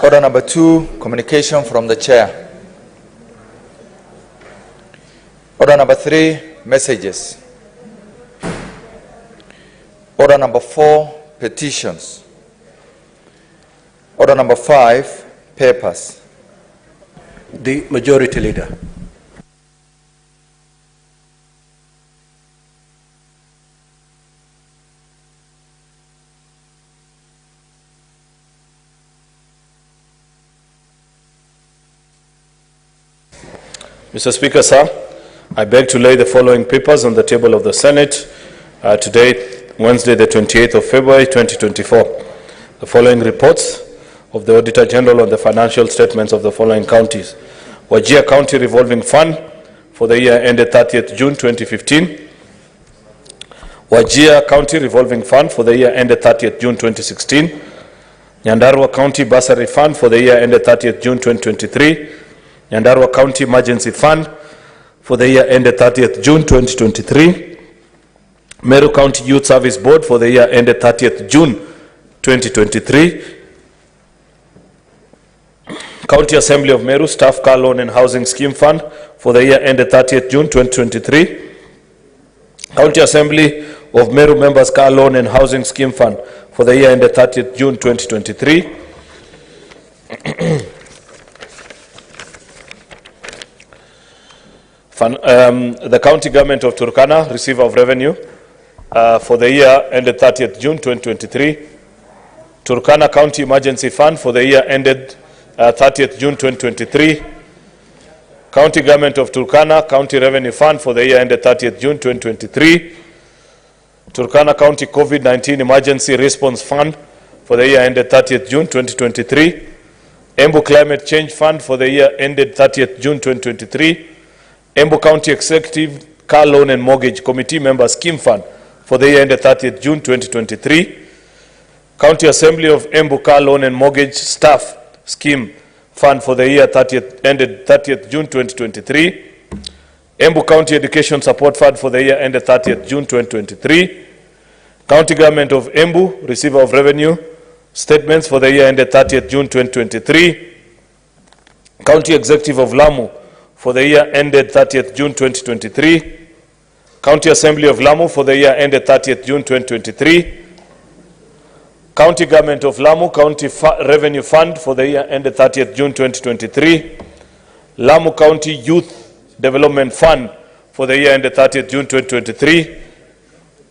Order number 2, communication from the chair. Order number 3, messages. Order number 4, petitions. Order number 5, papers. The Majority Leader. Mr. Speaker, sir, I beg to lay the following papers on the table of the Senate today, Wednesday, the 28th of February, 2024. The following reports of the Auditor General on the financial statements of the following counties. Wajir County Revolving Fund for the year ended 30th June 2015. Wajir County Revolving Fund for the year ended 30th June 2016. Nyandarua County Bursary Fund for the year ended 30th June 2023. Nyandarua County Emergency Fund for the year ended 30th June 2023. Meru County Youth Service Board for the year ended 30th June 2023. County Assembly of Meru Staff Car Loan and Housing Scheme Fund for the year ended 30th June 2023. County Assembly of Meru Members Car Loan and Housing Scheme Fund for the year ended 30th June 2023. The County Government of Turkana Receiver of Revenue for the year ended 30th June 2023. Turkana County Emergency Fund for the year ended 30th June 2023. County Government of Turkana County Revenue Fund for the year ended 30th June 2023. Turkana County COVID-19 Emergency Response Fund for the year ended 30th June 2023. Embu Climate Change Fund for the year ended 30th June 2023. Embu County Executive Car Loan and Mortgage Committee Member Scheme Fund for the year ended 30th June 2023. County Assembly of Embu Car Loan and Mortgage Staff Scheme Fund for the year ended 30th June 2023. Embu County Education Support Fund for the year ended 30th June 2023. County Government of Embu Receiver of Revenue Statements for the year ended 30th June 2023. County Executive of Lamu for the year ended 30th June 2023. County Assembly of Lamu for the year ended 30th June 2023. County Government of Lamu County Revenue Fund for the year ended 30th June 2023. Lamu County Youth Development Fund for the year ended 30th June 2023.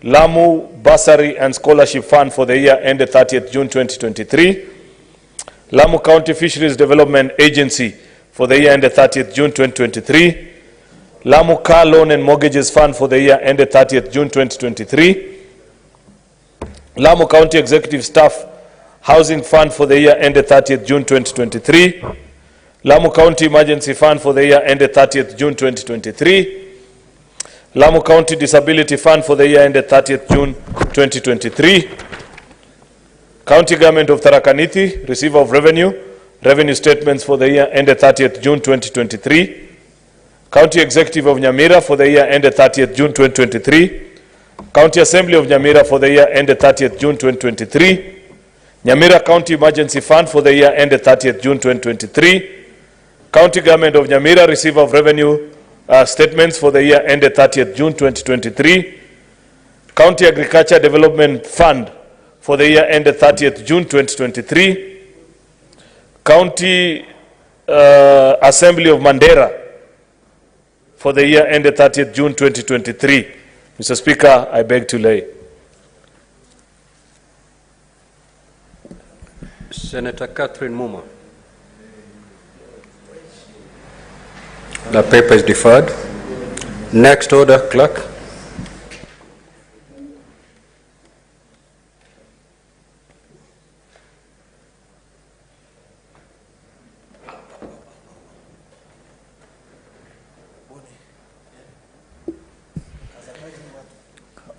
Lamu Bursary and Scholarship Fund for the year ended 30th June 2023. Lamu County Fisheries Development Agency for the year ended 30th June 2023. Lamu Car Loan and Mortgages Fund for the year ended 30th June 2023. Lamu County Executive Staff Housing Fund for the year ended 30th June 2023. Lamu County Emergency Fund for the year ended 30th June 2023. Lamu County Disability Fund for the year ended 30th June 2023. County Government of Tharaka Nithi Receiver of Revenue Revenue Statements for the year ended 30th June 2023. County Executive of Nyamira for the year ended 30th June 2023. County Assembly of Nyamira for the year ended 30th June 2023. Nyamira County Emergency Fund for the year ended 30th June 2023. County Government of Nyamira Receiver of Revenue Statements for the year ended 30th June 2023. County Agriculture Development Fund for the year ended 30th June 2023. County Assembly of Mandera for the year ended 30th June 2023. Mr. Speaker, I beg to lay. Senator Catherine Muma. The paper is deferred. Next order, clerk.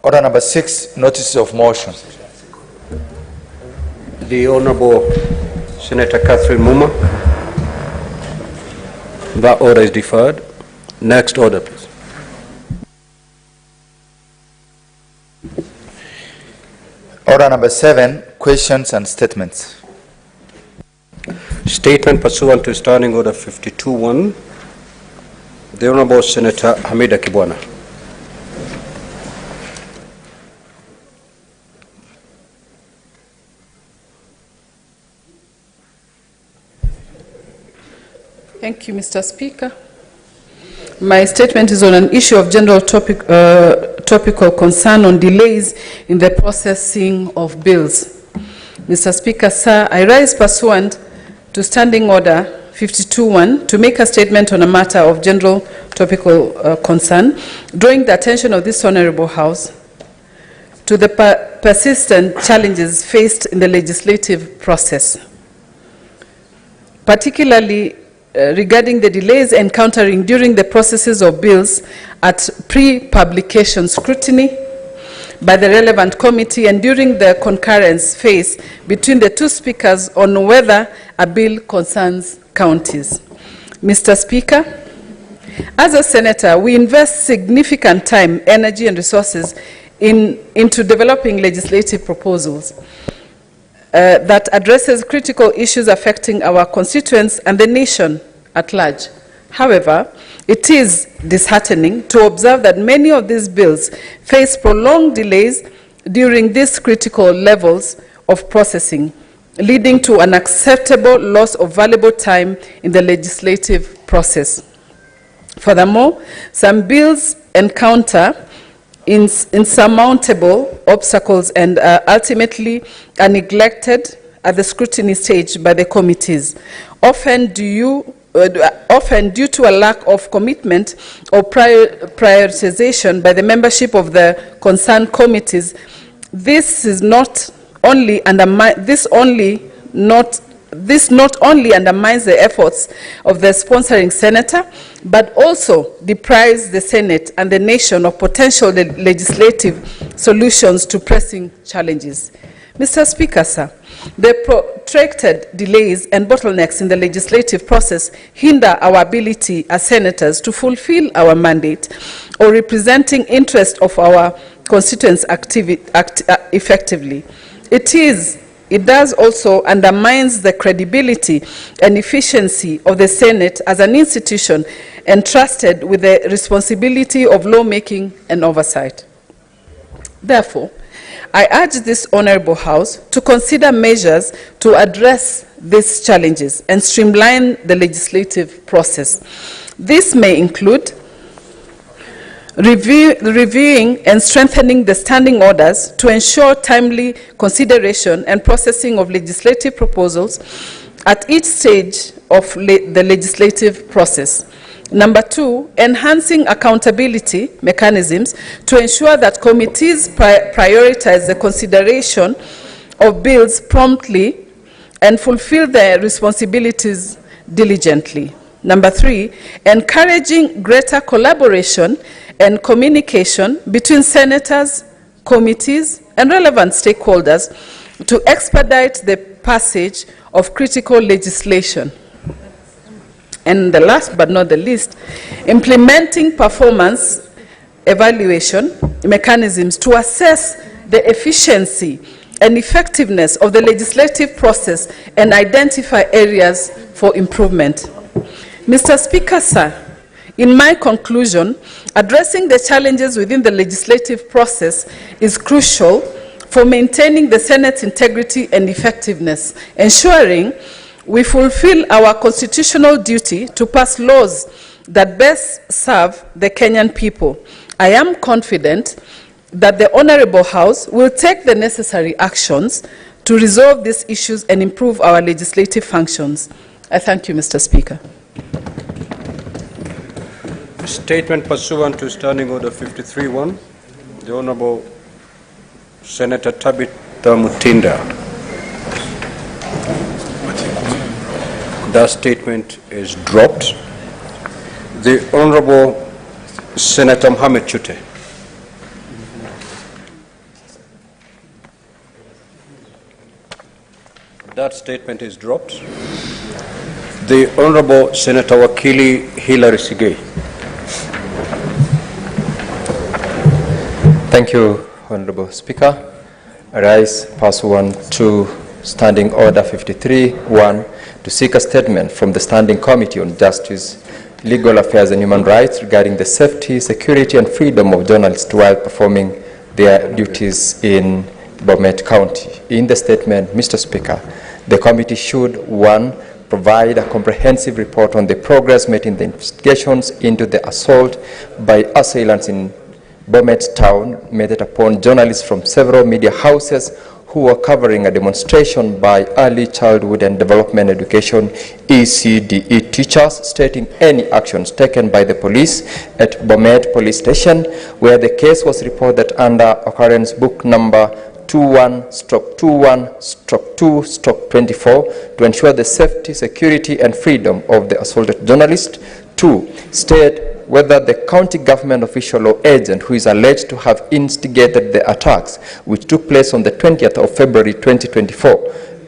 Order number 6, notices of motion. The Honorable Senator Catherine Muma. That order is deferred. Next order, please. Order number 7, questions and statements. Statement pursuant to Standing Order 52-1. The Honorable Senator Hamida Kibwana. Thank you, Mr. Speaker. My statement is on an issue of general topical concern on delays in the processing of bills. Mr. Speaker, sir, I rise pursuant to Standing Order 52-1 to make a statement on a matter of general topical concern, drawing the attention of this Honourable House to the persistent challenges faced in the legislative process, particularly regarding the delays encountering during the processes of bills at pre-publication scrutiny by the relevant committee and during the concurrence phase between the two speakers on whether a bill concerns counties. Mr. Speaker, as a senator, we invest significant time, energy and resources into developing legislative proposals that addresses critical issues affecting our constituents and the nation at large. However, it is disheartening to observe that many of these bills face prolonged delays during these critical levels of processing, leading to an unacceptable loss of valuable time in the legislative process. Furthermore, some bills encounter insurmountable obstacles and ultimately are neglected at the scrutiny stage by the committees, often due to a lack of commitment or prioritization by the membership of the concerned committees. This not only undermines the efforts of the sponsoring senator, but also deprives the Senate and the nation of potential legislative solutions to pressing challenges. Mr. Speaker, sir, the protracted delays and bottlenecks in the legislative process hinder our ability as senators to fulfill our mandate or representing interest of our constituents effectively. It does also undermines the credibility and efficiency of the Senate as an institution entrusted with the responsibility of lawmaking and oversight. Therefore, I urge this Honourable House to consider measures to address these challenges and streamline the legislative process. This may include reviewing and strengthening the standing orders to ensure timely consideration and processing of legislative proposals at each stage of the legislative process. Number two, enhancing accountability mechanisms to ensure that committees prioritize the consideration of bills promptly and fulfill their responsibilities diligently. Number three, encouraging greater collaboration and communication between senators, committees, and relevant stakeholders to expedite the passage of critical legislation. And the last but not the least, implementing performance evaluation mechanisms to assess the efficiency and effectiveness of the legislative process and identify areas for improvement. Mr. Speaker, sir, in my conclusion, addressing the challenges within the legislative process is crucial for maintaining the Senate's integrity and effectiveness, ensuring we fulfill our constitutional duty to pass laws that best serve the Kenyan people. I am confident that the Honourable House will take the necessary actions to resolve these issues and improve our legislative functions. I thank you, Mr. Speaker. Statement pursuant to Standing Order 53-1. The Honourable Senator Tabitha Mutinda. That statement is dropped. The Honourable Senator Mohamed Chute. That statement is dropped. The Honourable Senator Wakili Hilary Sigei. Thank you, Honourable Speaker. I rise pursuant to Standing Order 53-1 to seek a statement from the Standing Committee on Justice, Legal Affairs and Human Rights regarding the safety, security and freedom of journalists while performing their duties in Bomet County. In the statement, Mr. Speaker, the committee should, 1, provide a comprehensive report on the progress made in the investigations into the assault by assailants in Bomet town made upon journalists from several media houses who were covering a demonstration by Early Childhood and Development Education ECDE teachers, stating any actions taken by the police at Bomet Police Station, where the case was reported under occurrence book number 21/21/2/24 to ensure the safety, security and freedom of the assaulted journalist. 2, state whether the county government official or agent who is alleged to have instigated the attacks, which took place on the 20th of February 2024,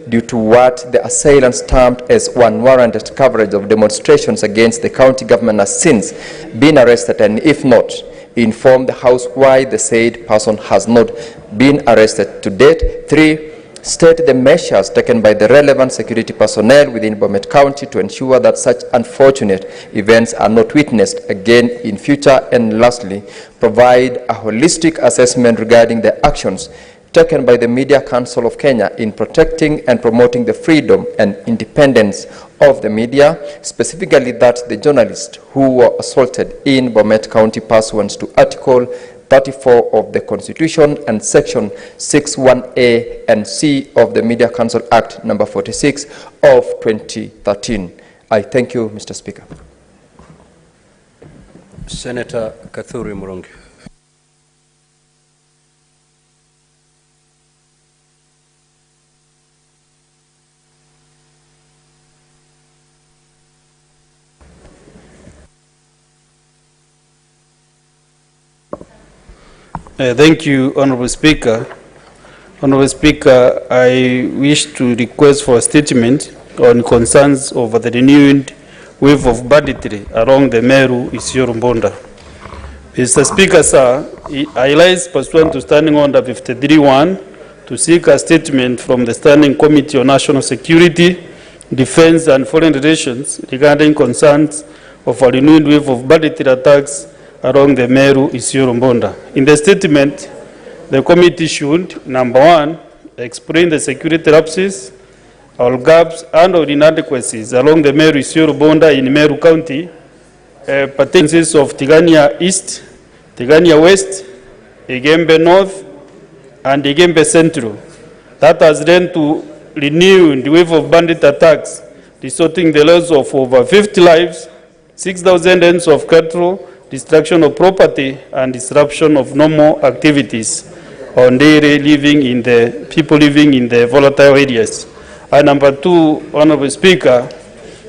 due to what the assailants termed as unwarranted coverage of demonstrations against the county government, has since been arrested, and if not, inform the House why the said person has not been arrested to date. 3, state the measures taken by the relevant security personnel within Bomet County to ensure that such unfortunate events are not witnessed again in future. And lastly, provide a holistic assessment regarding the actions taken by the Media Council of Kenya in protecting and promoting the freedom and independence of the media, specifically that the journalists who were assaulted in Bomet County pursuant to Article 34 of the Constitution and Section 61A and C of the Media Council Act number 46 of 2013. I thank you, Mr. Speaker. Senator Kathuri Murongi. Thank you, Honorable Speaker. Honorable Speaker, I wish to request for a statement on concerns over the renewed wave of banditry along the Meru-Isiolo-Mbonda. Mr. Speaker, sir, I rise pursuant to Standing Order 53-1 to seek a statement from the Standing Committee on National Security, Defense and Foreign Relations regarding concerns of a renewed wave of banditry attacks along the Meru-Isiolo-Mbonda. In the statement, the committee should, number 1, explain the security lapses, or gaps and or inadequacies along the Meru-Isiolo-Mbonda in Meru County, pertaining of Tigania East, Tigania West, Igembe North, and Igembe Central, that has led to renewed wave of bandit attacks, resulting in the loss of over 50 lives, 6,000 heads of cattle, destruction of property and disruption of normal activities on daily living in the people living in the volatile areas. And number 2, Honorable Speaker,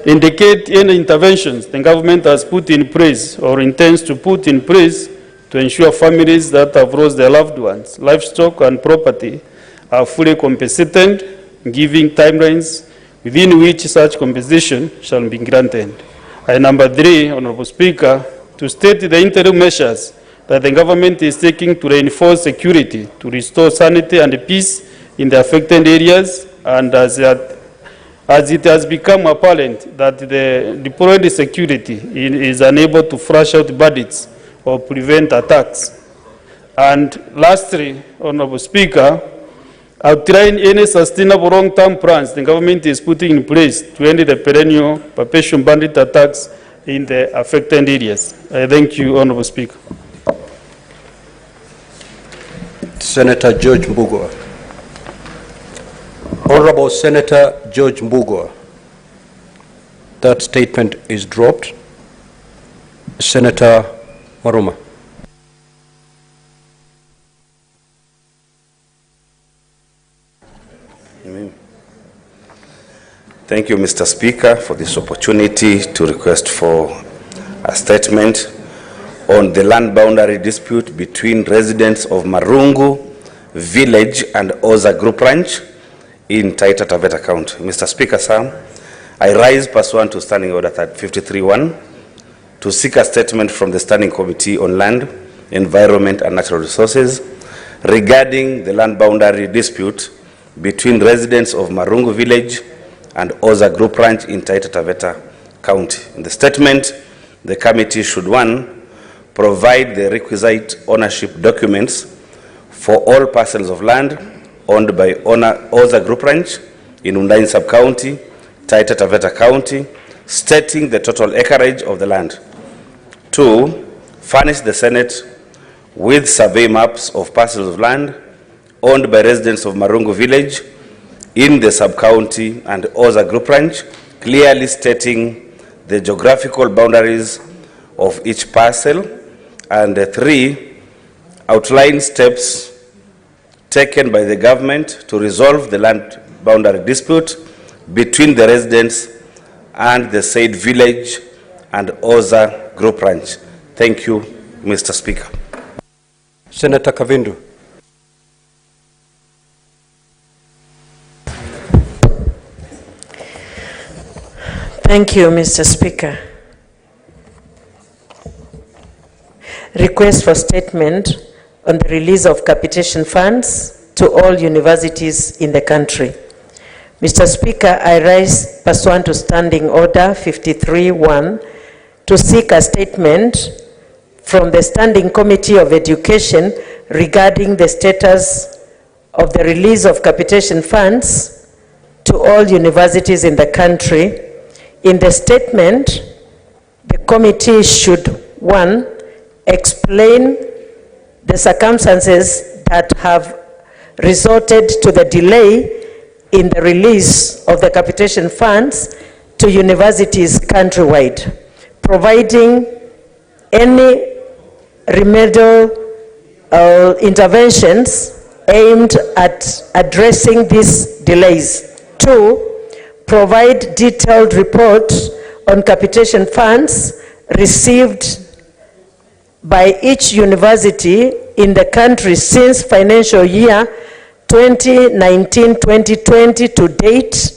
indicate any interventions the government has put in place or intends to put in place to ensure families that have lost their loved ones, livestock and property are fully compensated, giving timelines within which such compensation shall be granted. And number 3, Honorable Speaker, to state the interim measures that the government is taking to reinforce security, to restore sanity and peace in the affected areas, and as it has become apparent that the deployed security is unable to flush out bandits or prevent attacks. And lastly, Honorable Speaker, outline any sustainable long-term plans the government is putting in place to end the perennial perpetual bandit attacks in the affected areas. I thank you, Honorable Speaker. Senator George Mbugua. Honorable Senator George Mbugua. That statement is dropped. Senator Maruma. Thank you, Mr. Speaker, for this opportunity to request for a statement on the land boundary dispute between residents of Marungu Village and Oza Group Ranch in Taita Taveta County. Mr. Speaker, sir, I rise pursuant to Standing Order 53-1 to seek a statement from the Standing Committee on Land, Environment and Natural Resources regarding the land boundary dispute between residents of Marungu Village and Oza Group Ranch in Taita Taveta County. In the statement, the committee should, 1, provide the requisite ownership documents for all parcels of land owned by Oza Group Ranch in Undain Sub-County, Taita Taveta County, stating the total acreage of the land. 2, furnish the Senate with survey maps of parcels of land owned by residents of Marungu Village in the sub-county and Oza Group Ranch, clearly stating the geographical boundaries of each parcel. And 3, outline steps taken by the government to resolve the land boundary dispute between the residents and the said village and Oza Group Ranch. Thank you, Mr. Speaker. Senator Kavindu. Thank you, Mr. Speaker. Request for statement on the release of capitation funds to all universities in the country. Mr. Speaker, I rise pursuant to Standing Order 53-1 to seek a statement from the Standing Committee of Education regarding the status of the release of capitation funds to all universities in the country. In the statement, the committee should, 1, explain the circumstances that have resulted to the delay in the release of the capitation funds to universities countrywide, providing any remedial interventions aimed at addressing these delays. 2, provide detailed report on capitation funds received by each university in the country since financial year 2019-2020 to date,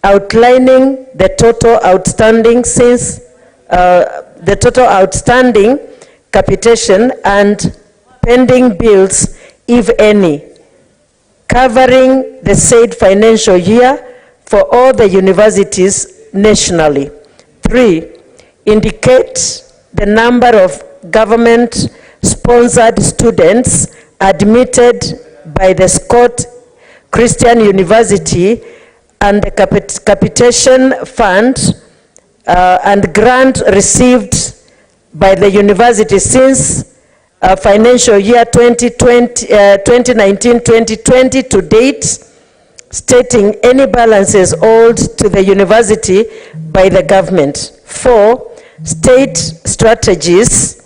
outlining the total outstanding since the total outstanding capitation and pending bills, if any, covering the said financial year for all the universities nationally. 3, indicate the number of government-sponsored students admitted by the Scott Christian University and the capitation fund and grant received by the university since financial year 2019-2020 to date, stating any balances owed to the university by the government. 4, state strategies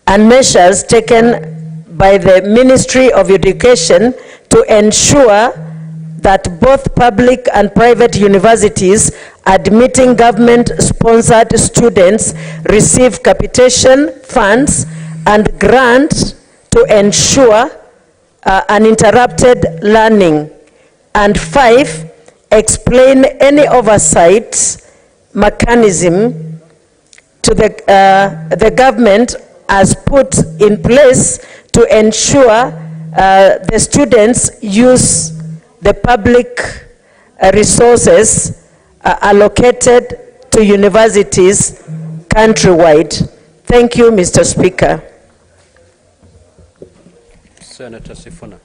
and measures taken by the Ministry of Education to ensure that both public and private universities admitting government-sponsored students receive capitation funds and grant to ensure uninterrupted learning. And 5, explain any oversight mechanism to the government has put in place to ensure the students use the public resources allocated to universities countrywide. Thank you, Mr. Speaker. Senator Sifuna.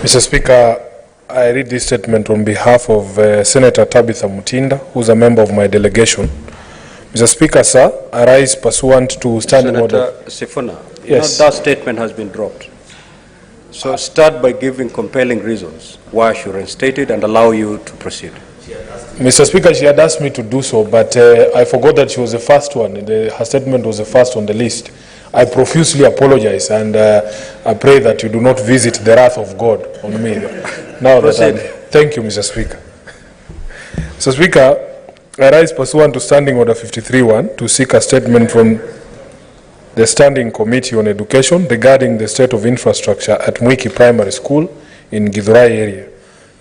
Mr. Speaker, I read this statement on behalf of Senator Tabitha Mutinda, who is a member of my delegation. Mr. Speaker, sir, I rise pursuant to Standing Order. Senator Sifuna, yes. That statement has been dropped. So start by giving compelling reasons why she reinstated and allow you to proceed. Mr. Speaker, she had asked me to do so, but I forgot that she was the first one. Her statement was the first on the list. I profusely apologize, and I pray that you do not visit the wrath of God on me. Now thank you, Mr. Speaker. Mr. Speaker, I rise pursuant to Standing Order 53-1 to seek a statement from the Standing Committee on Education regarding the state of infrastructure at Mwiki Primary School in Githurai area.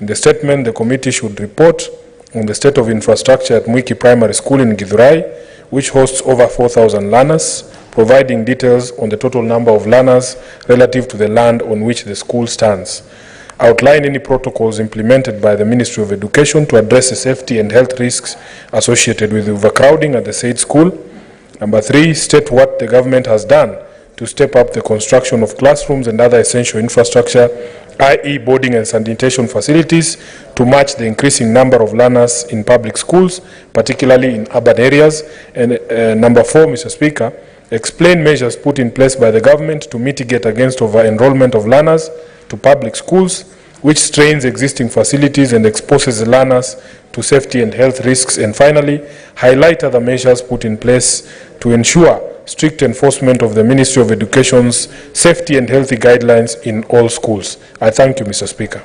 In the statement, the committee should report on the state of infrastructure at Mwiki Primary School in Githurai, which hosts over 4,000 learners providing details on the total number of learners relative to the land on which the school stands. Outline any protocols implemented by the Ministry of Education to address the safety and health risks associated with overcrowding at the said school. Number 3, state what the government has done to step up the construction of classrooms and other essential infrastructure, i.e. boarding and sanitation facilities, to match the increasing number of learners in public schools, particularly in urban areas. And number 4, Mr. Speaker, explain measures put in place by the government to mitigate against over-enrollment of learners to public schools, which strains existing facilities and exposes the learners to safety and health risks. And finally, highlight other measures put in place to ensure strict enforcement of the Ministry of Education's safety and healthy guidelines in all schools. I thank you, Mr. Speaker.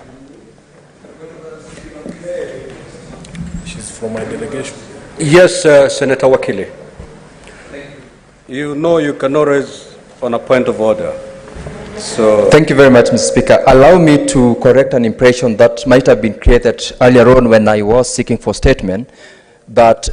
She's from my delegation. Yes, Senator Wakili. You know you can always on a point of order. So thank you very much, Mr. Speaker. Allow me to correct an impression that might have been created earlier on when I was seeking for statement, that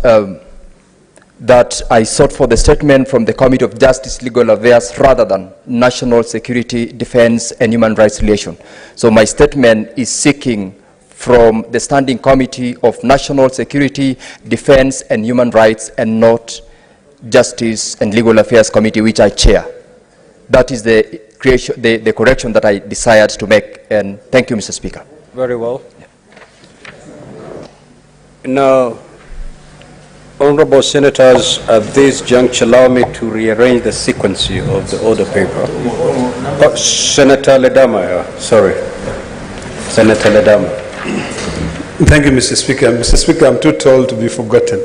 I sought for the statement from the Committee of Justice, Legal Affairs, rather than National Security, Defense, and Human Rights Relations. So my statement is seeking from the Standing Committee of National Security, Defense, and Human Rights, and not Justice and Legal Affairs Committee, which I chair. That is the correction that I desired to make, and thank you, Mr. Speaker. Very well. Yeah. Now, honorable senators, at this juncture, allow me to rearrange the sequence of the order paper. Senator Ledama, sorry. Senator Ledama. Thank you, Mr. Speaker. Mr. Speaker, I'm too tall to be forgotten.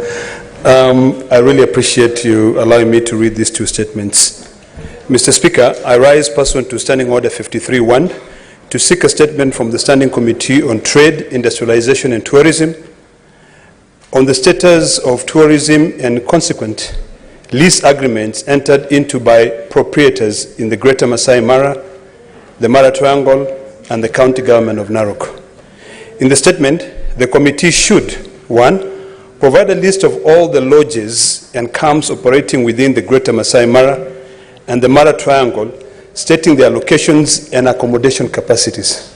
I really appreciate you allowing me to read these two statements. Mr. Speaker, I rise pursuant to Standing Order 53-1 to seek a statement from the Standing Committee on Trade, Industrialization and Tourism on the status of tourism and consequent lease agreements entered into by proprietors in the Greater Masai Mara, the Mara Triangle, and the County Government of Narok. In the statement, the committee should, 1, provide a list of all the lodges and camps operating within the Greater Masai Mara and the Mara Triangle, stating their locations and accommodation capacities.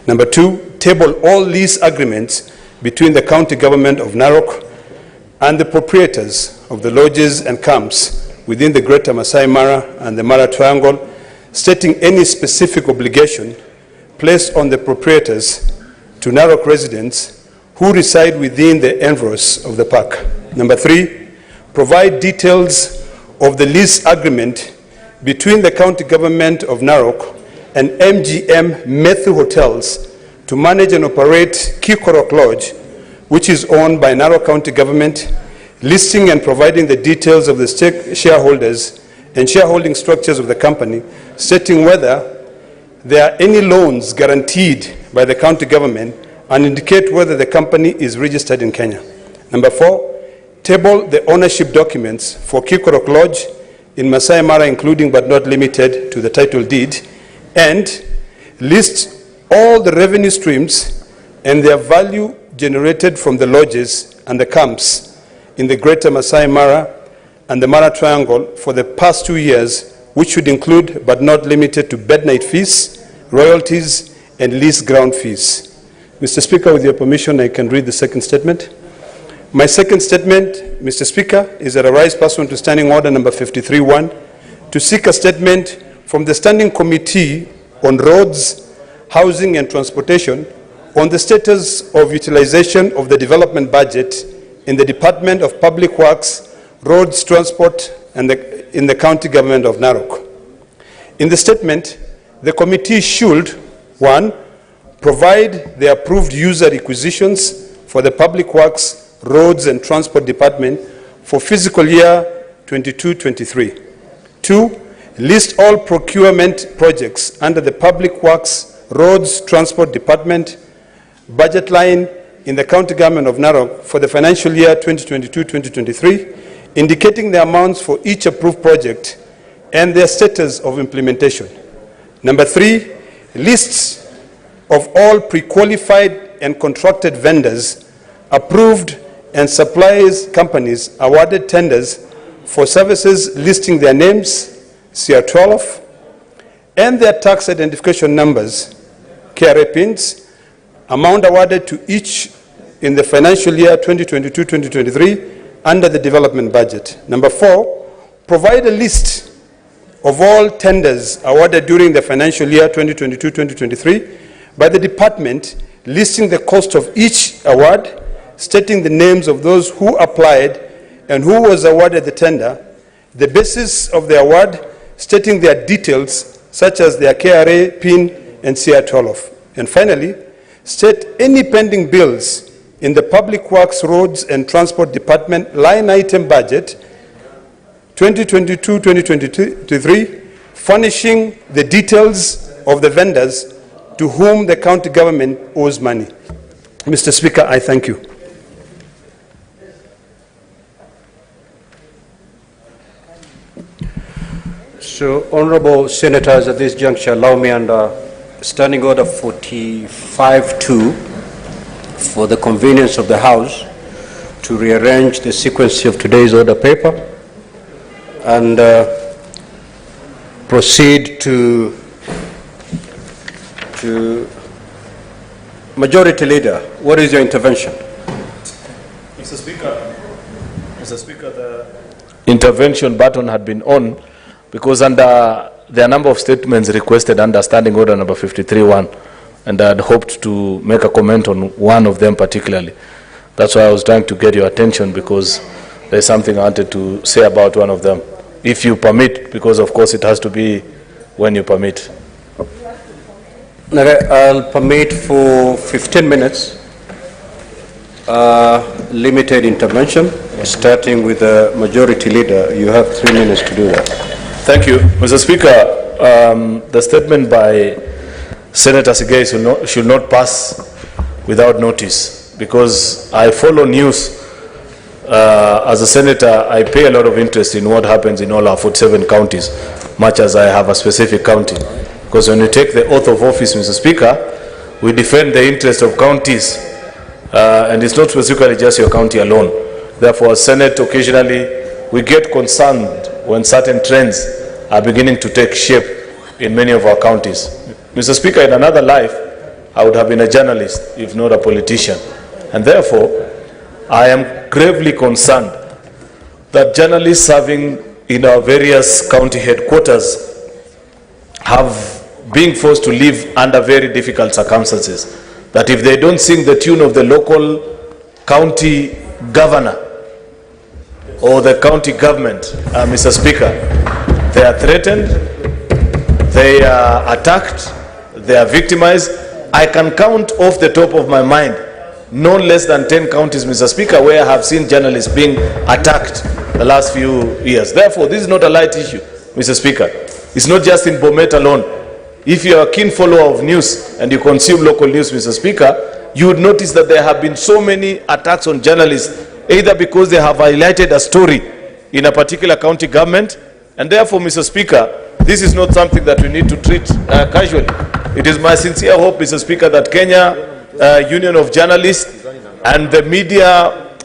Number 2, table all lease agreements between the County Government of Narok and the proprietors of the lodges and camps within the Greater Masai Mara and the Mara Triangle, stating any specific obligation placed on the proprietors to Narok residents who reside within the environs of the park. Number 3, provide details of the lease agreement between the County Government of Narok and MGM Methu Hotels to manage and operate Kikorok Lodge, which is owned by Narok County Government, listing and providing the details of the shareholders and shareholding structures of the company, stating whether there are any loans guaranteed by the county government and indicate whether the company is registered in Kenya. Number 4, table the ownership documents for Kikorok Lodge in Masai Mara, including but not limited to the title deed, and list all the revenue streams and their value generated from the lodges and the camps in the Greater Masai Mara and the Mara Triangle for the past 2 years, which should include but not limited to bed night fees, royalties, and lease ground fees. Mr. Speaker, with your permission, I can read the second statement. My second statement, Mr. Speaker, is that I rise pursuant to Standing Order number 53-1 to seek a statement from the Standing Committee on Roads, Housing and Transportation on the status of utilization of the development budget in the Department of Public Works, Roads, Transport, and in the County Government of Narok. In the statement, the committee should, 1, provide the approved user requisitions for the Public Works, Roads and Transport Department for fiscal year 22-23. 2, list all procurement projects under the Public Works, Roads, Transport Department budget line in the County Government of Narok for the financial year 2022-2023, indicating the amounts for each approved project and their status of implementation. Number 3, lists of all pre-qualified and contracted vendors approved and supplies companies awarded tenders for services listing their names, CR12, and their tax identification numbers, KRA pins, amount awarded to each in the financial year 2022-2023 under the development budget. Number 4, provide a list of all tenders awarded during the financial year 2022-2023 by the department, listing the cost of each award, stating the names of those who applied and who was awarded the tender, the basis of the award, stating their details such as their KRA, PIN, and CR12. And finally, state any pending bills in the Public Works, Roads and Transport Department line item budget 2022-2023, furnishing the details of the vendors to whom the county government owes money. Mr. Speaker, I thank you. So, honorable senators, at this juncture, allow me under Standing Order 45-2 for the convenience of the House to rearrange the sequence of today's order paper and proceed to Majority Leader. What is your intervention? Mr. Speaker, the intervention button had been on because under there are a number of statements requested under Standing Order number 53-1, and I had hoped to make a comment on one of them particularly. That's why I was trying to get your attention, because there's something I wanted to say about one of them, if you permit, because of course it has to be when you permit. I'll permit for 15 minutes limited intervention, starting with the Majority Leader. You have 3 minutes to do that. Thank you. Mr. Speaker, the statement by Senator Sigei should not pass without notice, because I follow news. As a senator, I pay a lot of interest in what happens in all our 47 counties, much as I have a specific county. Because when you take the oath of office, Mr. Speaker, we defend the interest of counties, and it's not specifically just your county alone. Therefore, as Senate, occasionally we get concerned when certain trends are beginning to take shape in many of our counties. Mr. Speaker, in another life, I would have been a journalist, if not a politician. And therefore, I am gravely concerned that journalists serving in our various county headquarters have been forced to live under very difficult circumstances. That if they don't sing the tune of the local county governor or the county government, Mr. Speaker, they are threatened, they are attacked, they are victimized. I can count off the top of my mind no less than 10 counties, Mr. Speaker, where I have seen journalists being attacked the last few years. Therefore, this is not a light issue, Mr. Speaker. It's not just in Bomet alone. If you are a keen follower of news and you consume local news, Mr. Speaker, you would notice that there have been so many attacks on journalists, either because they have highlighted a story in a particular county government, and therefore, Mr. Speaker, this is not something that we need to treat casually. It is my sincere hope, Mr. Speaker, that Kenya Union of Journalists and the Media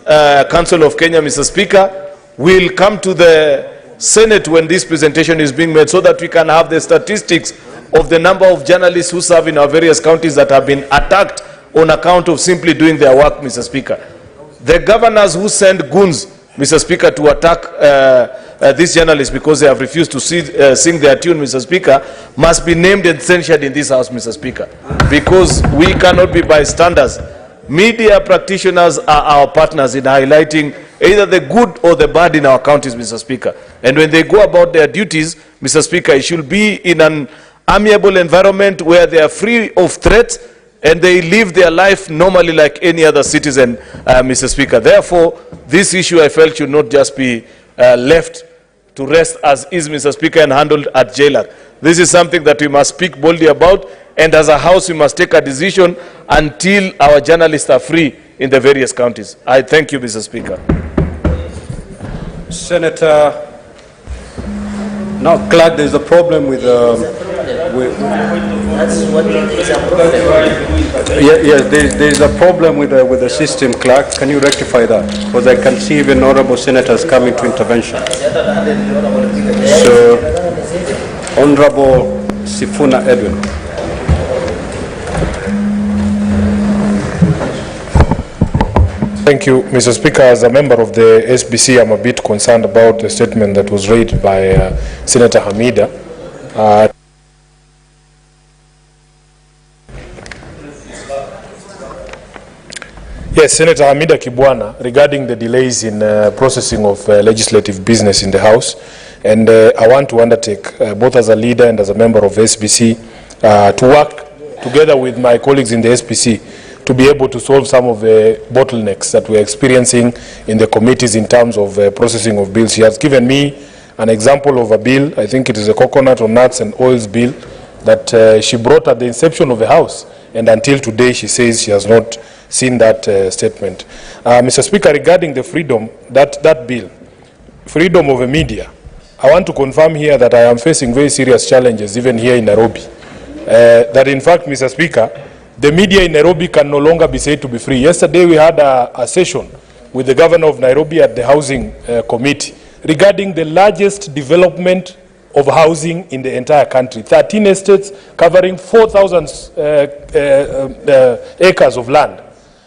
Council of Kenya, Mr. Speaker, will come to the Senate when this presentation is being made, so that we can have the statistics of the number of journalists who serve in our various counties that have been attacked on account of simply doing their work, Mr. Speaker. The governors who send goons, Mr. Speaker, to attack these journalists because they have refused to sing their tune, Mr. Speaker, must be named and censured in this House, Mr. Speaker, because we cannot be bystanders. Media practitioners are our partners in highlighting either the good or the bad in our counties, Mr. Speaker. And when they go about their duties, Mr. Speaker, it should be in an amiable environment where they are free of threats and they live their life normally like any other citizen, Mr. Speaker. Therefore, this issue, I felt, should not just be left to rest as is, Mr. Speaker, and handled at JLAC. This is something that we must speak boldly about, and as a House, we must take a decision until our journalists are free in the various counties. I thank you, Mr. Speaker. Senator, now, Clark, there's a problem with That's what is a problem. Yes, there's a problem with the system, clerk. Can you rectify that? Because I can see even honorable senators coming to intervention. So, Honorable Sifuna Edwin. Thank you, Mr. Speaker. As a member of the SBC, I'm a bit concerned about the statement that was read by Senator Hamida. Yes, Senator Hamida Kibwana, regarding the delays in processing of legislative business in the House. And I want to undertake, both as a leader and as a member of SBC, to work together with my colleagues in the SBC to be able to solve some of the bottlenecks that we're experiencing in the committees in terms of processing of bills. She has given me an example of a bill, I think it is a coconut or nuts and oils bill, that she brought at the inception of the House. And until today, she says she has not seen that statement. Mr. Speaker, regarding the freedom, that bill, freedom of the media, I want to confirm here that I am facing very serious challenges, even here in Nairobi. That in fact, Mr. Speaker, the media in Nairobi can no longer be said to be free. Yesterday we had a session with the governor of Nairobi at the housing committee regarding the largest development of housing in the entire country. 13 estates covering 4,000 acres of land.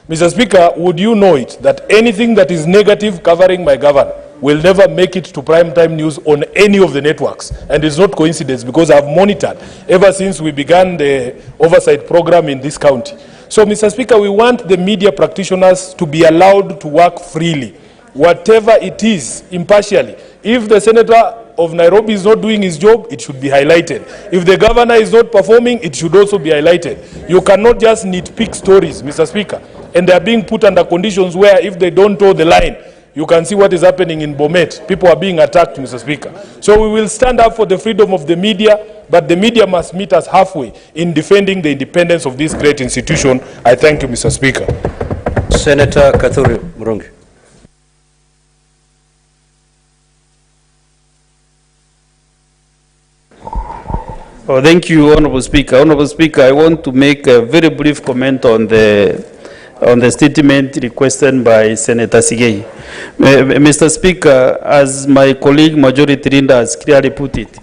Mr. Speaker, would you know it that anything that is negative covering my governor will never make it to primetime news on any of the networks? And it's not coincidence, because I've monitored ever since we began the oversight program in this county. So, Mr. Speaker, we want the media practitioners to be allowed to work freely, whatever it is, impartially. If the senator of Nairobi is not doing his job, it should be highlighted. If the governor is not performing, it should also be highlighted. You cannot just nitpick stories, Mr. Speaker, and they are being put under conditions where if they don't toe the line, you can see what is happening in Bomet. People are being attacked, Mr. Speaker. So we will stand up for the freedom of the media, but the media must meet us halfway in defending the independence of this great institution. I thank you, Mr. Speaker. Senator Kathuri Murungi. Oh, thank you, Honorable Speaker. Honorable Speaker, I want to make a very brief comment on the statement requested by Senator Sigei. Mr. Speaker, as my colleague Majority Leader has clearly put it,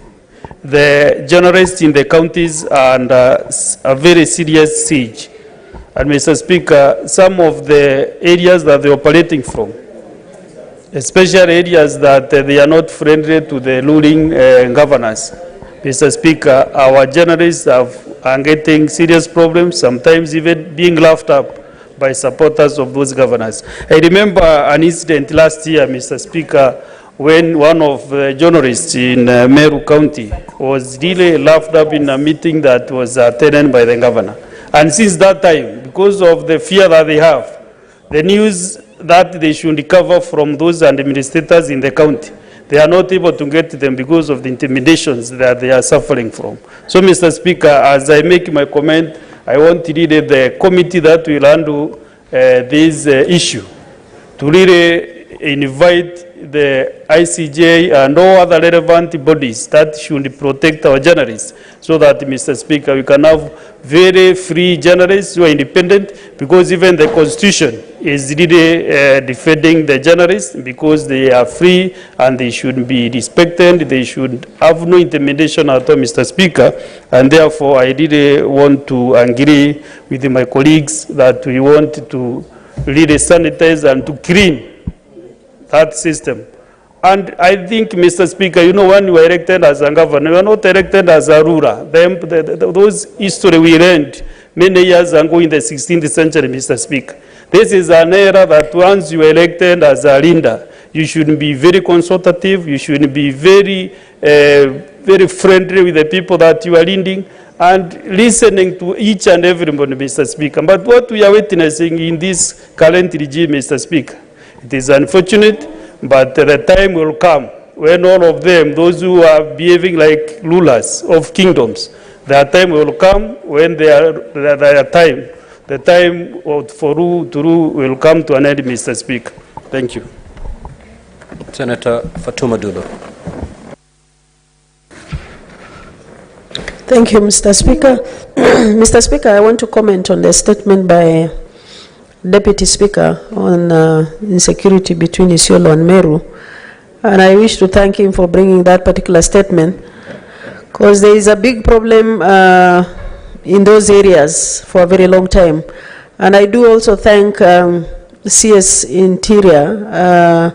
the journalists in the counties are under a very serious siege. And Mr. Speaker, some of the areas that they are operating from, especially areas that they are not friendly to the ruling governors, Mr. Speaker, our journalists are getting serious problems, sometimes even being laughed up by supporters of those governors. I remember an incident last year, Mr. Speaker, when one of the journalists in Meru County was really laughed up in a meeting that was attended by the governor. And since that time, because of the fear that they have, the news that they should recover from those administrators in the county, they are not able to get to them because of the intimidations that they are suffering from. So, Mr. Speaker, as I make my comment, I want to lead the committee that will handle this issue to really invite the ICJ and all other relevant bodies that should protect our journalists, so that, Mr. Speaker, we can have very free journalists who are independent, because even the Constitution is really defending the journalists, because they are free and they should be respected. They should have no intimidation at all, Mr. Speaker. And therefore, I really want to agree with my colleagues that we want to really sanitize and to clean that system. And I think, Mr. Speaker, you know, when you are elected as a governor, you are not elected as a ruler. Those history we learned many years ago in the 16th century, Mr. Speaker. This is an era that once you are elected as a leader, you should be very consultative, you should be very, very friendly with the people that you are leading, and listening to each and everybody, Mr. Speaker. But what we are witnessing in this current regime, Mr. Speaker, it is unfortunate, but the time will come when all of them, those who are behaving like rulers of kingdoms, their time will come when the time for rule to rule will come to an end, Mr. Speaker. Thank you. Senator Fatuma Dulo. Thank you, Mr. Speaker. Mr. Speaker, I want to comment on the statement by Deputy Speaker on insecurity between Isiolo and Meru. And I wish to thank him for bringing that particular statement, because there is a big problem in those areas for a very long time. And I do also thank CS Interior,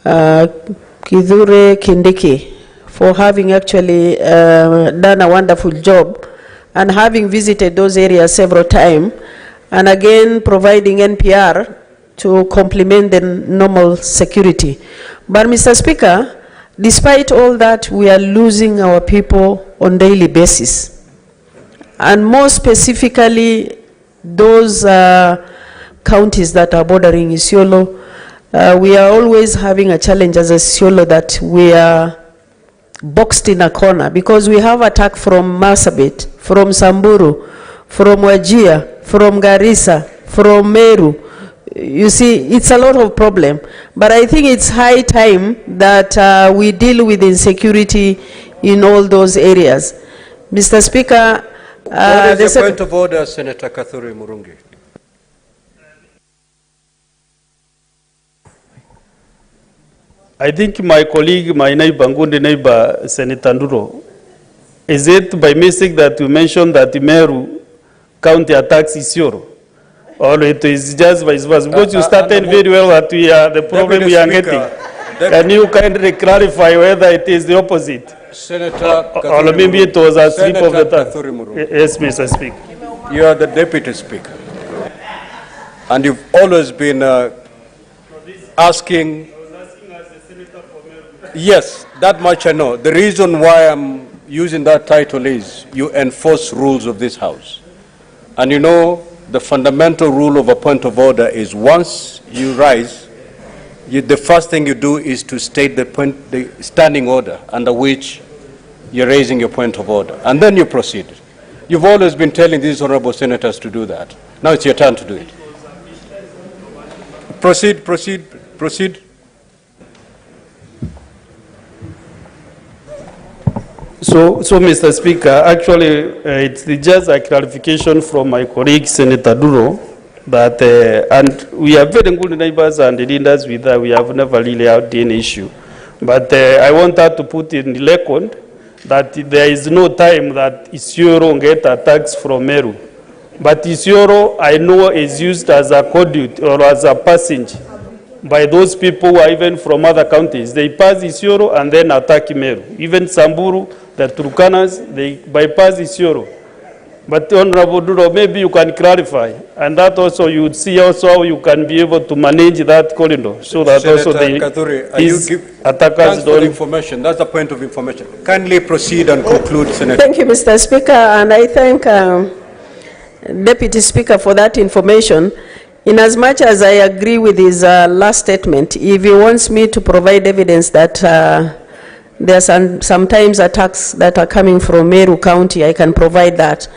Kithure Kindiki, for having actually done a wonderful job and having visited those areas several times, and again providing NPR to complement the normal security. But Mr. Speaker, despite all that, we are losing our people on a daily basis. And more specifically, those counties that are bordering Isiolo, we are always having a challenge as a Isiolo that we are boxed in a corner, because we have attack from Marsabit, from Samburu, from Wajir, from Garissa, from Meru. You see, it's a lot of problem. But I think it's high time that we deal with insecurity in all those areas. Mr. Speaker, what is the point of order, Senator Kathuri Murungi? I think my colleague, my neighbor, Ngundi neighbor, Senator Nduro, is it by mistake that you mentioned that Meru County attacks Isiolo? Or it is just vice versa? Because you started very well that we are the problem we are getting. Can you kindly clarify whether it is the opposite? Senator or maybe it was a slip of the tongue? Yes, Mr. Speaker. You are the Deputy Speaker. And you've always been asking. Yes, that much I know. The reason why I'm using that title is you enforce rules of this House. And you know, the fundamental rule of a point of order is once you rise, the first thing you do is to state the standing order under which you're raising your point of order. And then you proceed. You've always been telling these honorable senators to do that. Now it's your turn to do it. Proceed, proceed, proceed. So, Mr. Speaker, actually, it's just a clarification from my colleague, Senator Duro, that, and we are very good neighbors and leaders with that. We have never really had any issue. But I want that to put in the record that there is no time that Isiolo get attacks from Meru. But Isiolo, I know, is used as a conduit or as a passage by those people who are even from other counties. They pass Isiolo and then attack Meru. Even Samburu, the Turkanas, they bypass Isiolo. But Honorable Duro, maybe you can clarify, and that also you would see also how you can be able to manage that corridor, so that Senator also the attackers don't. Information. That's the point of information. Kindly proceed and conclude, Senator. Thank you, Mr. Speaker, and I thank Deputy Speaker for that information. In as much as I agree with his last statement, if he wants me to provide evidence that there are sometimes attacks that are coming from Meru County, I can provide that.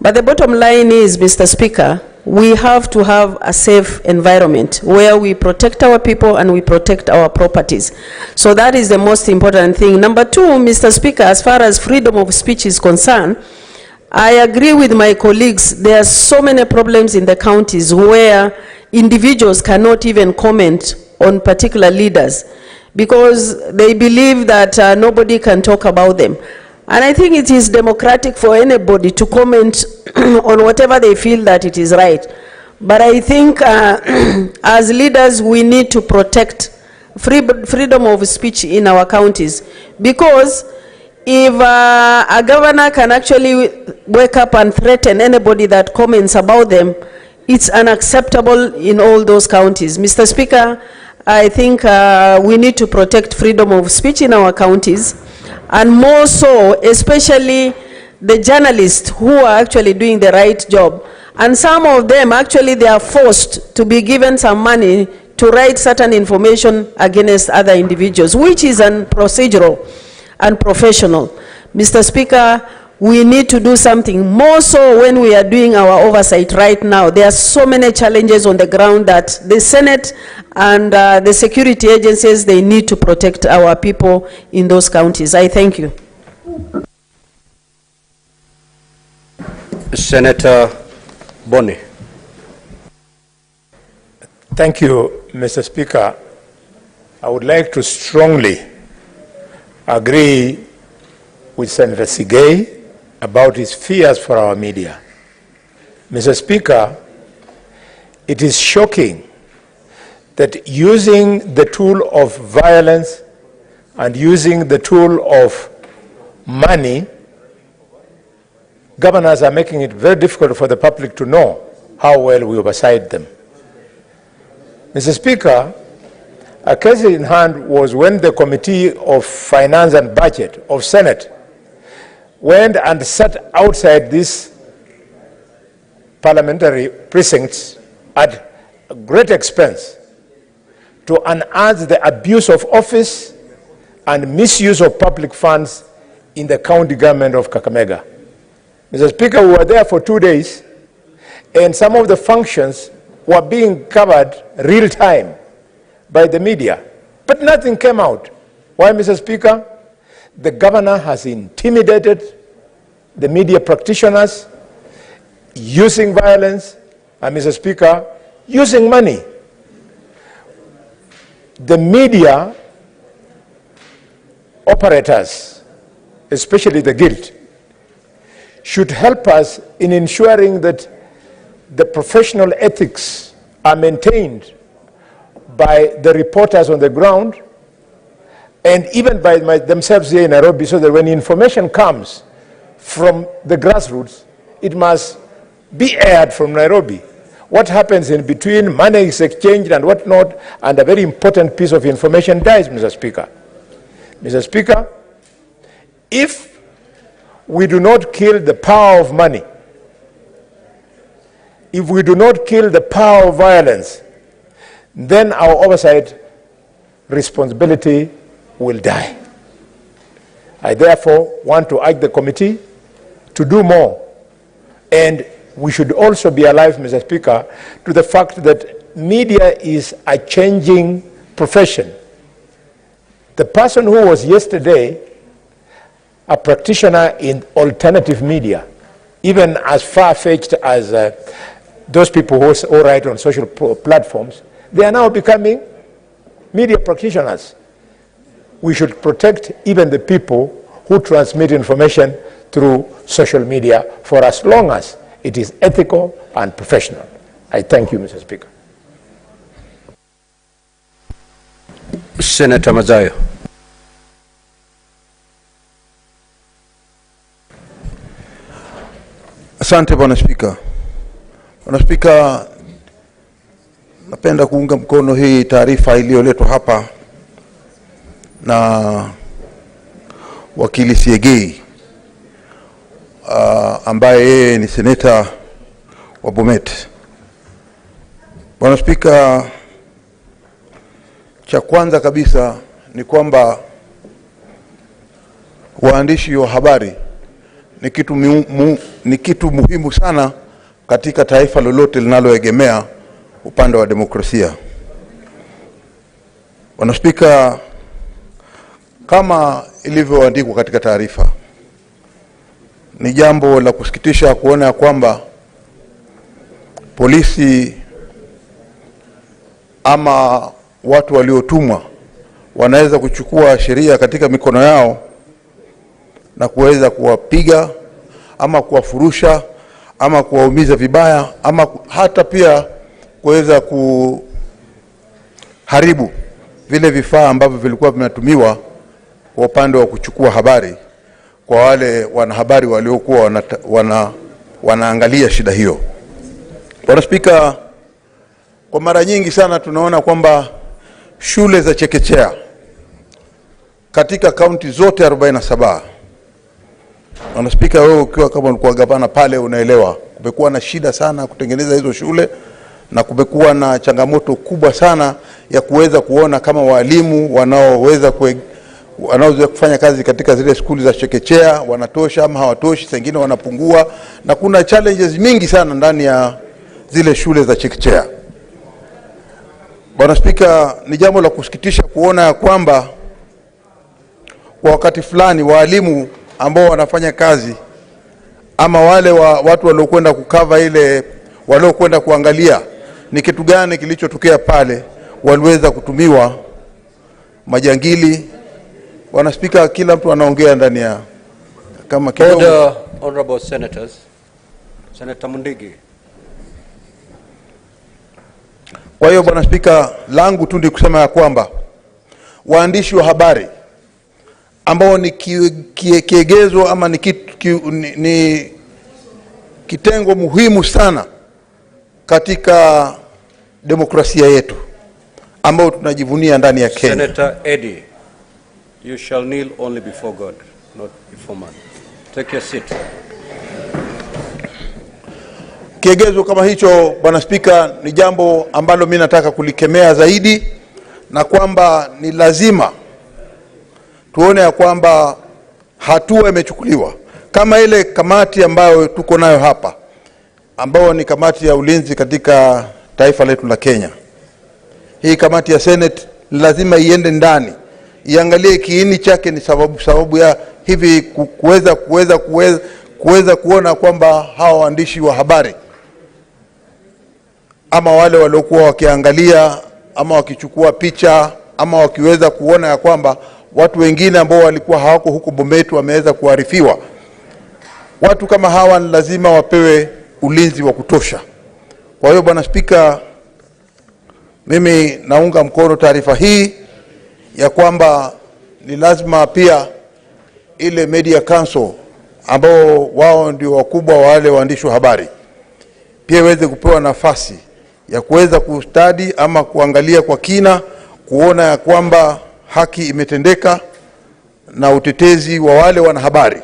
But the bottom line is, Mr. Speaker, we have to have a safe environment where we protect our people and we protect our properties. So that is the most important thing. Number two, Mr. Speaker, as far as freedom of speech is concerned, I agree with my colleagues. There are so many problems in the counties where individuals cannot even comment on particular leaders because they believe that nobody can talk about them. And I think it is democratic for anybody to comment on whatever they feel that it is right. But I think as leaders, we need to protect freedom of speech in our counties, because if a governor can actually wake up and threaten anybody that comments about them, it's unacceptable in all those counties. Mr. Speaker, I think we need to protect freedom of speech in our counties, and more so, especially the journalists who are actually doing the right job. And some of them, actually, they are forced to be given some money to write certain information against other individuals, which is procedural and professional. Mr. Speaker, we need to do something more so when we are doing our oversight right now. There are so many challenges on the ground that the Senate and the security agencies, they need to protect our people in those counties. I thank you. Senator Boni. Thank you, Mr. Speaker. I would like to strongly agree with Senator Sigei about his fears for our media. Mr. Speaker, it is shocking that using the tool of violence and using the tool of money, governors are making it very difficult for the public to know how well we oversight them. Mr. Speaker, a case in hand was when the Committee of Finance and Budget of Senate went and sat outside these parliamentary precincts at great expense to unearth the abuse of office and misuse of public funds in the county government of Kakamega. Mr. Speaker, we were there for 2 days, and some of the functions were being covered real time by the media, but nothing came out. Why, Mr. Speaker? The governor has intimidated the media practitioners using violence, and Mr. Speaker, using money. The media operators, especially the guild, should help us in ensuring that the professional ethics are maintained by the reporters on the ground and even by themselves here in Nairobi, so that when information comes from the grassroots, it must be aired from Nairobi. What happens in between, money is exchanged and whatnot, and a very important piece of information dies, Mr. Speaker. Mr. Speaker, if we do not kill the power of money, if we do not kill the power of violence, then our oversight responsibility will die. I therefore want to urge the committee to do more. And we should also be alive, Mr. Speaker, to the fact that media is a changing profession. The person who was yesterday a practitioner in alternative media, even as far-fetched as those people who write on social platforms, they are now becoming media practitioners. We should protect even the people who transmit information through social media for as long as it is ethical and professional. I thank you, Mr. Speaker. Senator Mazayo. Asante Bwana Spika. Bwana Spika, napenda kuunga mkono hii taarifa iliyoletwa hapa na wakili Siegei ambaye yeye ni seneta wa Bomet. Bwana Spika, cha kwanza kabisa ni kwamba waandishi wa habari ni kitu muhimu sana katika taifa lolote linaloegemea upande wa demokrasia. Bwana Spika, kama ilivyoandikwa katika taarifa, ni jambo la kusikitisha kuona kwamba polisi ama watu waliotumwa wanaweza kuchukua sheria katika mikono yao na kuweza kuwapiga ama kuwafurusha ama kuwaumiza vibaya ama hata pia kuweza kuharibu vile vifaa ambavyo vilikuwa vinatumiwa kwa upande wa kuchukua habari kwa wale wanahabari waliokuwa wanaangalia shida hiyo. Bwana Spika, kwa mara nyingi sana tunaona kwamba shule za chekechea katika kaunti zote 47, Bwana Spika, wewe ukiwa kama ulikuwa gavana pale unaelewa, kumekuwa na shida sana kutengeneza hizo shule na kumekuwa na changamoto kubwa sana ya kuweza kuona kama walimu wanaoweza kufanya kazi katika zile skuli za chekechea wanatosha ama hawatoshi, wengine wanapungua, na kuna challenges mingi sana ndani ya zile shule za chekechea. Bwana Spika, ni jambo la kusikitisha kuona kwamba kwa wakati fulani walimu ambao wanafanya kazi ama wale watu waliokwenda kukava ile, waliokwenda kuangalia ni kitu gani kilichotokea pale, waliweza kutumiwa majangili. Bwana Spika, kila mtu anaongea ndani ya kama kidogo. Order, honorable senators. Senator Mundigi. Kwa hiyo Bwana Spika, langu tu ni kusema ya kwamba waandishi wa habari ambao ni kiegezo ama ni kitengo muhimu sana katika demokrasia yetu ambao tunajivunia ndani ya Kenya. Senator Eddie, you shall kneel only before God, not before man. Take your seat. Kiegezo kama hicho Bwana Spika ni jambo ambalo mimi nataka kulikemea zaidi, na kwamba ni lazima tuone ya kwamba hatua imechukuliwa, kama ile kamati ambayo tuko nayo hapa, ambayo ni kamati ya ulinzi katika taifa letu la Kenya. Hii kamati ya Senate lazima iende ndani, iangalie kiini chake ni sababu ya hivi kuweza kuona kwamba hawa waandishi wa habari ama wale waliokuwa wakiangalia ama wakichukua picha ama wakiweza kuona ya kwamba watu wengine ambao walikuwa hawako huko Bomet wameweza kuarifiwa. Watu kama hawa ni lazima wapewe ulinzi wa kutosha. Kwa hiyo Bwana Spika, mimi naunga mkono taarifa hii ya kwamba ni lazima pia ile Media Council ambao wao ndio wakubwa wa wale waandishi wa habari pia iweze kupewa nafasi ya kuweza kustadi ama kuangalia kwa kina, kuona ya kwamba haki imetendeka na utetezi wa wale wanahabari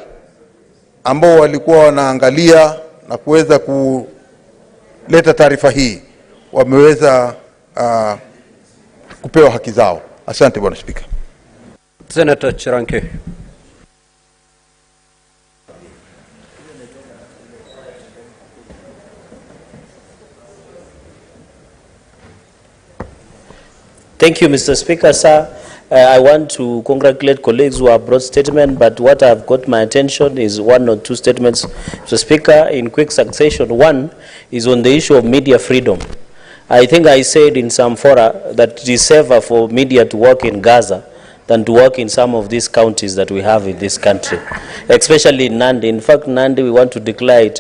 ambao walikuwa wanaangalia na kuweza kuleta taarifa hii wameweza kupewa haki zao. Asante Bwana Spika. Senator Chiranke. Thank you, Mr. Speaker, sir. I want to congratulate colleagues who have brought statement, but what have got my attention is one or two statements, Mr. Speaker, in quick succession. One is on the issue of media freedom. I think I said in some fora that it is safer for media to work in Gaza than to work in some of these counties that we have in this country, especially in Nandi. In fact, Nandi, we want to declare it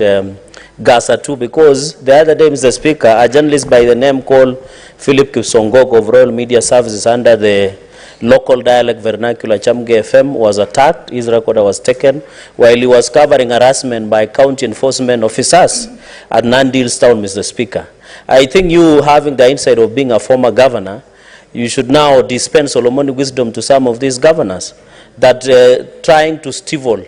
Gaza too, because the other day, Mr. Speaker, a journalist by the name called Philip Kipsongok of Royal Media Services under the local dialect vernacular Chamge FM was attacked. His recorder was taken while he was covering harassment by county enforcement officers at Nandi Hills Town, Mr. Speaker. I think you, having the insight of being a former governor, you should now dispense Solomonic wisdom to some of these governors that trying to stifle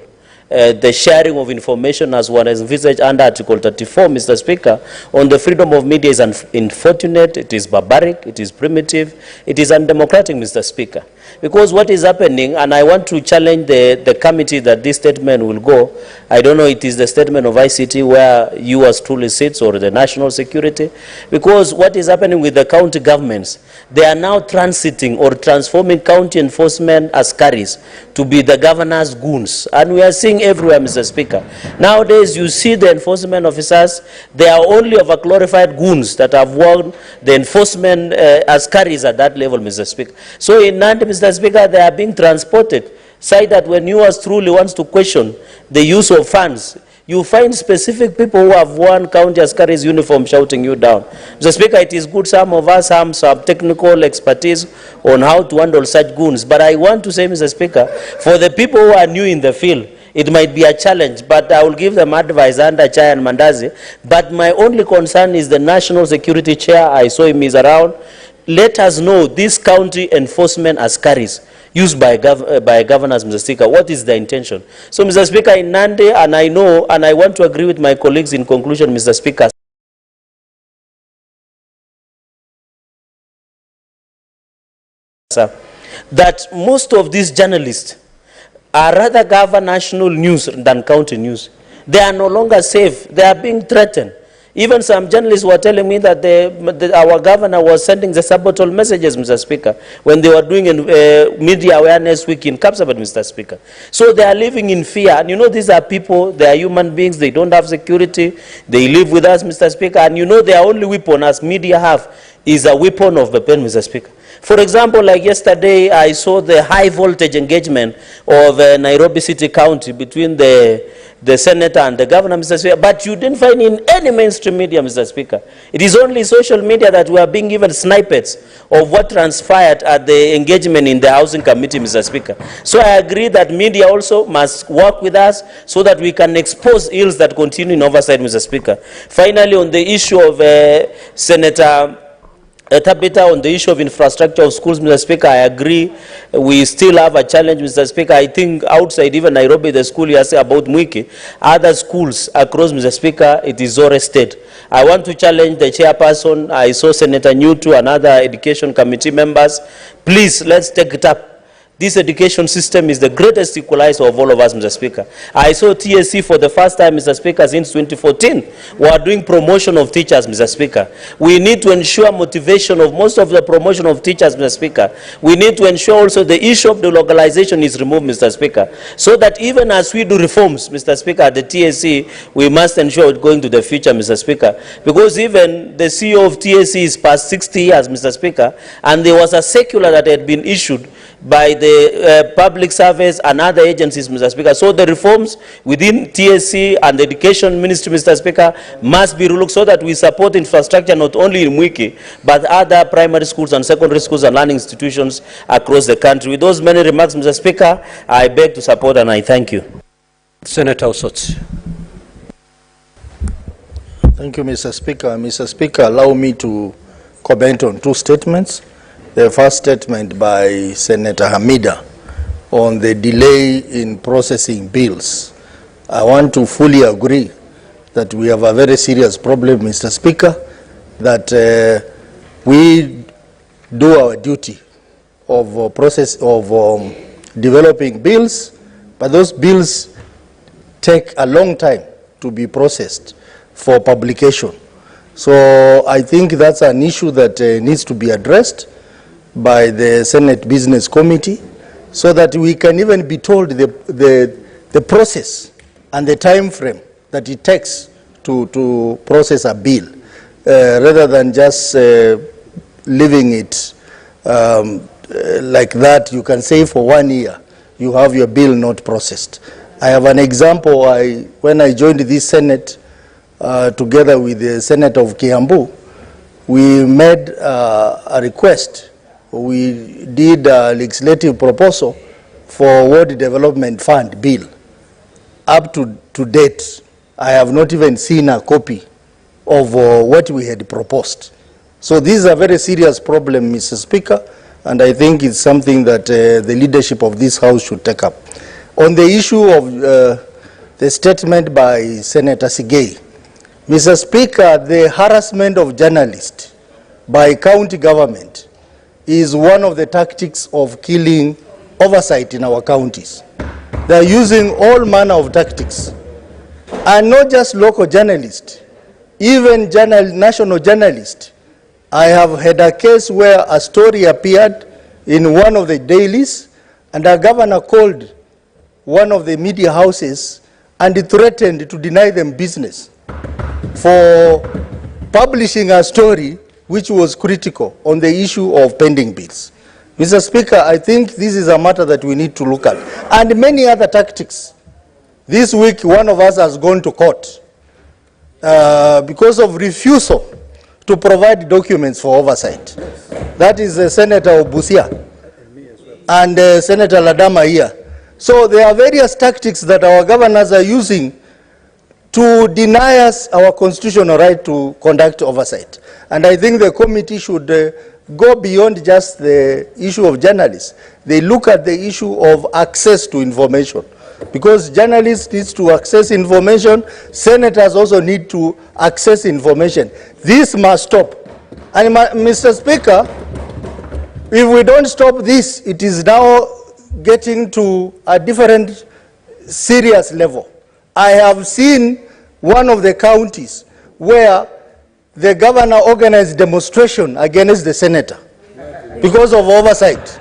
the sharing of information as one is envisaged under Article 34, Mr. Speaker, on the freedom of media is unfortunate, it is barbaric, it is primitive, it is undemocratic, Mr. Speaker. Because what is happening, and I want to challenge the committee that this statement will go, I don't know it is the statement of ICT where you as truly sits or the national security, because what is happening with the county governments, they are now transiting or transforming county enforcement askaris to be the governor's goons. And we are seeing everywhere, Mr. Speaker. Nowadays, you see the enforcement officers, they are only of a glorified goons that have worn the enforcement askaris at that level, Mr. Speaker. So in Nandi, Mr. Speaker, they are being transported. Say that when you as truly wants to question the use of funds, you find specific people who have worn county askaris uniform shouting you down. Mr. Speaker, it is good some of us have some technical expertise on how to handle such goons. But I want to say, Mr. Speaker, for the people who are new in the field, it might be a challenge, but I will give them advice under Chai and Mandazi. But my only concern is the National Security Chair. I saw him is around. Let us know these county enforcement askaris used by governors, Mr. Speaker. What is the intention? So, Mr. Speaker, in Nandi, and I know, and I want to agree with my colleagues in conclusion, Mr. Speaker, that most of these journalists are rather cover national news than county news. They are no longer safe. They are being threatened. Even some journalists were telling me that our governor was sending the sabotol messages, Mr. Speaker, when they were doing a media awareness week in Kapsabet, Mr. Speaker. So they are living in fear. And you know, these are people, they are human beings, they don't have security, they live with us, Mr. Speaker, and you know their only weapon, as media have, is a weapon of the pen, Mr. Speaker. For example, like yesterday, I saw the high voltage engagement of Nairobi City County between the senator and the governor, Mr. Speaker, but you didn't find in any mainstream media, Mr. Speaker. It is only social media that we are being given snippets of what transpired at the engagement in the housing committee, Mr. Speaker. So I agree that media also must work with us so that we can expose ills that continue in oversight, Mr. Speaker. Finally, on the issue of Senator Tabitha, on the issue of infrastructure of schools, Mr. Speaker, I agree. We still have a challenge, Mr. Speaker. I think outside even Nairobi, the school you say about Mwiki, other schools across, Mr. Speaker, it is Zore State. I want to challenge the chairperson. I saw Senator Nyutu and other education committee members. Please, let's take it up. This education system is the greatest equalizer of all of us, Mr. Speaker. I saw TSC for the first time, Mr. Speaker, since 2014. We are doing promotion of teachers, Mr. Speaker. We need to ensure motivation of most of the promotion of teachers, Mr. Speaker. We need to ensure also the issue of the localization is removed, Mr. Speaker, so that even as we do reforms, Mr. Speaker, at the TSC, we must ensure it going to the future, Mr. Speaker, because even the CEO of TSC is past 60 years, Mr. Speaker, and there was a circular that had been issued by the public service and other agencies, Mr. Speaker. So the reforms within TSC and the Education Ministry, Mr. Speaker, must be looked so that we support infrastructure not only in Mwiki, but other primary schools and secondary schools and learning institutions across the country. With those many remarks, Mr. Speaker, I beg to support and I thank you. Senator Osotsi. Thank you, Mr. Speaker. Mr. Speaker, allow me to comment on two statements. The first statement by Senator Hamida on the delay in processing bills. I want to fully agree that we have a very serious problem, Mr. Speaker, that we do our duty of developing bills, but those bills take a long time to be processed for publication. So I think that's an issue that needs to be addressed by the Senate Business Committee, so that we can even be told the process and the time frame that it takes to process a bill, rather than just leaving it like that. You can say for 1 year you have your bill not processed. I have an example. When I joined this Senate together with the Senator of Kiambu, we made a request. We did a legislative proposal for Ward Development Fund bill. Up to date, I have not even seen a copy of what we had proposed. So this is a very serious problem, Mr. Speaker, and I think it's something that the leadership of this House should take up. On the issue of the statement by Senator Sigei, Mr. Speaker, the harassment of journalists by county government is one of the tactics of killing oversight in our counties. They are using all manner of tactics, and not just local journalists, even national journalists. I have had a case where a story appeared in one of the dailies, and a governor called one of the media houses and threatened to deny them business for publishing a story which was critical on the issue of pending bills. Mr. Speaker, I think this is a matter that we need to look at. And many other tactics. This week, one of us has gone to court because of refusal to provide documents for oversight. That is Senator Obusia and Senator Ladama here. So there are various tactics that our governors are using to deny us our constitutional right to conduct oversight. And I think the committee should go beyond just the issue of journalists. They look at the issue of access to information. Because journalists need to access information, senators also need to access information. This must stop. And Mr. Speaker, if we don't stop this, it is now getting to a different serious level. I have seen one of the counties where the governor organized demonstration against the senator because of oversight.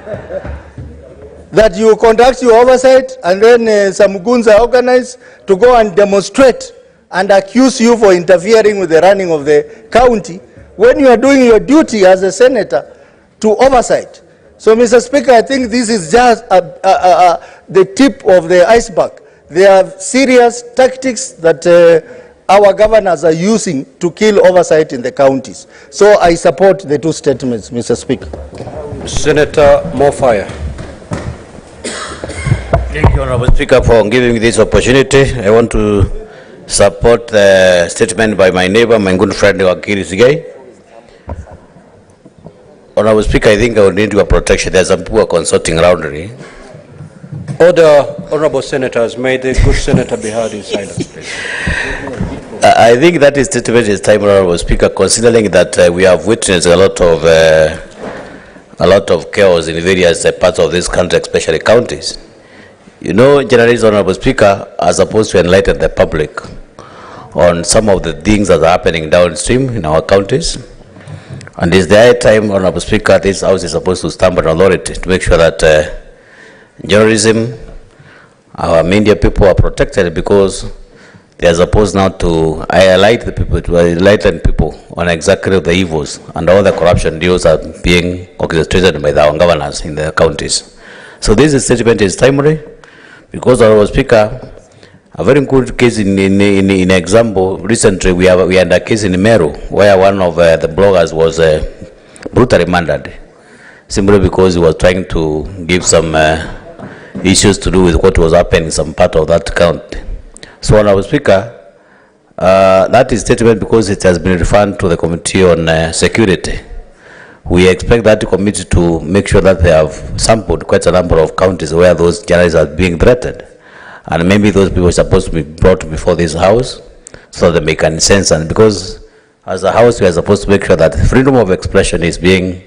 That you conduct your oversight and then some goons are organized to go and demonstrate and accuse you for interfering with the running of the county when you are doing your duty as a senator to oversight. So, Mr. Speaker, I think this is just the tip of the iceberg. There are serious tactics that our governors are using to kill oversight in the counties. So I support the two statements, Mr. Speaker. Senator Mofire. Thank you, Honorable Speaker, for giving me this opportunity. I want to support the statement by my neighbor, my good friend, Wakili Sigei. Honorable Speaker, I think I will need your protection. There are some people consulting roundly. Order, honorable senators. May the good senator be heard in silence, please. I think that is statement is time, Honorable Speaker, considering that we have witnessed a lot of chaos in various parts of this country, especially counties. You know, journalists, Honorable Speaker, are supposed to enlighten the public on some of the things that are happening downstream in our counties. And it's the high time, Honorable Speaker, this House is supposed to stamp an authority to make sure that journalism, our media people are protected, because they are supposed now to enlighten people on exactly the evils and all the corruption deals are being orchestrated by our governors in the counties. So this statement is timely, because, Honorable Speaker, a very good case in example, recently we had a case in Meru where one of the bloggers was brutally murdered, simply because he was trying to give some issues to do with what was happening in some part of that county. So, Honorable Speaker, that is statement because it has been referred to the Committee on Security. We expect that committee to make sure that they have sampled quite a number of counties where those journalists are being threatened. And maybe those people are supposed to be brought before this House so that they make any sense. And because as a House, we are supposed to make sure that freedom of expression is being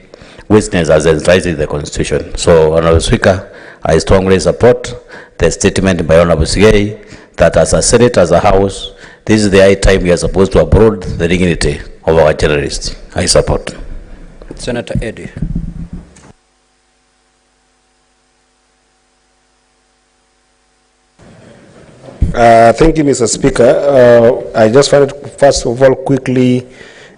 witnessed as enshrined in the Constitution. So, Honorable Speaker, I strongly support the statement by Honorable Sigei that as a Senate, as a House, this is the high time we are supposed to uphold the dignity of our journalists. I support. Senator Eddy. Thank you, Mr. Speaker. I just wanted to, first of all, quickly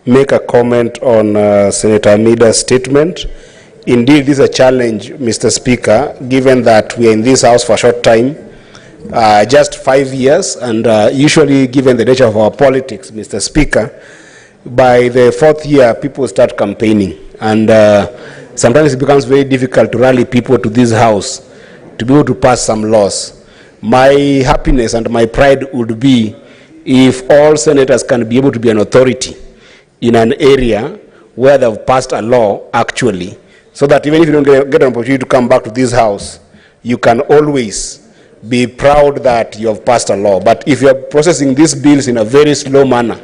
make a comment on Senator Amida's statement. Indeed, this is a challenge, Mr. Speaker, given that we are in this House for a short time, just 5 years, and usually given the nature of our politics, Mr. Speaker, by the 4th year, people start campaigning. And sometimes it becomes very difficult to rally people to this House to be able to pass some laws. My happiness and my pride would be if all senators can be able to be an authority in an area where they've passed a law actually, so that even if you don't get an opportunity to come back to this House, you can always be proud that you have passed a law. But if you are processing these bills in a very slow manner,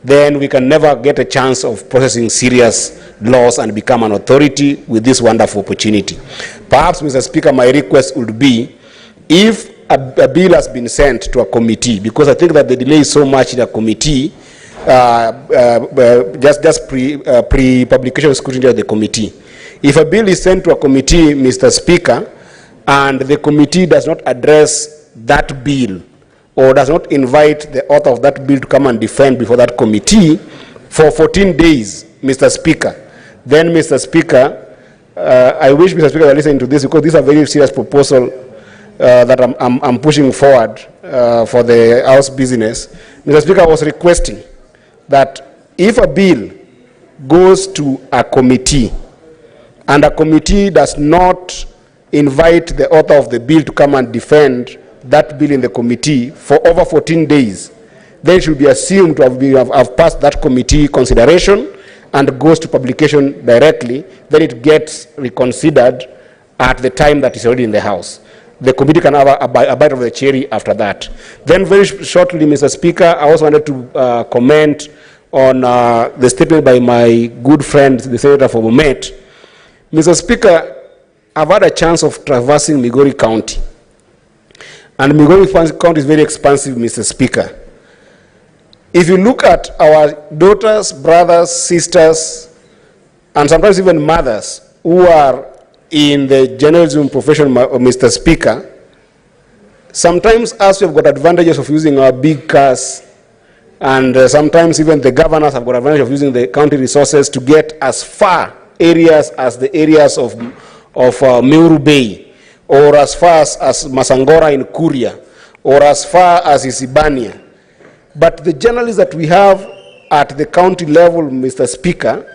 then we can never get a chance of processing serious laws and become an authority with this wonderful opportunity. Perhaps, Mr. Speaker, my request would be, if a bill has been sent to a committee, because I think that the delay is so much in a committee, just pre-publication scrutiny of the committee. If a bill is sent to a committee, Mr. Speaker, and the committee does not address that bill or does not invite the author of that bill to come and defend before that committee for 14 days, Mr. Speaker, then, Mr. Speaker, I wish, Mr. Speaker, you are listening to this, because this is a very serious proposal that I'm pushing forward for the House business. Mr. Speaker, I was requesting that if a bill goes to a committee and a committee does not invite the author of the bill to come and defend that bill in the committee for over 14 days, then it should be assumed to have passed that committee consideration and goes to publication directly. Then it gets reconsidered at the time that is already in the House. The committee can have a bite of the cherry after that. Then very shortly, Mr. Speaker, I also wanted to comment on the statement by my good friend, the Senator for Bomet. Mr. Speaker, I've had a chance of traversing Migori County. And Migori County is very expansive, Mr. Speaker. If you look at our daughters, brothers, sisters, and sometimes even mothers who are in the journalism profession, Mr. Speaker, sometimes us we've got advantages of using our big cars, and sometimes even the governors have got advantage of using the county resources to get as far areas as the areas of Meru Bay, or as far as Masangora in Kuria, or as far as Isibania. But the journalists that we have at the county level, Mr. Speaker,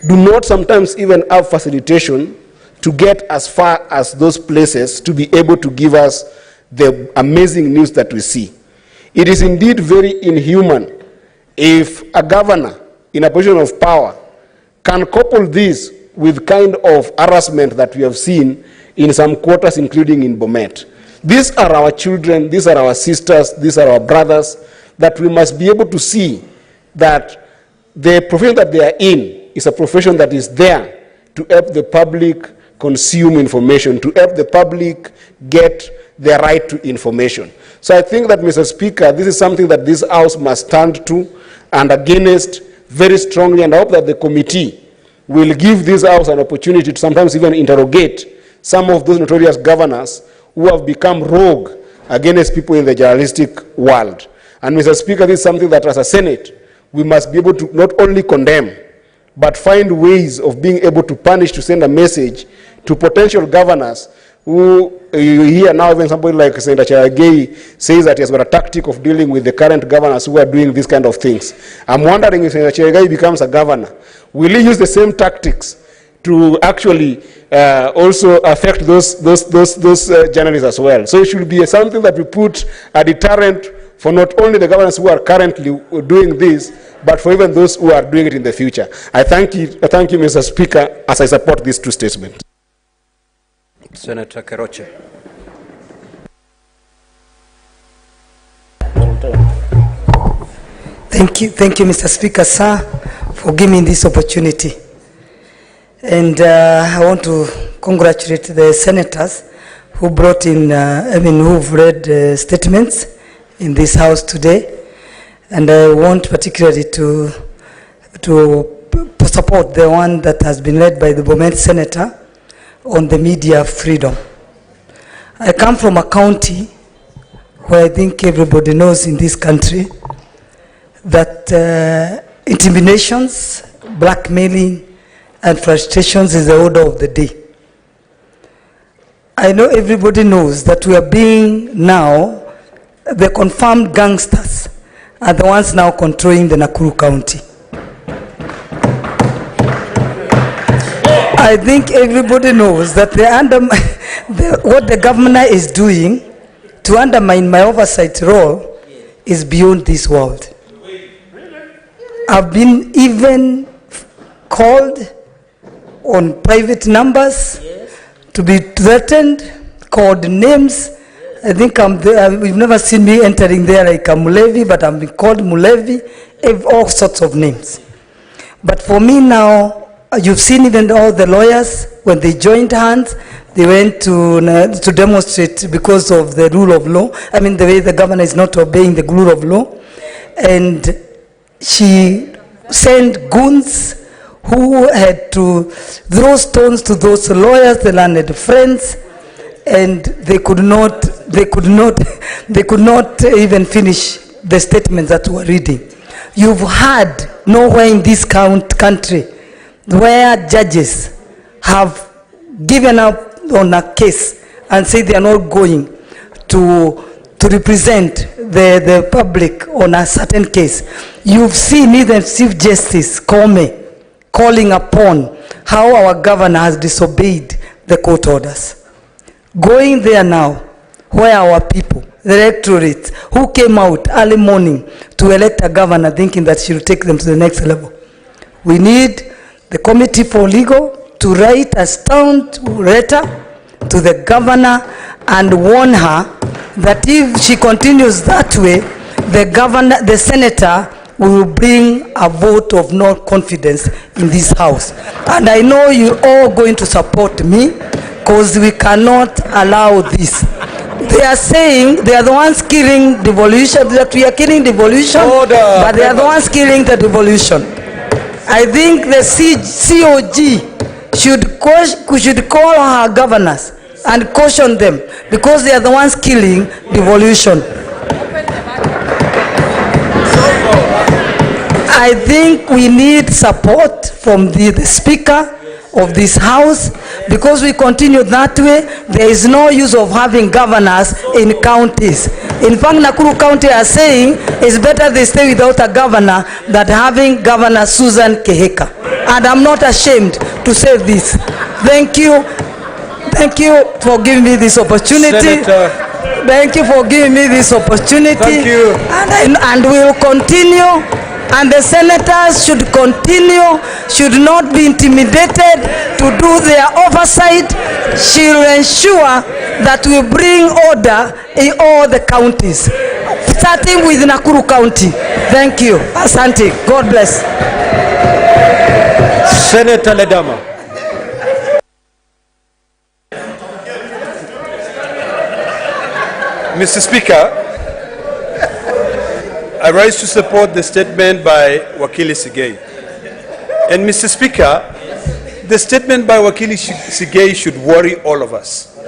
do not sometimes even have facilitation to get as far as those places to be able to give us the amazing news that we see. It is indeed very inhuman if a governor in a position of power can couple this with kind of harassment that we have seen in some quarters, including in Bomet. These are our children, these are our sisters, these are our brothers, that we must be able to see that the profession that they are in is a profession that is there to help the public consume information, to help the public get their right to information. So I think that, Mr. Speaker, this is something that this House must stand to and against very strongly, and I hope that the committee will give this House an opportunity to sometimes even interrogate some of those notorious governors who have become rogue against people in the journalistic world. And, Mr. Speaker, this is something that as a Senate, we must be able to not only condemn, but find ways of being able to punish, to send a message to potential governors who, you hear now even somebody like Senator Cherargei says that he has got a tactic of dealing with the current governors who are doing these kind of things. I'm wondering if Senator Cherargei becomes a governor, will he use the same tactics to actually also affect those journalists as well? So it should be something that we put a deterrent for not only the governors who are currently doing this, but for even those who are doing it in the future. I thank you, Mr. Speaker, as I support these two statements. Senator Keroche. Thank you, Mr. Speaker, sir, for giving me this opportunity. And I want to congratulate the senators who brought in, who've read statements in this House today. And I want particularly to support the one that has been led by the Bomet Senator on the media freedom. I come from a county where I think everybody knows in this country that intimidations, blackmailing, and frustrations is the order of the day. I know everybody knows that we are being now, the confirmed gangsters are the ones now controlling the Nakuru County. I think everybody knows that what the governor is doing to undermine my oversight role is beyond this world. I've been even called on private numbers to be threatened, called names. I think you've never seen me entering there like a Mulevi, but I'm being called Mulevi, all sorts of names. But for me now, you've seen even all the lawyers, when they joined hands, they went to demonstrate because of the rule of law. I mean, the way the governor is not obeying the rule of law. And she sent goons who had to throw stones to those lawyers, the learned friends, and they could not even finish the statements that we were reading. You've had nowhere in this country where judges have given up on a case and say they are not going to represent the public on a certain case. You've seen even Chief Justice Kome calling upon how our governor has disobeyed the court orders. Going there now, where our people, the electorate, who came out early morning to elect a governor thinking that she will take them to the next level. We need the Committee for Legal to write a stout letter to the governor and warn her that if she continues that way, the senator will bring a vote of no confidence in this House. And I know you're all going to support me, because we cannot allow this. They are saying they are the ones killing devolution, that we are killing devolution, but they are the ones killing the devolution. I think the COG should call our governors and caution them, because they are the ones killing devolution. I think we need support from the Speaker of this House, because we continue that way, there is no use of having governors in counties. In fact, Nakuru County are saying it's better they stay without a governor than having Governor Susan Keheka. And I'm not ashamed to say this. Thank you. Thank you for giving me this opportunity. Senator. Thank you for giving me this opportunity. Thank you. And we will continue. And the senators should continue, should not be intimidated to do their oversight. She will ensure that we bring order in all the counties, starting with Nakuru County. Thank you. Asante. God bless. Senator Ledama. Mr. Speaker, I rise to support the statement by Wakili Sigei. And Mr. Speaker, the statement by Wakili Sigei should worry all of us.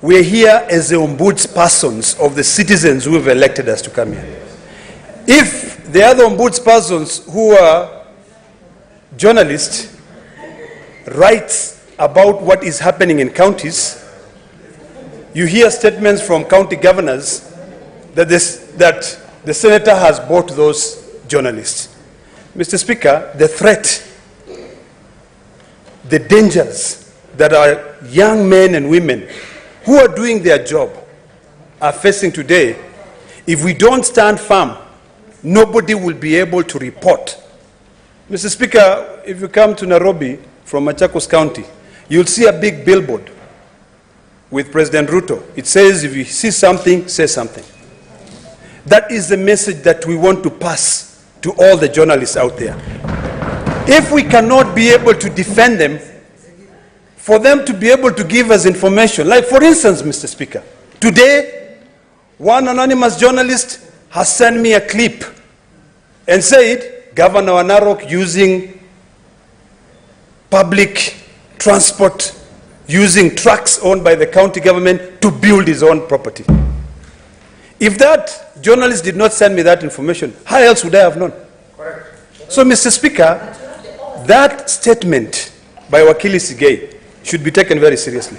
We are here as the ombudspersons of the citizens who have elected us to come here. If the other ombudspersons who are journalists write about what is happening in counties, you hear statements from county governors that the senator has bought those journalists. Mr. Speaker, the threat, the dangers that our young men and women who are doing their job are facing today, if we don't stand firm, nobody will be able to report. Mr. Speaker, if you come to Nairobi from Machakos County, you'll see a big billboard with President Ruto. It says, if you see something, say something. That is the message that we want to pass to all the journalists out there. If we cannot be able to defend them, for them to be able to give us information, like for instance, Mr. Speaker, today, one anonymous journalist has sent me a clip and said, Governor Narok using public transport, using trucks owned by the county government to build his own property. If that journalist did not send me that information, how else would I have known? Correct. So, Mr. Speaker, that statement by Wakili Sigei should be taken very seriously.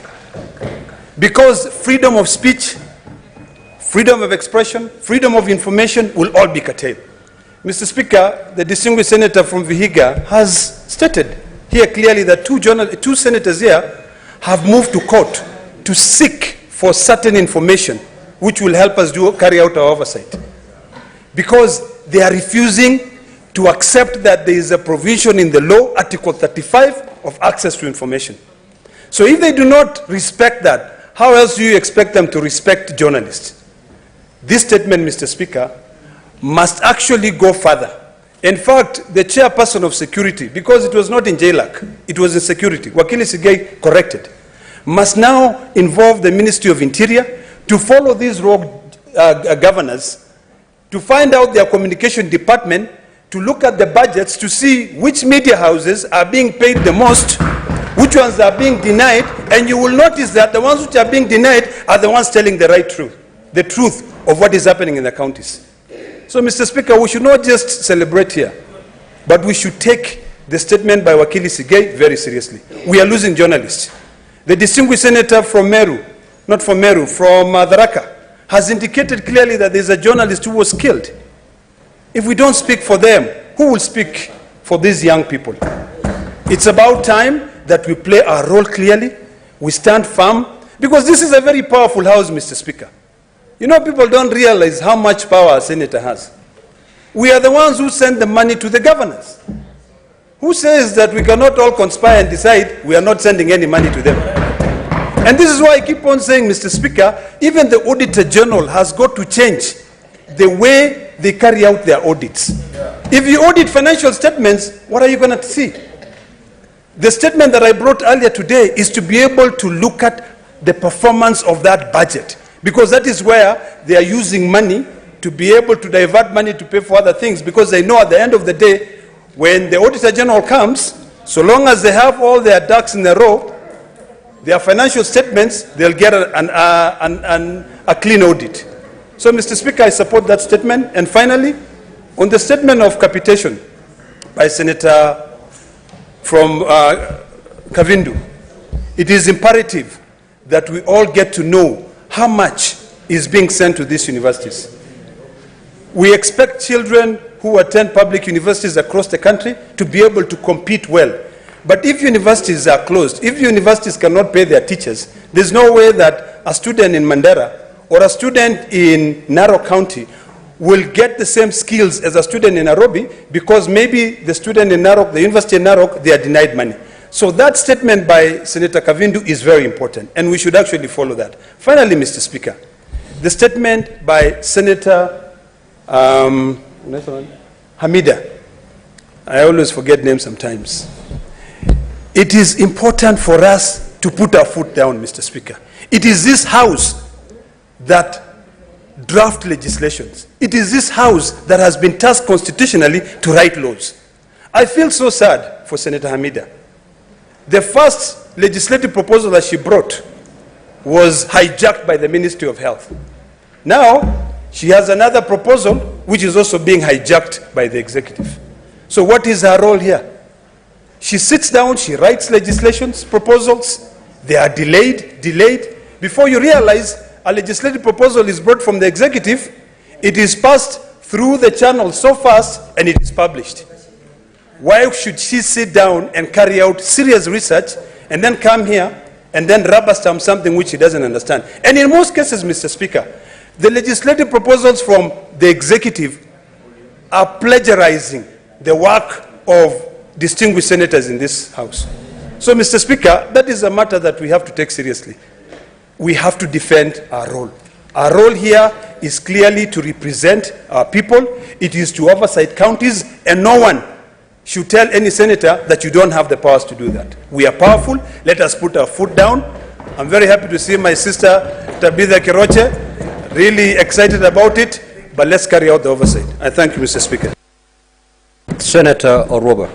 Because freedom of speech, freedom of expression, freedom of information will all be curtailed. Mr. Speaker, the distinguished senator from Vihiga has stated here clearly that two senators here have moved to court to seek for certain information which will help us carry out our oversight. Because they are refusing to accept that there is a provision in the law, Article 35, of access to information. So if they do not respect that, how else do you expect them to respect journalists? This statement, Mr. Speaker, must actually go further. In fact, the chairperson of security, because it was not in JLAC, it was in security, Wakili Sigei corrected, must now involve the Ministry of Interior to follow these rogue governors, to find out their communication department, to look at the budgets to see which media houses are being paid the most, which ones are being denied, and you will notice that the ones which are being denied are the ones telling the right truth, the truth of what is happening in the counties. So, Mr. Speaker, we should not just celebrate here, but we should take the statement by Wakili Sigei very seriously. We are losing journalists. The distinguished senator from Meru, not from Meru, from Tharaka, has indicated clearly that there is a journalist who was killed. If we don't speak for them, who will speak for these young people? It's about time that we play our role clearly, we stand firm, because this is a very powerful house, Mr. Speaker. You know, people don't realize how much power a senator has. We are the ones who send the money to the governors. Who says that we cannot all conspire and decide we are not sending any money to them? And this is why I keep on saying, Mr. Speaker, even the Auditor General has got to change the way they carry out their audits. If you audit financial statements, what are you going to see? The statement that I brought earlier today is to be able to look at the performance of that budget. because that is where they are using money to be able to divert money to pay for other things, because they know at the end of the day, when the Auditor General comes, so long as they have all their ducks in a row, their financial statements, they'll get a clean audit. So, Mr. Speaker, I support that statement. And finally, on the statement of capitation by Senator from Kavindu, it is imperative that we all get to know how much is being sent to these universities. We expect children who attend public universities across the country to be able to compete well. But if universities are closed, if universities cannot pay their teachers, there's no way that a student in Mandera or a student in Narok County will get the same skills as a student in Nairobi, because maybe the student in Narok, the university in Narok, they are denied money. So that statement by Senator Kavindu is very important, and we should actually follow that. Finally, Mr. Speaker, the statement by Senator Hamida, I always forget names sometimes. It is important for us to put our foot down, Mr. Speaker. It is this House that draft legislations. It is this House that has been tasked constitutionally to write laws. I feel so sad for Senator Hamida. The first legislative proposal that she brought was hijacked by the Ministry of Health. Now, she has another proposal which is also being hijacked by the executive. So what is her role here? She sits down, she writes legislations, proposals, they are delayed. Before you realize a legislative proposal is brought from the executive, it is passed through the channel so fast and it is published. Why should she sit down and carry out serious research and then come here and then rubber stamp something which she doesn't understand? And in most cases, Mr. Speaker, the legislative proposals from the executive are plagiarizing the work of distinguished senators in this House. So, Mr. Speaker, that is a matter that we have to take seriously. We have to defend our role. Our role here is clearly to represent our people. It is to oversight counties, and no one should tell any senator that you don't have the powers to do that. We are powerful. Let us put our foot down. I'm very happy to see my sister Tabitha Kiroche, really excited about it, but let's carry out the oversight. I thank you, Mr. Speaker. Senator Oroba.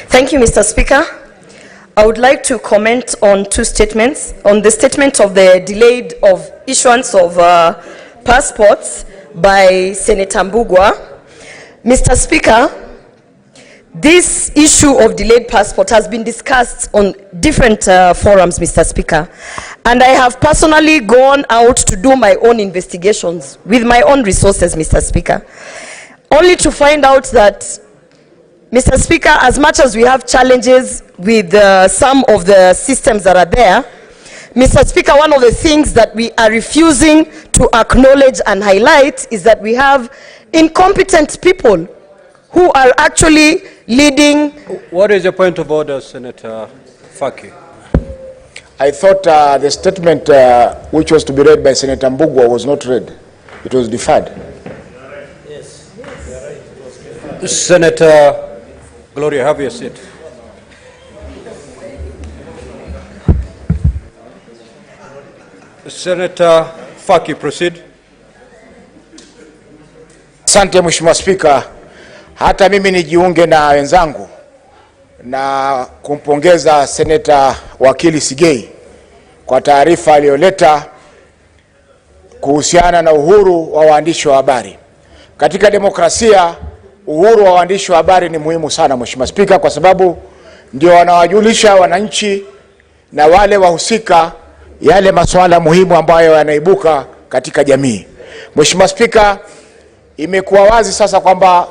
Thank you, Mr. Speaker. I would like to comment on two statements. On the statement of the delayed of issuance of passports by Senator Mbugua. Mr. Speaker, this issue of delayed passport has been discussed on different forums, Mr. Speaker. And I have personally gone out to do my own investigations with my own resources, Mr. Speaker, only to find out that, Mr. Speaker, as much as we have challenges with some of the systems that are there, Mr. Speaker, one of the things that we are refusing to acknowledge and highlight is that we have incompetent people who are actually leading. What is your point of order, Senator Faki? I thought the statement which was to be read by Senator Mbugua was not read. It was deferred. Yes. Senator Gloria, have your seat. Senator Faki, proceed. Asante Mheshimiwa Spika, hata mimi nijiunge na wenzangu na kumpongeza Senator Wakili Sigei kwa taarifa aliyoleta kuhusiana na uhuru wa waandishi wa habari. Katika demokrasia, uhuru wa waandishi wa habari ni muhimu sana Mheshimiwa Spika, kwa sababu ndio wanawajulisha wananchi na wale wahusika yale masuala muhimu ambayo yanaibuka katika jamii. Mheshimiwa Spika, imekuwa wazi sasa kwamba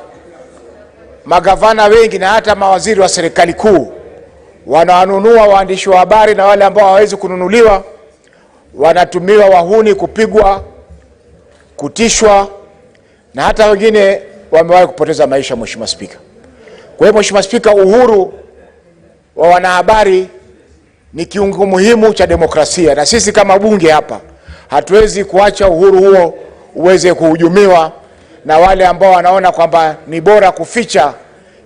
magavana wengi na hata mawaziri wa serikali kuu wananunua waandishi wa habari, na wale ambao hawezi kununuliwa wanatumiwa wahuni, kupigwa, kutishwa, na hata wengine wamewahi kupoteza maisha Mheshimiwa Spika. Kwa hiyo Mheshimiwa Spika, uhuru wa wanahabari ni kiungo muhimu cha demokrasia, na sisi kama bunge hapa hatuwezi kuacha uhuru huo uweze kuhujumiwa na wale ambao wanaona kwamba ni bora kuficha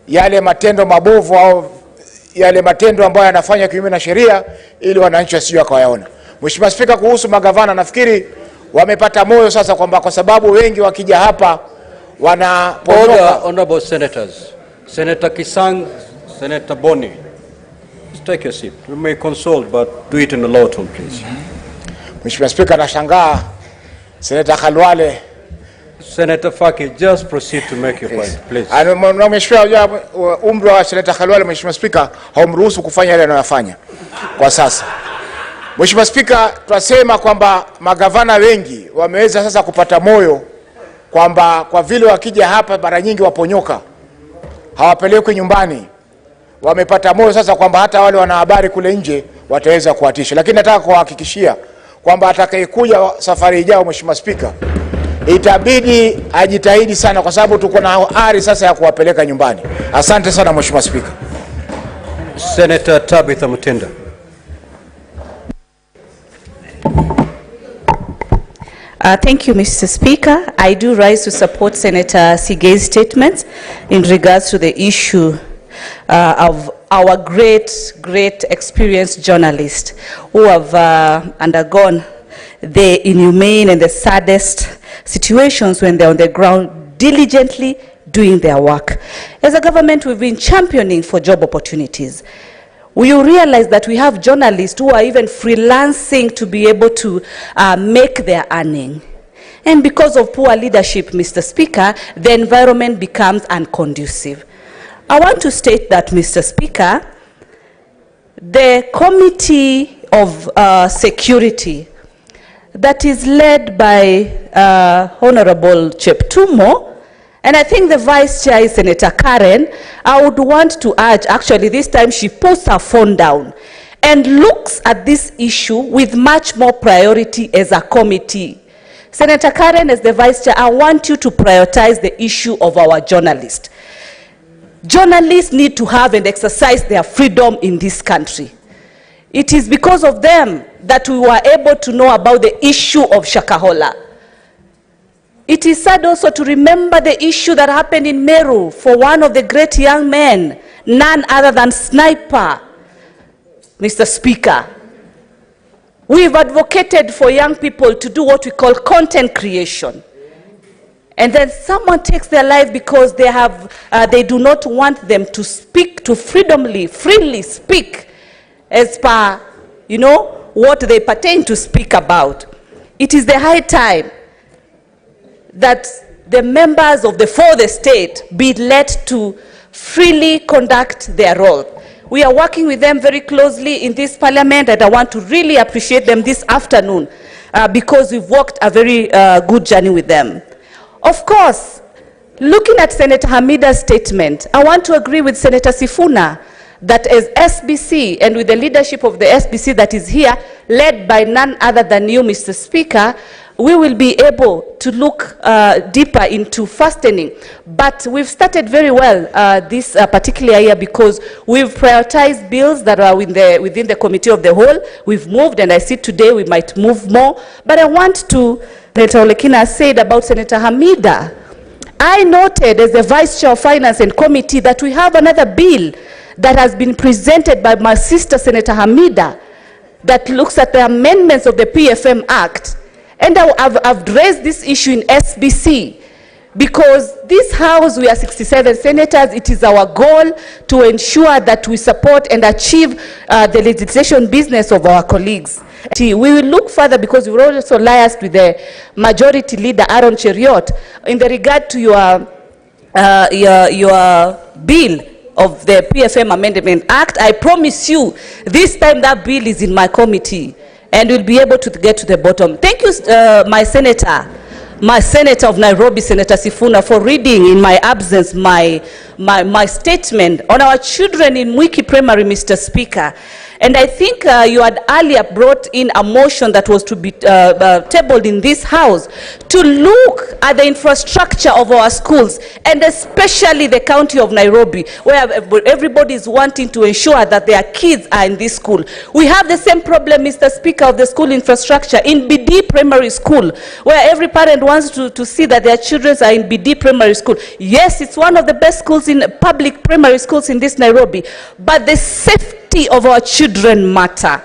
yale matendo mabovu au yale matendo ambayo yanafanya kinyume na sheria ili wananchi wasije wakayaona. Mheshimiwa Spika, kuhusu magavana, nafikiri wamepata moyo sasa kwamba kwa sababu wengi wakija hapa wanaponyoka. Honorable senators, Senator Kisang, Senator Boni, take your seat. We may consult, but do it in a low tone, please. Mheshimiwa Spika, nashangaa Senator Khalwale. Senator Faki, just proceed to make your point, please. Mheshimiwa, umri wa Senator Khalwale, Mheshimiwa Spika, haumruhusu kufanya yale anayofanya kwa sasa. Mheshimiwa Spika, tunasema kwamba magavana wengi wameweza sasa kupata moyo kwamba kwa vile wakija hapa mara nyingi waponyoka, hawapelekwi nyumbani. Wamepata moyo sasa kwamba hata wale wanahabari kule nje wataweza kuwatisha. Lakini nataka kuhakikishia kwamba atakayekuja safari ijayo, Mheshimiwa Spika, itabidi ajitahidi sana kwa sababu tuko na ari sasa ya kuwapeleka nyumbani. Asante sana Mheshimiwa Spika. Senator Tabitha Mutenda. Thank you, Mr. Speaker. I do rise to support Senator Sigei's statement in regards to the issue of our great experienced journalists who have undergone the inhumane and the saddest situations when they're on the ground diligently doing their work. As a government, we've been championing for job opportunities. You realize that we have journalists who are even freelancing to be able to make their earning. And because of poor leadership, Mr. Speaker, the environment becomes unconducive. I want to state that, Mr. Speaker, the Committee of Security that is led by Honorable Cheptumo, and I think the Vice Chair is Senator Karen, I would want to urge, actually this time she puts her phone down and looks at this issue with much more priority as a committee. Senator Karen, as the Vice Chair, I want you to prioritize the issue of our journalists. Journalists need to have and exercise their freedom in this country. It is because of them that we were able to know about the issue of Shakahola. It is sad also to remember the issue that happened in Meru for one of the great young men, none other than Sniper. Mr. Speaker, we've advocated for young people to do what we call content creation. And then someone takes their life because they do not want them to speak, to freely speak as per, what they pertain to speak about. It is the high time that the members of the fourth estate be led to freely conduct their role. We are working with them very closely in this parliament, and I want to really appreciate them this afternoon because we've walked a very good journey with them. Of course, looking at Senator Hamida's statement, I want to agree with Senator Sifuna that as SBC and with the leadership of the SBC that is here, led by none other than you, Mr. Speaker, we will be able to look deeper into fastening. But we've started very well this particular year because we've prioritized bills that are within the committee of the whole. We've moved, and I see today we might move more. But I want to, Senator Olekina said about Senator Hamida. I noted as the Vice Chair of Finance and Committee that we have another bill that has been presented by my sister, Senator Hamida, that looks at the amendments of the PFM Act. And I've raised this issue in SBC because this House, we are 67 senators. It is our goal to ensure that we support and achieve the legislation business of our colleagues. We will look further because we're also liaised with the majority leader, Aaron Cheriot, in the regard to your bill of the PFM Amendment Act. I promise you, this time that bill is in my committee, and we'll be able to get to the bottom. Thank you, my senator of Nairobi, Senator Sifuna, for reading in my absence my my statement on our children in Mwiki Primary, Mr. Speaker. And I think you had earlier brought in a motion that was to be tabled in this House to look at the infrastructure of our schools, and especially the county of Nairobi, where everybody is wanting to ensure that their kids are in this school. We have the same problem, Mr. Speaker, of the school infrastructure in BD Primary School, where every parent wants to see that their children are in BD Primary School. Yes, it's one of the best schools in public primary schools in this Nairobi, but the safety of our children matter.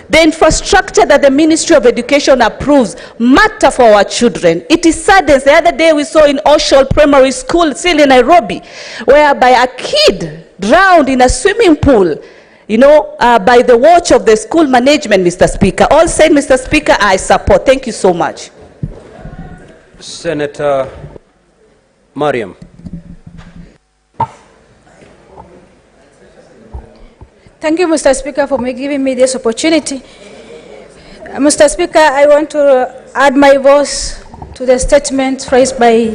The infrastructure that the Ministry of Education approves matter for our children. It is saddens. The other day we saw in Oshol Primary School, still in Nairobi, whereby a kid drowned in a swimming pool, you know, by the watch of the school management, Mr. Speaker. All said, Mr. Speaker, I support. Thank you so much. Senator Mariam. Thank you, Mr. Speaker, for giving me this opportunity. Mr. Speaker, I want to add my voice to the statement raised by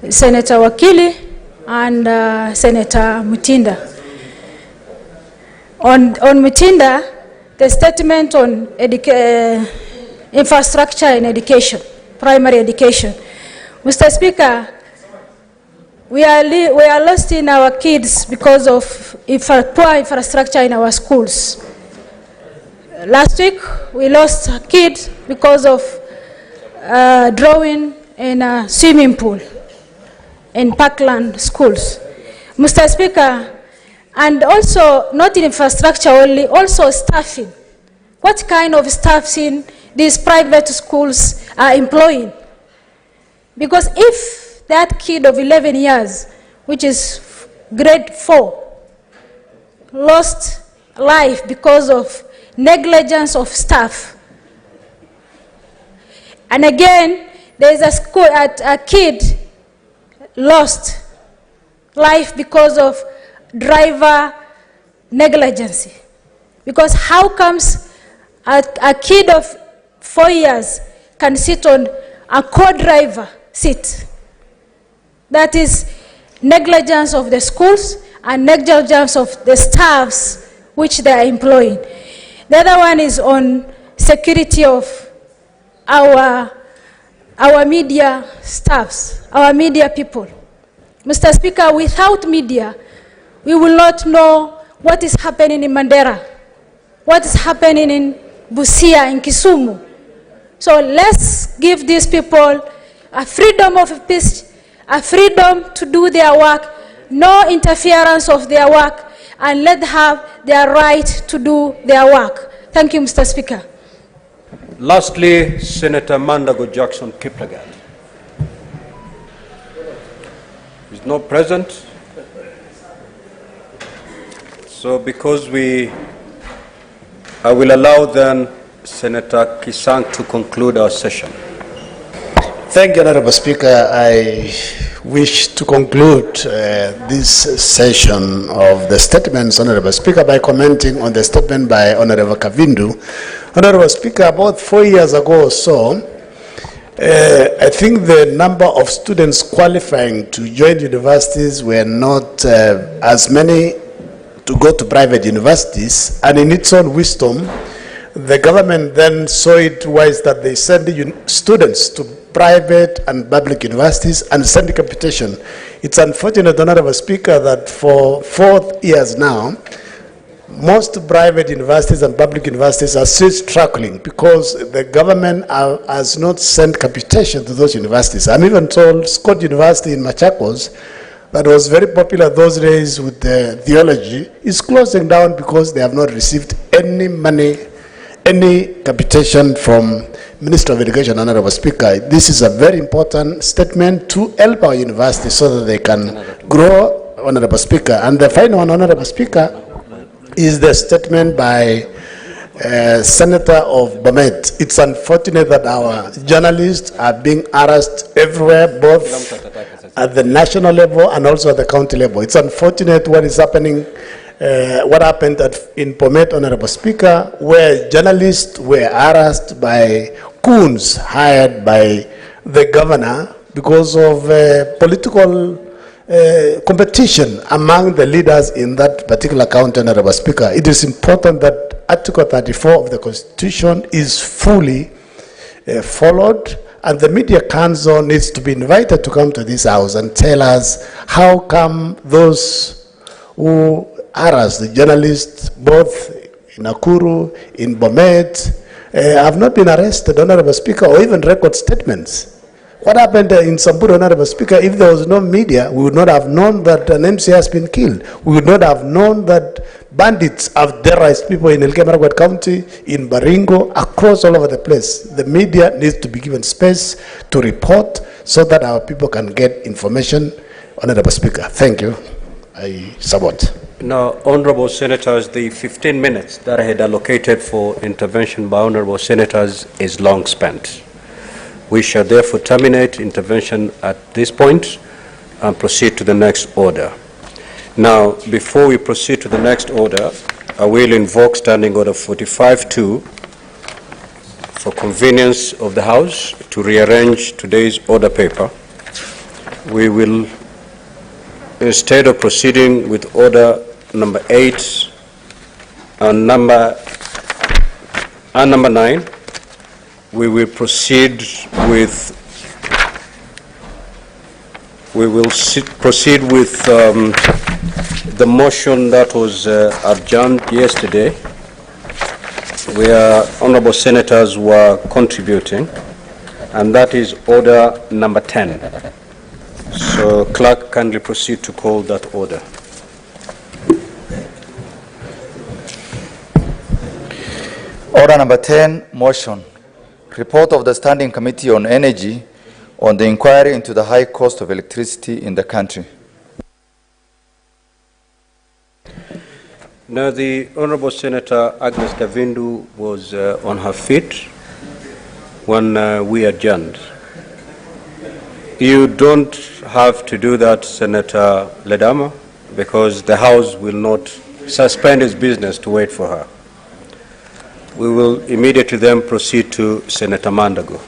Senator Wakili and Senator Mutinda. On Mutinda, the statement on infrastructure in education, primary education. Mr. Speaker, we are lost in our kids because of poor infrastructure in our schools. Last week, we lost a kid because of drowning in a swimming pool in Parkland schools. Mr. Speaker, and also not in infrastructure only, also staffing. What kind of staffing these private schools are employing? Because if that kid of 11 years, which is grade 4, lost life because of negligence of staff. And again, there is a kid lost life because of driver negligence. Because how comes a kid of 4 years can sit on a co-driver seat? That is negligence of the schools and negligence of the staffs which they are employing. The other one is on security of our media staffs, our media people. Mr. Speaker, without media, we will not know what is happening in Mandera, what is happening in Busia, in Kisumu. So let's give these people a freedom of speech, a freedom to do their work, no interference of their work, and let them have their right to do their work. Thank you, Mr. Speaker. Lastly, Senator Mandago Jackson Kiplagat. Is not present. So because I will allow then Senator Kisang to conclude our session. Thank you, Honorable Speaker. I wish to conclude this session of the statements, Honorable Speaker, by commenting on the statement by Honorable Kavindu. Honorable Speaker, about 4 years ago or so, I think the number of students qualifying to join universities were not as many to go to private universities, and in its own wisdom, the government then saw it wise that they send students to private and public universities and send computation. It's unfortunate, Honorable Speaker, that for 4 years now, most private universities and public universities are still struggling because the government has not sent computation to those universities. I'm even told Scott University in Machakos, that was very popular those days with the theology, is closing down because they have not received any money, any computation from Minister of Education, Honorable Speaker. This is a very important statement to help our universities so that they can grow, Honorable Speaker. And the final one, Honorable Speaker, is the statement by Senator of Bomet. It's unfortunate that our journalists are being harassed everywhere, both at the national level and also at the county level. It's unfortunate what is happening, what happened in Bomet, Honorable Speaker, where journalists were harassed by goons hired by the governor because of political competition among the leaders in that particular county, Honorable Speaker, it is important that Article 34 of the Constitution is fully followed, and the Media Council needs to be invited to come to this house and tell us how come those who harass the journalists, both in Nakuru, in Bomet, have not been arrested, Honorable Speaker, or even record statements. What happened in Samburu, Honorable Speaker? If there was no media, we would not have known that an MC has been killed. We would not have known that bandits have terrorized people in Elgeyo Marakwet County, in Baringo, across all over the place. The media needs to be given space to report so that our people can get information. Honorable Speaker, thank you. I support. Now, Honorable Senators, the 15 minutes that I had allocated for intervention by Honorable Senators is long spent. We shall therefore terminate intervention at this point and proceed to the next order. Now, before we proceed to the next order, I will invoke Standing Order 45-2 for convenience of the House to rearrange today's order paper. We will, instead of proceeding with order number 8 and number 9, we will proceed with the motion that was adjourned yesterday, where honorable senators were contributing, and that is order number 10. So clerk, kindly proceed to call that order. Order number 10, motion. Report of the Standing Committee on Energy on the inquiry into the high cost of electricity in the country. Now, the Honorable Senator Agnes Davindu was on her feet when we adjourned. You don't have to do that, Senator Ledama, because the House will not suspend its business to wait for her. We will immediately then proceed to Senator Mandago.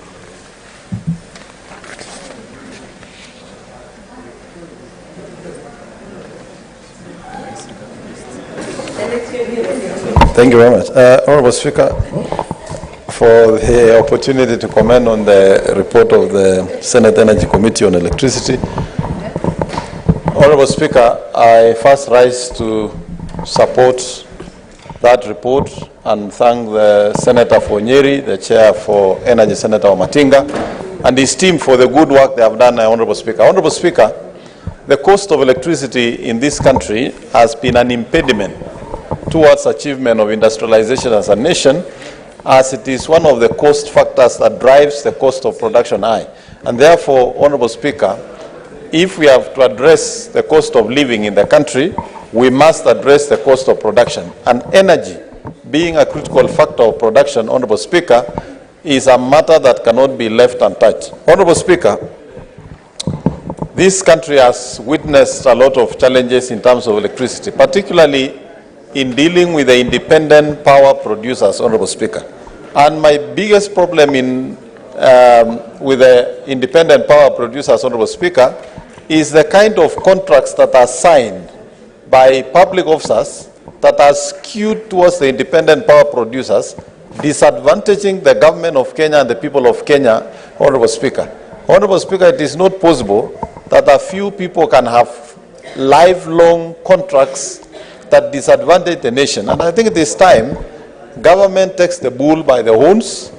Thank you very much. Honorable Speaker, for the opportunity to comment on the report of the Senate Energy Committee on Electricity. Honorable Speaker, I first rise to support that report and thank the Senator for Nyeri, the Chair for Energy, Senator Omatinga, and his team for the good work they have done, Honorable Speaker. Honorable Speaker, the cost of electricity in this country has been an impediment towards achievement of industrialization as a nation, as it is one of the cost factors that drives the cost of production high. And therefore, Honorable Speaker, if we have to address the cost of living in the country, we must address the cost of production. And energy, being a critical factor of production, Honorable Speaker, is a matter that cannot be left untouched. Honorable Speaker, this country has witnessed a lot of challenges in terms of electricity, particularly in dealing with the independent power producers, Honorable Speaker. And my biggest problem with the independent power producers, Honorable Speaker, is the kind of contracts that are signed by public officers that are skewed towards the independent power producers, disadvantaging the government of Kenya and the people of Kenya, Honorable Speaker. Honorable Speaker, it is not possible that a few people can have lifelong contracts that disadvantage the nation. And I think it is time government takes the bull by the horns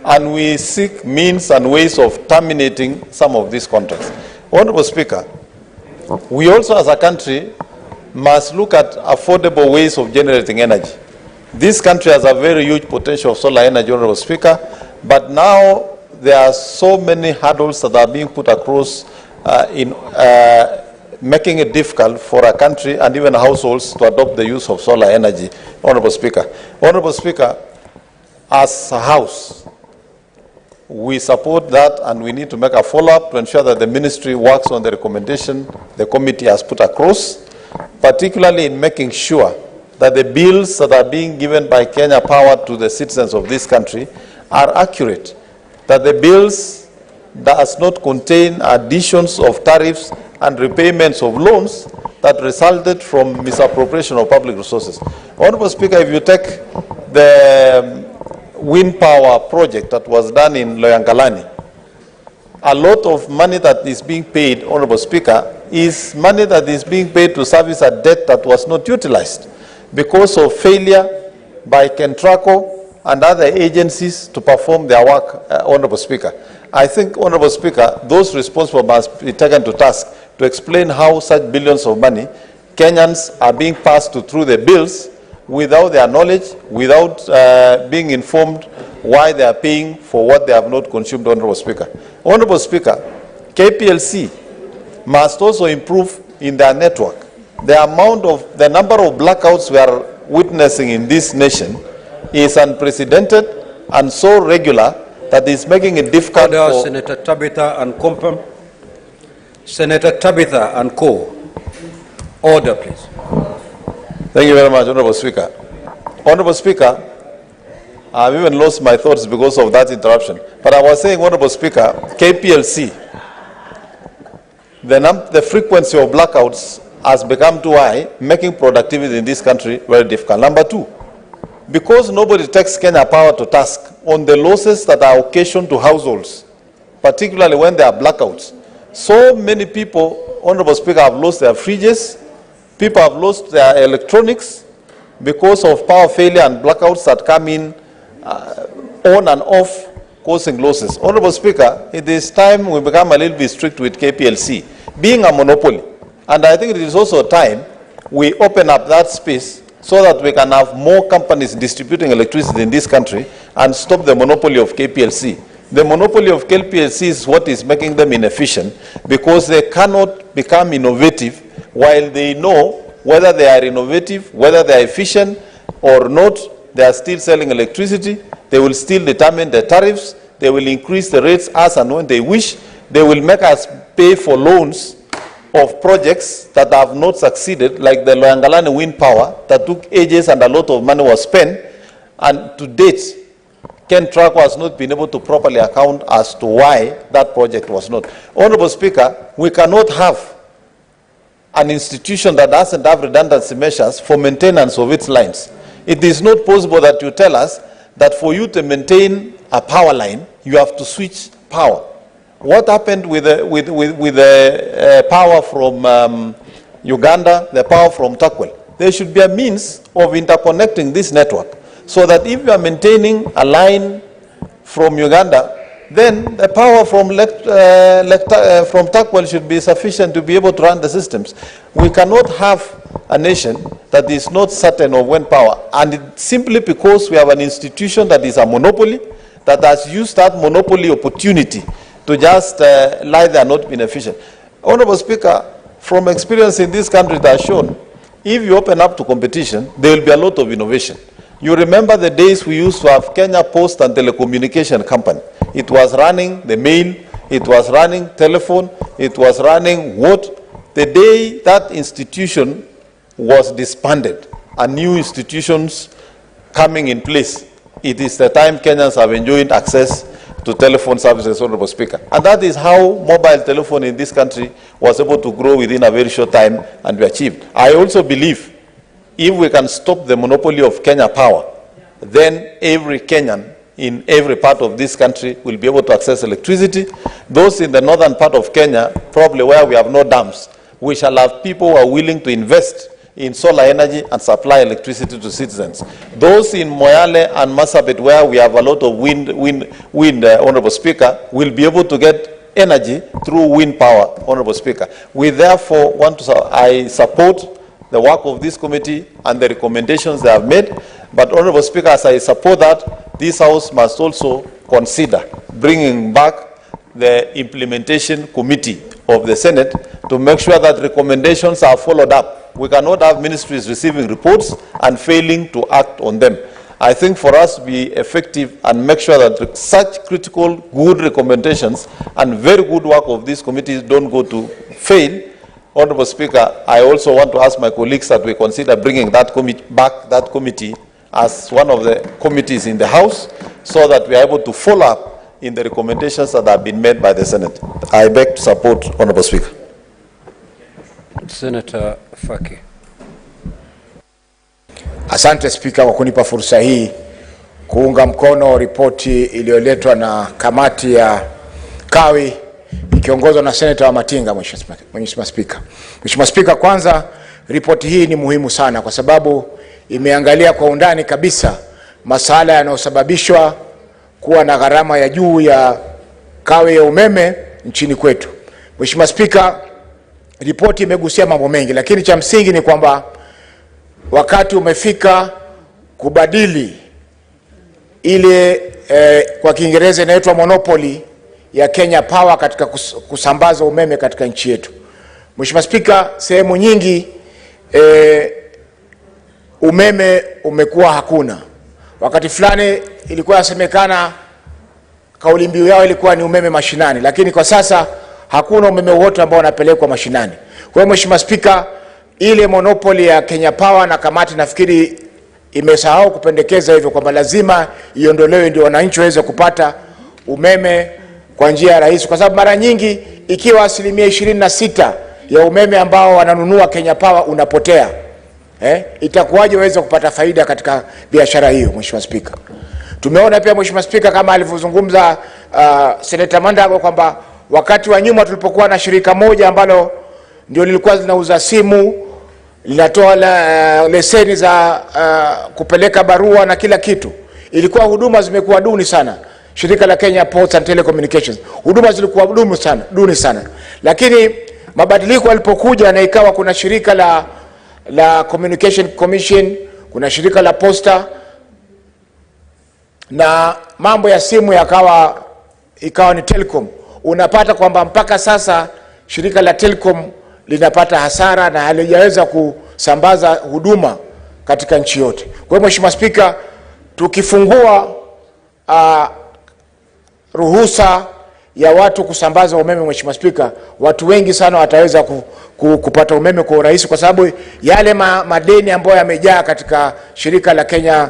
and we seek means and ways of terminating some of these contracts. Honorable Speaker, we also as a country must look at affordable ways of generating energy. This country has a very huge potential of solar energy, Honorable Speaker, but now there are so many hurdles that are being put across in making it difficult for a country and even households to adopt the use of solar energy, Honorable Speaker. Honorable Speaker, as a House, we support that and we need to make a follow-up to ensure that the ministry works on the recommendation the committee has put across, particularly in making sure that the bills that are being given by Kenya Power to the citizens of this country are accurate, that the bills does not contain additions of tariffs and repayments of loans that resulted from misappropriation of public resources. Honorable Speaker, if you take the wind power project that was done in Loyangalani, a lot of money that is being paid, Honorable Speaker, is money that is being paid to service a debt that was not utilized because of failure by Kentraco and other agencies to perform their work, Honorable Speaker. I think, Honorable Speaker, those responsible must be taken to task to explain how such billions of money Kenyans are being passed through the bills without their knowledge, without being informed why they are paying for what they have not consumed, Honorable Speaker. Honorable Speaker, KPLC must also improve in their network. The number of blackouts we are witnessing in this nation is unprecedented and so regular that is making it difficult for... Senator Tabitha and Compam. Senator Tabitha and Co. Order, please. Thank you very much, Honorable Speaker. Honorable Speaker, I've even lost my thoughts because of that interruption. But I was saying, Honorable Speaker, KPLC, the frequency of blackouts has become too high, making productivity in this country very difficult. Number two, because nobody takes Kenya Power to task on the losses that are occasioned to households, particularly when there are blackouts. So many people, Honorable Speaker, have lost their fridges, people have lost their electronics because of power failure and blackouts that come in on and off, causing losses. Honorable Speaker, it is time we become a little bit strict with KPLC, being a monopoly. And I think it is also time we open up that space so that we can have more companies distributing electricity in this country and stop the monopoly of KPLC. The monopoly of KPLC is what is making them inefficient because they cannot become innovative while they know whether they are innovative, whether they are efficient or not. They are still selling electricity. They will still determine the tariffs. They will increase the rates as and when they wish. They will make us pay for loans of projects that have not succeeded, like the Loyangalani wind power that took ages and a lot of money was spent. And to date, Kentraco has not been able to properly account as to why that project was not. Honorable Speaker, we cannot have an institution that doesn't have redundancy measures for maintenance of its lines. It is not possible that you tell us that for you to maintain a power line, you have to switch power. What happened with the power from Uganda, the power from Takwel? There should be a means of interconnecting this network so that if you are maintaining a line from Uganda, then the power from Takwel should be sufficient to be able to run the systems. We cannot have a nation that is not certain of when power, and it's simply because we have an institution that is a monopoly that has used that monopoly opportunity to just lie there not being efficient. Honorable Speaker, from experience in this country that has shown, if you open up to competition, there will be a lot of innovation. You remember the days we used to have Kenya Post and Telecommunication Company. It was running the mail, it was running telephone, it was running what? The day that institution was disbanded and new institutions coming in place, it is the time Kenyans have enjoyed access to telephone services, Honorable Speaker. And that is how mobile telephone in this country was able to grow within a very short time and be achieved. I also believe if we can stop the monopoly of Kenya Power, then every Kenyan in every part of this country will be able to access electricity. Those in the northern part of Kenya, probably where we have no dams, we shall have people who are willing to invest in solar energy and supply electricity to citizens. Those in Moyale and Marsabit, where we have a lot of wind, Honorable Speaker, will be able to get energy through wind power, Honorable Speaker. We therefore want to, I support the work of this committee and the recommendations they have made. But Honorable Speaker, as I support that, this House must also consider bringing back the implementation committee of the Senate to make sure that recommendations are followed up. We cannot have ministries receiving reports and failing to act on them. I think for us to be effective and make sure that such critical, good recommendations and very good work of these committees don't go to fail, Honorable Speaker, I also want to ask my colleagues that we consider bringing that committee as one of the committees in the House so that we are able to follow up in the recommendations that have been made by the Senate. I beg to support, Honorable Speaker. Senator Faki. Asante Spika kwa kunipa fursa hii kuunga mkono ripoti iliyoletwa na kamati ya Kawi ikiongozwa na Senator wa Matinga. Mheshimiwa Spika. Mheshimiwa Spika, kwanza ripoti hii ni muhimu sana kwa sababu imeangalia kwa undani kabisa masuala yanayosababishwa kuwa na gharama ya juu ya kawi ya umeme nchini kwetu. Mheshimiwa Spika, ripoti imegusia mambo mengi, lakini cha msingi ni kwamba wakati umefika kubadili ile kwa Kiingereza inaitwa monopoly ya Kenya Power katika kusambaza umeme katika nchi yetu. Mheshimiwa Spika, sehemu nyingi umeme umekuwa hakuna. Wakati fulani ilikuwa yasemekana kauli mbiu yao ilikuwa ni umeme mashinani, lakini kwa sasa hakuna umeme wote ambao unapelekwa mashinani. Kwa hiyo Mheshimiwa Spika, ile monopoly ya Kenya Power na kamati nafikiri imesahau kupendekeza hivyo kwamba lazima iondolewe ndio wananchi waweze kupata umeme kwa njia ya rahisi, kwa sababu mara nyingi ikiwa 26% ya umeme ambao wananunua Kenya Power unapotea, itakuwaje waweze kupata faida katika biashara hiyo? Mheshimiwa Spika, tumeona pia Mheshimiwa Spika kama alivyozungumza Senator Mandago kwamba wakati wa nyuma tulipokuwa na shirika moja ambalo ndio lilikuwa linauza simu, linatoa leseni za kupeleka barua na kila kitu, ilikuwa huduma zimekuwa duni sana. Shirika la Kenya Ports and Telecommunications, huduma zilikuwa duni sana. Lakini mabadiliko yalipokuja na ikawa kuna shirika la Communication Commission, kuna shirika la Posta, na mambo ya simu ikawa ni Telecom, unapata kwamba mpaka sasa shirika la Telecom linapata hasara na halijaweza kusambaza huduma katika nchi yote. Kwa hiyo Mheshimiwa Spika, tukifungua ruhusa ya watu kusambaza umeme, Mheshimiwa Spika, watu wengi sana wataweza kupata umeme kwa urahisi, kwa sababu yale madeni ambayo yamejaa katika shirika la Kenya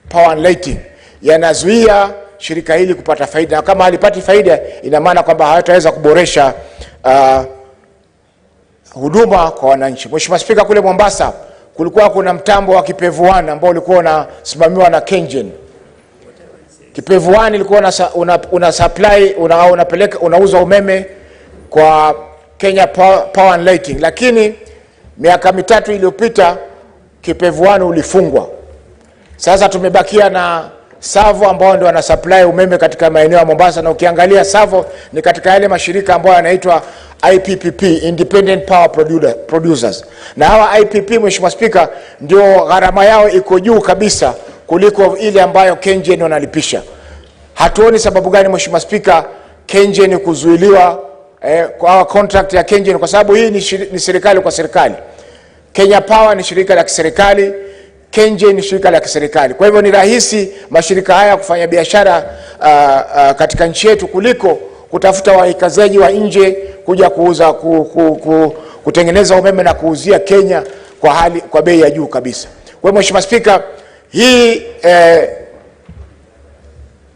Power and Lighting yanazuia shirika hili kupata faida, na kama halipati faida ina maana kwamba hawataweza kuboresha huduma kwa wananchi. Mheshimiwa Spika, kule Mombasa kulikuwa kuna mtambo wa Kipevu 1 ambao ulikuwa unasimamiwa na KenGen. Kipevu 1 ilikuwa una supply unauza umeme kwa Kenya Power and Lighting, lakini miaka mitatu iliyopita Kipevu 1 ulifungwa. Sasa tumebakia na Savo ambao ndio wana supply umeme katika maeneo ya Mombasa, na ukiangalia Savo ni katika yale mashirika ambayo yanaitwa IPPP, Independent Power Producers. Na hawa IPP, Mheshimiwa Spika, ndio gharama yao iko juu kabisa kuliko ile ambayo KenGen wanalipisha. Hatuoni sababu gani Mheshimiwa Spika KenGen kuzuiliwa kwa contract ya KenGen, kwa sababu hii ni serikali kwa serikali. Kenya Power ni shirika la kiserikali, KenGen ni shirika la kiserikali. Kwa hivyo ni rahisi mashirika haya kufanya biashara katika nchi yetu kuliko kutafuta waikazaji wa nje kuja kutengeneza umeme na kuuzia Kenya kwa bei ya juu kabisa. Kwa hivyo Mheshimiwa Spika, hii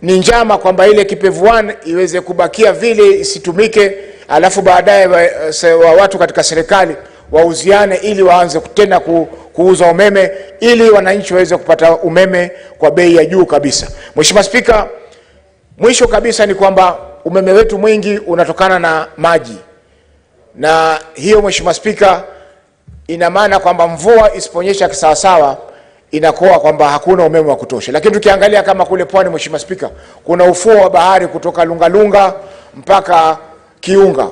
ni njama kwamba ile Kipevu 1 iweze kubakia vile isitumike, alafu baadaye watu katika serikali wauziane ili waanze tena kuuza umeme ili wananchi waweze kupata umeme kwa bei ya juu kabisa. Mheshimiwa Spika, mwisho kabisa ni kwamba umeme wetu mwingi unatokana na maji, na hiyo Mheshimiwa Spika ina maana kwamba mvua isiponyesha kisawasawa inakuwa kwamba hakuna umeme wa kutosha. Lakini tukiangalia kama kule pwani Mheshimiwa Spika, kuna ufuo wa bahari kutoka Lungalunga mpaka Kiunga,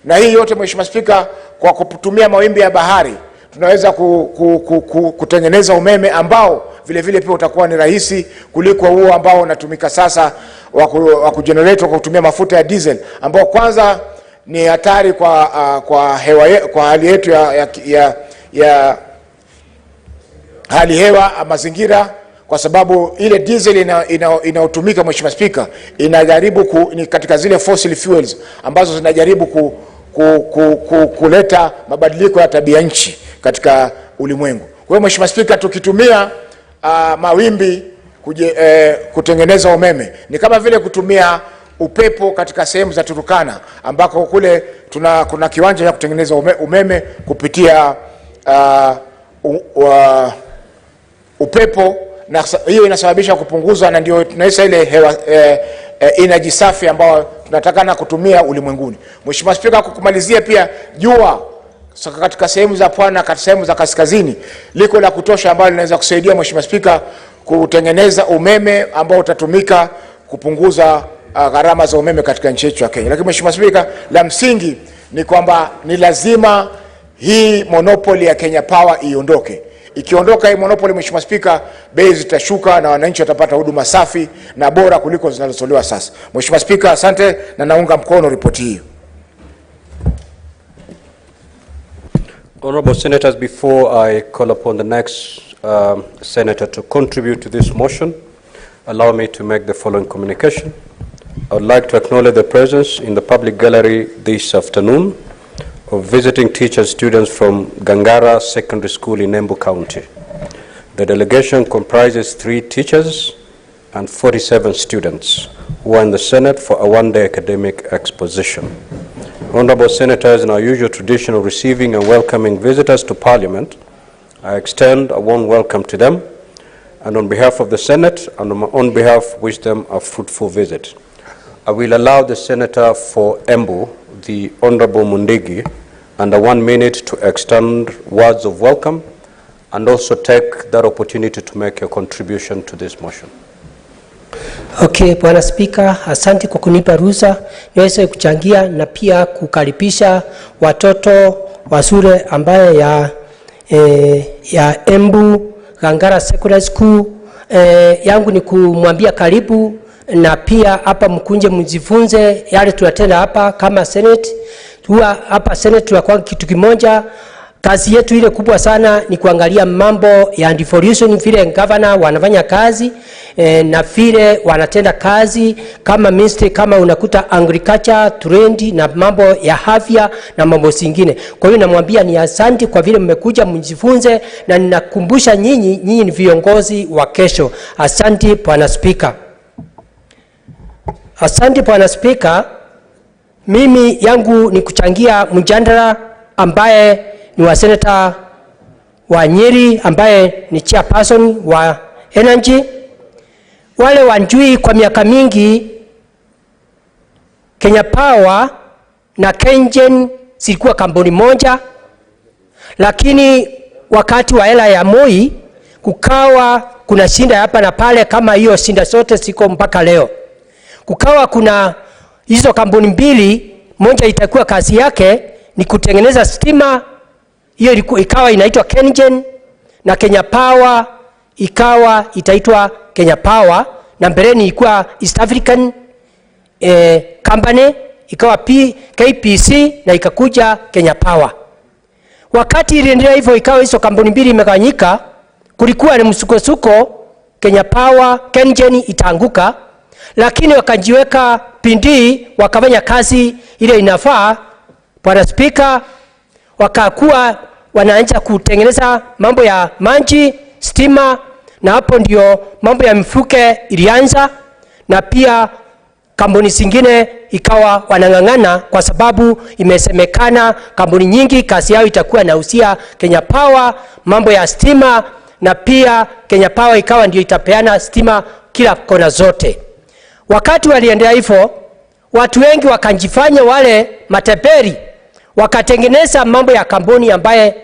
na hii yote Mheshimiwa Spika, kwa kutumia mawimbi ya bahari tunaweza kutengeneza umeme ambao vile vile pia utakuwa ni rahisi kuliko huo ambao unatumika sasa wa kugenerate kwa kutumia mafuta ya diesel, ambao kwanza ni hatari kwa hali yetu ya hali hewa mazingira, kwa sababu ile diesel inayotumika Mheshimiwa Spika inajaribu ni katika zile fossil fuels ambazo zinajaribu kuleta mabadiliko ya tabia nchi katika ulimwengu. Kwa hiyo Mheshimiwa Spika, tukitumia mawimbi kutengeneza umeme ni kama vile kutumia upepo katika sehemu za Turkana ambako kule kuna kiwanja cha kutengeneza umeme kupitia upepo, na hiyo inasababisha kupunguza, na ndio tunaisa ile hewa energy safi ambayo tunatakana kutumia ulimwenguni. Mheshimiwa Spika, kukumalizia pia jua katika sehemu za pwani na katika sehemu za kaskazini liko la kutosha ambalo linaweza kusaidia Mheshimiwa Spika kutengeneza umeme ambao utatumika kupunguza gharama za umeme katika nchi yetu ya Kenya. Lakini Mheshimiwa Spika, la msingi ni kwamba ni lazima hii monopoly ya Kenya Power iondoke. Ikiondoka hii monopoly, Mheshimiwa Spika, bei zitashuka na wananchi watapata huduma safi na bora kuliko zinazotolewa sasa. Mheshimiwa Spika, asante na naunga mkono ripoti hii. Honorable Senators, before I call upon the next Senator to contribute to this motion, allow me to make the following communication. I would like to acknowledge the presence in the public gallery this afternoon of visiting teachers, students from Gangara Secondary School in Embu County. The delegation comprises 3 teachers and 47 students who are in the Senate for a one-day academic exposition. Honorable Senators, in our usual tradition of receiving and welcoming visitors to Parliament, I extend a warm welcome to them, and on behalf of the Senate and on my own behalf, wish them a fruitful visit. I will allow the Senator for Embu, the Honorable Mundigi, under 1 minute to extend words of welcome and also take that opportunity to make a contribution to this motion. Okay, Bwana Spika, asante kwa kunipa ruhusa niweze kuchangia na pia kukaribisha watoto wa shule ambaye ya Embu Gangara Secondary School. Yangu ni kumwambia karibu, na pia hapa mkunje mjifunze yale tunatenda hapa kama Senate. Hapa Senate tunakuwa kitu kimoja. Kazi yetu ile kubwa sana ni kuangalia mambo ya devolution, vile governor wanafanya kazi na vile wanatenda kazi kama ministry, kama unakuta agriculture, trend na mambo ya afya na mambo zingine. Kwa hiyo namwambia ni asante kwa vile mmekuja mjifunze, na ninakumbusha nyinyi ni viongozi wa kesho. Asante Bwana Speaker. Asante Bwana Speaker. Mimi yangu ni kuchangia mjadala ambaye ni wa Senator wa Nyeri ambaye ni chairperson wa Energy. Wale wanjui kwa miaka mingi Kenya Power na KenGen zilikuwa kampuni moja, lakini wakati wa hela ya Moi kukawa kuna shinda hapa na pale, kama hiyo shinda zote ziko mpaka leo. Kukawa kuna hizo kampuni mbili, moja itakuwa kazi yake ni kutengeneza stima, hiyo ikawa inaitwa KenGen, na Kenya Power ikawa itaitwa Kenya Power, na mbeleni ilikuwa East African Company, ikawa KPLC na ikakuja Kenya Power. Wakati iliendelea hivyo, ikawa hizo kampuni mbili imegawanyika, kulikuwa ni msukosuko, Kenya Power, KenGen itaanguka, lakini wakajiweka pindi wakafanya kazi ile inafaa. Bwana Speaker, wakakuwa wanaanza kutengeneza mambo ya maji, stima, na hapo ndio mambo ya mifuke ilianza, na pia kampuni zingine ikawa wanangangana, kwa sababu imesemekana kampuni nyingi kazi yao itakuwa inahusia Kenya Power mambo ya stima, na pia Kenya Power ikawa ndio itapeana stima kila kona zote. Wakati waliendelea hivyo, watu wengi wakanjifanya wale mateperi, wakatengeneza mambo ya kampuni ambaye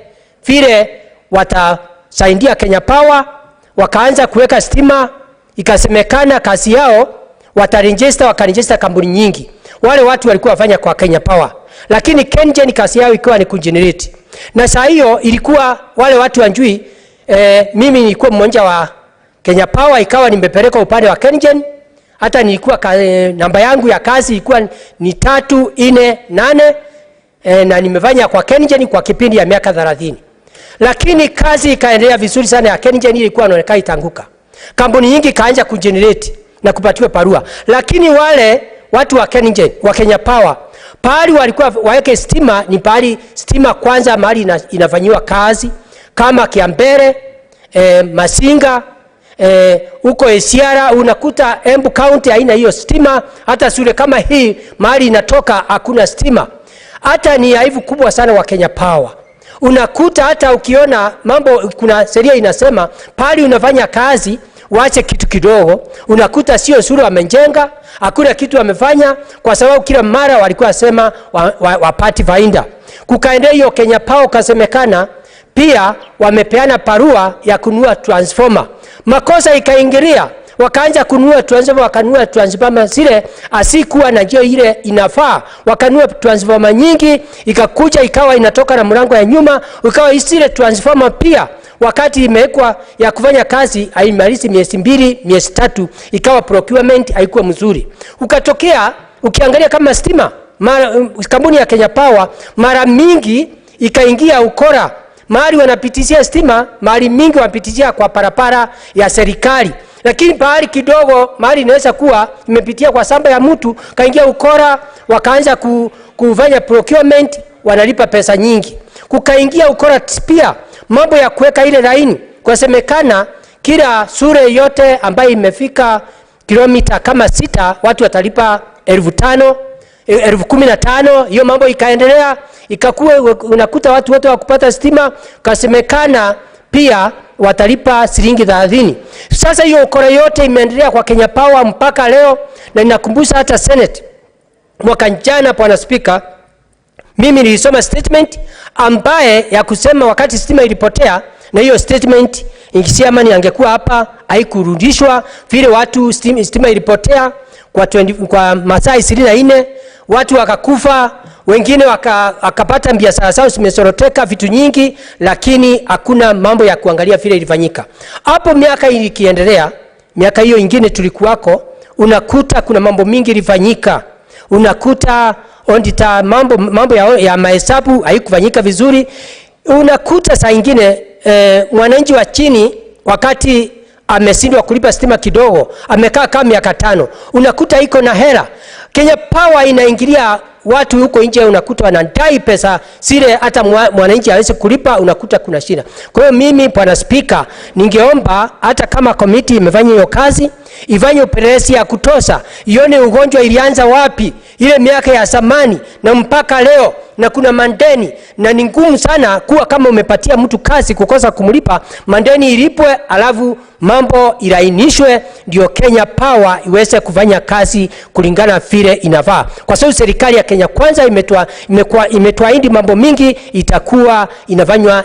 vile watasaidia Kenya Power, wakaanza kuweka stima, ikasemekana kazi yao wakaregister kampuni nyingi. Wale watu walikuwa wafanya kwa Kenya Power, lakini KenGen kazi yao ilikuwa ni kugenerate. Na saa hiyo ilikuwa wale watu wanjui, mimi nilikuwa mmoja wa Kenya Power, ikawa nimepeleka upande wa KenGen. Hata nilikuwa namba yangu ya kazi ilikuwa ni 348, na nimefanya kwa KenGen kwa kipindi ya miaka 30. Lakini kazi ikaendelea vizuri sana ya KenGen, ilikuwa inaonekana itanguka. Kampuni nyingi kaanza kugenerate na kupatiwa parua, lakini wale watu wa KenGen wa Kenya Power pahali walikuwa waweke stima ni pahali stima kwanza mahali inafanyiwa kazi kama Kiambere, Masinga, huko Esiara unakuta Embu County haina hiyo stima, hata shule kama hii mahali inatoka hakuna stima. Hata ni aibu kubwa sana wa Kenya Power. Unakuta hata ukiona mambo, kuna sheria inasema pali unafanya kazi waache kitu kidogo, unakuta sio shule wamejenga, hakuna kitu wamefanya, kwa sababu kila mara walikuwa sema wapati faida. Kukaendea hiyo Kenya Power kasemekana pia wamepeana parua ya kununua transformer. Makosa ikaingilia, wakaanza kununua transformer, wakanunua transformer zile asikuwa na njia ile inafaa, wakanunua transformer nyingi, ikakuja ikawa inatoka na mlango ya nyuma, ikawa isile transformer pia wakati imewekwa ya kufanya kazi haimalizi miezi 2 miezi 3, ikawa procurement haikuwa mzuri. Ukatokea ukiangalia kama stima, kampuni ya Kenya Power mara mingi ikaingia ukora, mahali wanapitishia stima, mahali mingi wanapitishia kwa parapara ya serikali, lakini bahari kidogo mahali inaweza kuwa imepitia kwa samba ya mtu, kaingia ukora, wakaanza kufanya procurement, wanalipa pesa nyingi. Kukaingia ukora pia mambo ya kuweka ile laini, kwa semekana kila sure yote ambayo imefika kilomita kama 6 watu watalipa 15,000 15,000. Hiyo mambo ikaendelea, ikakuwa unakuta watu wote wakupata stima kasemekana pia watalipa shilingi 30. Sasa hiyo ukora yote imeendelea kwa Kenya Power mpaka leo, na ninakumbusha hata Senate mwaka jana, Bwana Speaker, mimi nilisoma statement ambaye ya kusema wakati stima ilipotea, na hiyo statement ingisema ni angekuwa hapa haikurudishwa, vile watu stima ilipotea kwa masaa 24, watu wakakufa, wengine wakapata biashara zao zimesoroteka, vitu nyingi, lakini hakuna mambo ya kuangalia vile ilifanyika. Hapo miaka ikiendelea, miaka hiyo ingine tulikuwako, unakuta kuna mambo mingi ilifanyika, unakuta ondita mambo ya mahesabu haikufanyika vizuri, unakuta saa ingine mwananchi wa chini wakati ameshindwa kulipa stima kidogo, amekaa kama miaka 5, unakuta iko na hela. Kenya Power inaingilia watu huko nje, unakuta wanadai pesa zile hata mwananchi hawezi kulipa, unakuta kuna shida. Kwa hiyo mimi, Bwana Speaker, ningeomba hata kama committee imefanya hiyo kazi, ifanye upelelezi ya kutosha, ione ugonjwa ilianza wapi ile miaka ya zamani na mpaka leo, na kuna mandeni, na ni ngumu sana kuwa kama umepatia mtu kazi kukosa kumlipa, mandeni ilipwe alafu mambo ilainishwe ndio Kenya Power iweze kufanya kazi kulingana vile inafaa. Kwa sababu serikali ya Kenya Kwanza imetuahidi mambo mingi itakuwa inafanywa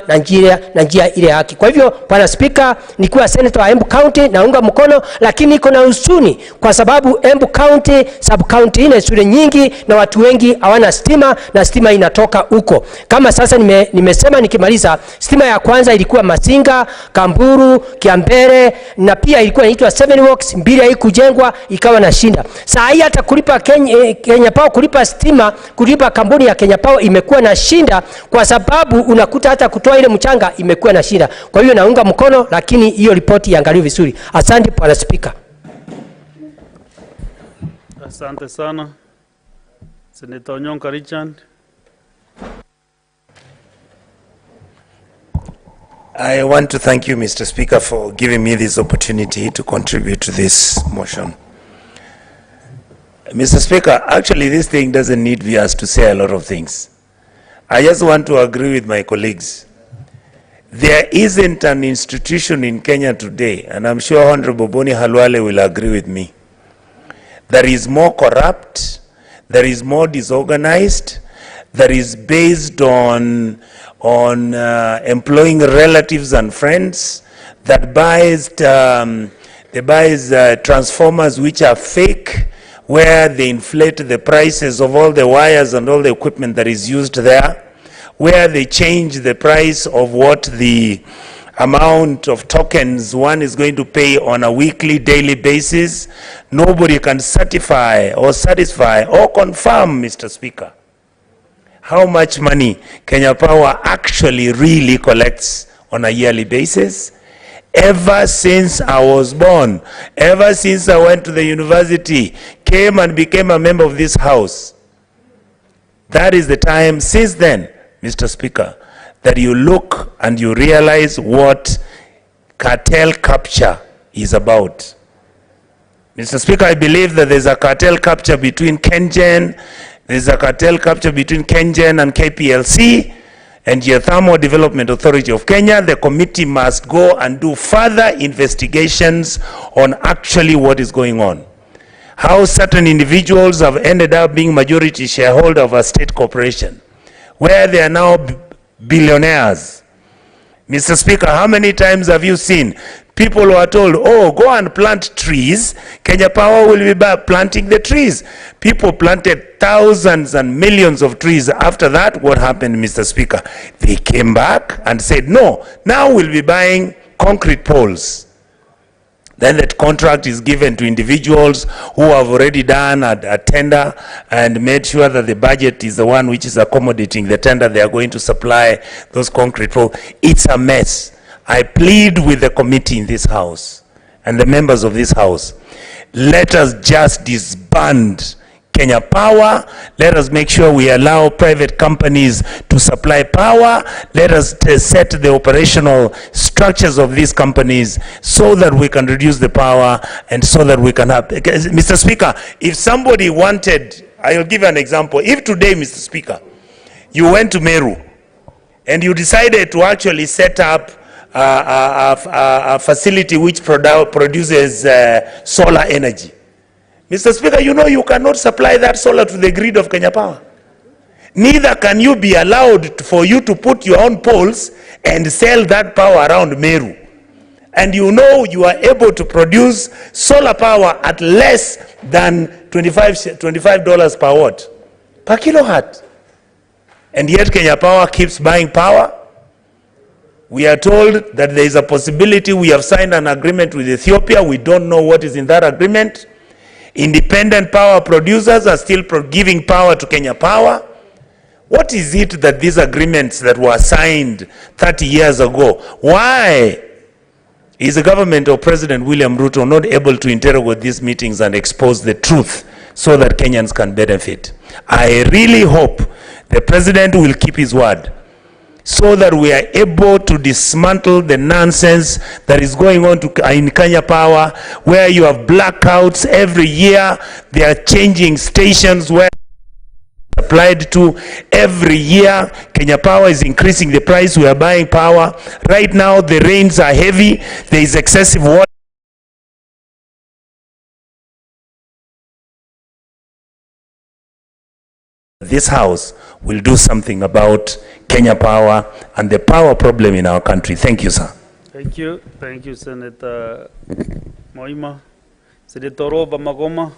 na njia ile haki. Kwa hivyo, Bwana Speaker, nikiwa senator wa Embu County naunga mkono, lakini iko na usuni kwa sababu Embu County sub county ina shule nyingi na watu wengi hawana stima, na stima inatoka huko. Kama sasa nimesema nikimaliza, stima ya kwanza ilikuwa Masinga, Samburu, Kiambere, na pia ilikuwa inaitwa 7 Works, 2 haikujengwa ikawa na shinda. Saa hii hata kulipa Kenya Power, kulipa stima, kulipa kampuni ya Kenya Power imekuwa na shinda, kwa sababu unakuta hata kutoa ile mchanga imekuwa na shinda. Kwa hiyo naunga mkono, lakini hiyo ripoti iangaliwe vizuri. Asante Bwana Speaker. Asante sana. Senator Onyonka Richard. I want to thank you, Mr. Speaker, for giving me this opportunity to contribute to this motion. Mr. Speaker, actually this thing doesn't need us to say a lot of things. I just want to agree with my colleagues. There isn't an institution in Kenya today, and I'm sure Honorable Boni Halwale will agree with me, that is more corrupt, that is more disorganized, that is based on employing relatives and friends, that buys transformers which are fake, where they inflate the prices of all the wires and all the equipment that is used there, where they change the price of what the amount of tokens one is going to pay on a weekly, daily basis. Nobody can certify or satisfy or confirm, Mr. Speaker, how much money Kenya Power actually really collects on a yearly basis. Ever since I was born, ever since I went to the university, came and became a member of this house, that is the time since then, Mr. Speaker, that you look and you realize what cartel capture is about. Mr. Speaker, I believe that there's a cartel capture between KenGen, there's a cartel capture between KenGen and KPLC and Geothermal Development Authority of Kenya. The committee must go and do further investigations on actually what is going on. How certain individuals have ended up being majority shareholder of a state corporation, where they are now billionaires. Mr. Speaker, how many times have you seen people who are told, oh, go and plant trees, Kenya Power will be back planting the trees. People planted thousands and millions of trees. After that, what happened, Mr. Speaker? They came back and said, no, now we'll be buying concrete poles. Then that contract is given to individuals who have already done a tender and made sure that the budget is the one which is accommodating the tender they are going to supply those concrete poles. It's a mess. I plead with the committee in this house and the members of this house, let us just disband Kenya Power. Let us make sure we allow private companies to supply power. Let us set the operational structures of these companies so that we can reduce the power and so that we can have... Mr. Speaker, if somebody wanted, I'll give you an example. If today, Mr. Speaker, you went to Meru and you decided to actually set up a facility which produces solar energy, Mr. Speaker, you know you cannot supply that solar to the grid of Kenya Power. Neither can you be allowed for you to put your own poles and sell that power around Meru. And you know you are able to produce solar power at less than $25 per watt, per kilowatt. And yet Kenya Power keeps buying power. We are told that there is a possibility. We have signed an agreement with Ethiopia. We don't know what is in that agreement. Independent power producers are still giving power to Kenya Power. What is it that these agreements that were signed 30 years ago, why is the government of President William Ruto not able to interrogate these meetings and expose the truth so that Kenyans can benefit? I really hope the president will keep his word, so that we are able to dismantle the nonsense that is going on in Kenya Power, where you have blackouts every year. They are changing stations where applied to every year. Kenya Power is increasing the price. We are buying power. Right now, the rains are heavy. There is excessive water. This House will do something about Kenya Power and the power problem in our country. Thank you, sir. Thank you. Thank you, Senator Moima. Senator Roba Magoma.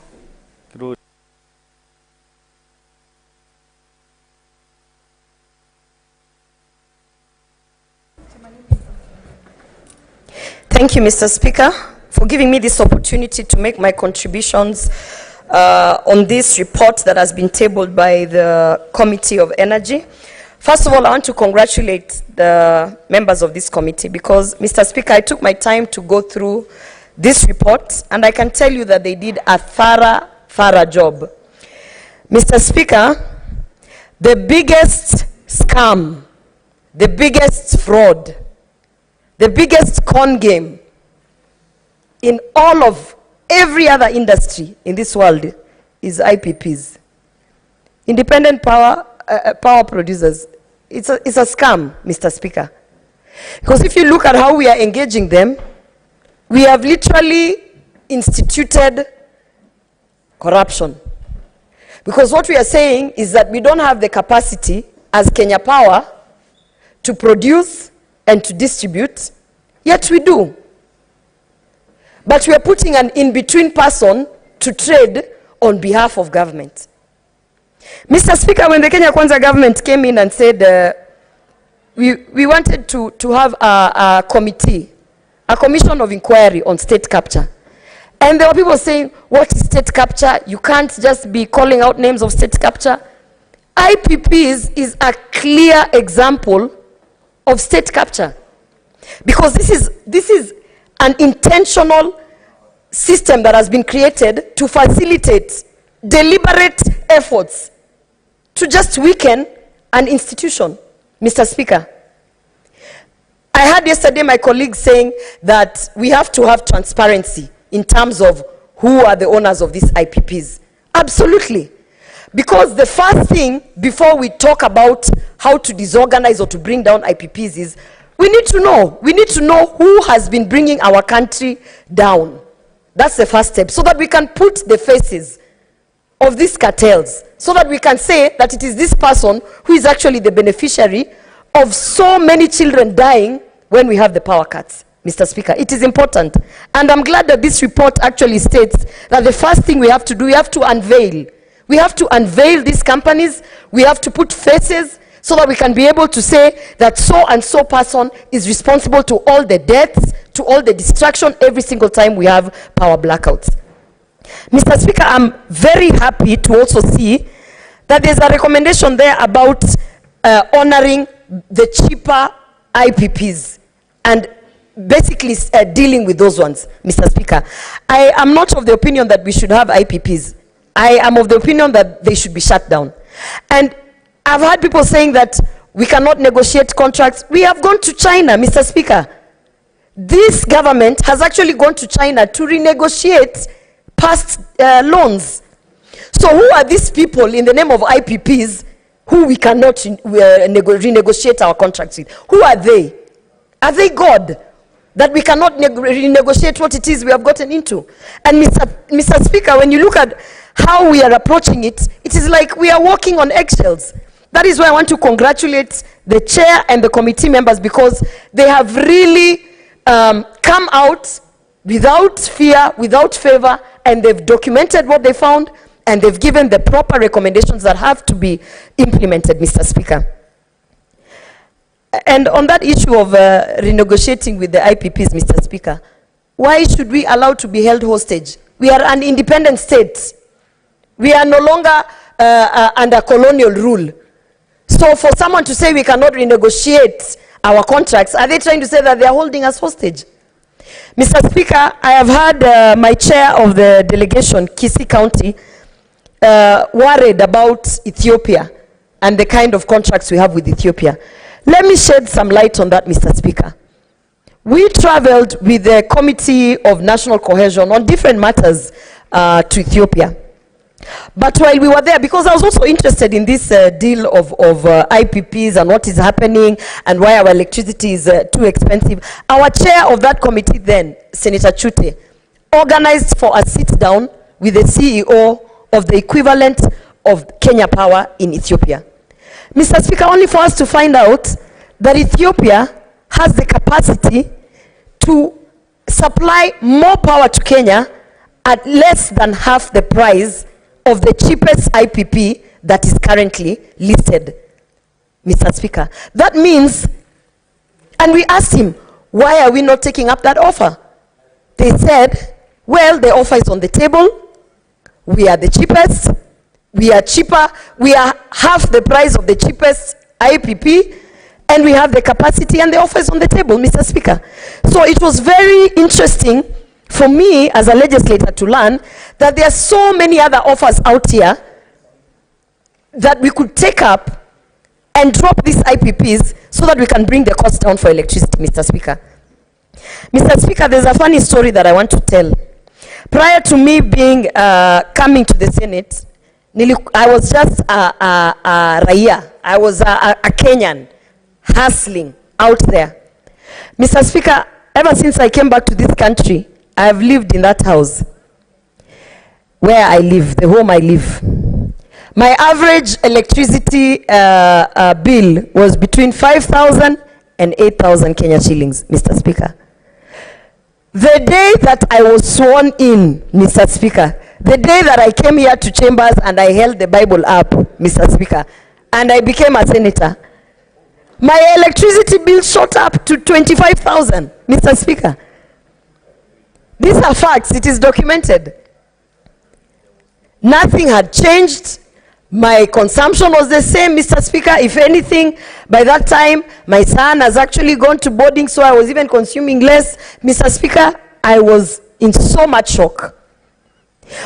Thank you, Mr. Speaker, for giving me this opportunity to make my contributions on this report that has been tabled by the Committee of Energy. First of all, I want to congratulate the members of this committee because, Mr. Speaker, I took my time to go through this report, and I can tell you that they did a thorough job. Mr. Speaker, the biggest scam, the biggest fraud, the biggest con game in all of every other industry in this world is IPPs. Independent power producers. It's a scam, Mr. Speaker. Because if you look at how we are engaging them, we have literally instituted corruption. Because what we are saying is that we don't have the capacity as Kenya Power to produce and to distribute, yet we do. But we are putting an in-between person to trade on behalf of government. Mr. Speaker, when the Kenya Kwanza government came in and said we wanted to have a committee, a commission of inquiry on state capture. And there were people saying, what is state capture? You can't just be calling out names of state capture. IPPs is a clear example of state capture. Because this is an intentional system that has been created to facilitate deliberate efforts to just weaken an institution. Mr. Speaker, I heard yesterday my colleague saying that we have to have transparency in terms of who are the owners of these IPPs. Absolutely. Because the first thing before we talk about how to disorganize or to bring down IPPs is we need to know who has been bringing our country down. That's the first step, so that we can put the faces of these cartels, so that we can say that it is this person who is actually the beneficiary of so many children dying when we have the power cuts. Mr. Speaker, it is important. And I'm glad that this report actually states that the first thing we have to do, we have to unveil. We have to unveil these companies. We have to put faces so that we can be able to say that so and so person is responsible to all the deaths, to all the destruction every single time we have power blackouts. Mr. Speaker, I'm very happy to also see that there's a recommendation there about honoring the cheaper IPPs and basically dealing with those ones, Mr. Speaker. I am not of the opinion that we should have IPPs. I am of the opinion that they should be shut down. And I've heard people saying that we cannot negotiate contracts. We have gone to China, Mr. Speaker. This government has actually gone to China to renegotiate past loans. So who are these people in the name of IPPs who we cannot renegotiate our contracts with? Who are they? Are they God? That we cannot renegotiate what it is we have gotten into. And Mr. Speaker, when you look at how we are approaching it, it is like we are walking on eggshells. That is why I want to congratulate the chair and the committee members, because they have really come out without fear, without favor, and they've documented what they found, and they've given the proper recommendations that have to be implemented, Mr. Speaker. And on that issue of renegotiating with the IPPs, Mr. Speaker, why should we allow to be held hostage? We are an independent state. We are no longer under colonial rule. So for someone to say we cannot renegotiate our contracts, are they trying to say that they are holding us hostage? Mr. Speaker, I have heard my chair of the delegation, Kisii County, worried about Ethiopia and the kind of contracts we have with Ethiopia. Let me shed some light on that, Mr. Speaker. We traveled with the Committee of National Cohesion on different matters to Ethiopia. But while we were there, because I was also interested in this deal of IPPs and what is happening and why our electricity is too expensive, our chair of that committee then, Senator Chute, organized for a sit-down with the CEO of the equivalent of Kenya Power in Ethiopia. Mr. Speaker, only for us to find out that Ethiopia has the capacity to supply more power to Kenya at less than half the price of the cheapest IPP that is currently listed, Mr. Speaker. That means, and we asked him, why are we not taking up that offer? They said, well, the offer is on the table. We are the cheapest. We are cheaper. We are half the price of the cheapest IPP, and we have the capacity, and the offer is on the table, Mr. Speaker. So it was very interesting for me as a legislator to learn that there are so many other offers out here that we could take up and drop these IPPs so that we can bring the cost down for electricity, Mr. Speaker. Mr. Speaker, there's a funny story that I want to tell. Prior to me being coming to the Senate, I was just a raia. I was a Kenyan hustling out there. Mr. Speaker, ever since I came back to this country, I have lived in that house where I live, the home I live. My average electricity bill was between 5,000 and 8,000 Kenya shillings, Mr. Speaker. The day that I was sworn in, Mr. Speaker, the day that I came here to chambers and I held the Bible up, Mr. Speaker, and I became a senator, my electricity bill shot up to 25,000, Mr. Speaker. These are facts. It is documented. Nothing had changed. My consumption was the same, Mr. Speaker. If anything, by that time, my son has actually gone to boarding, so I was even consuming less. Mr. Speaker, I was in so much shock.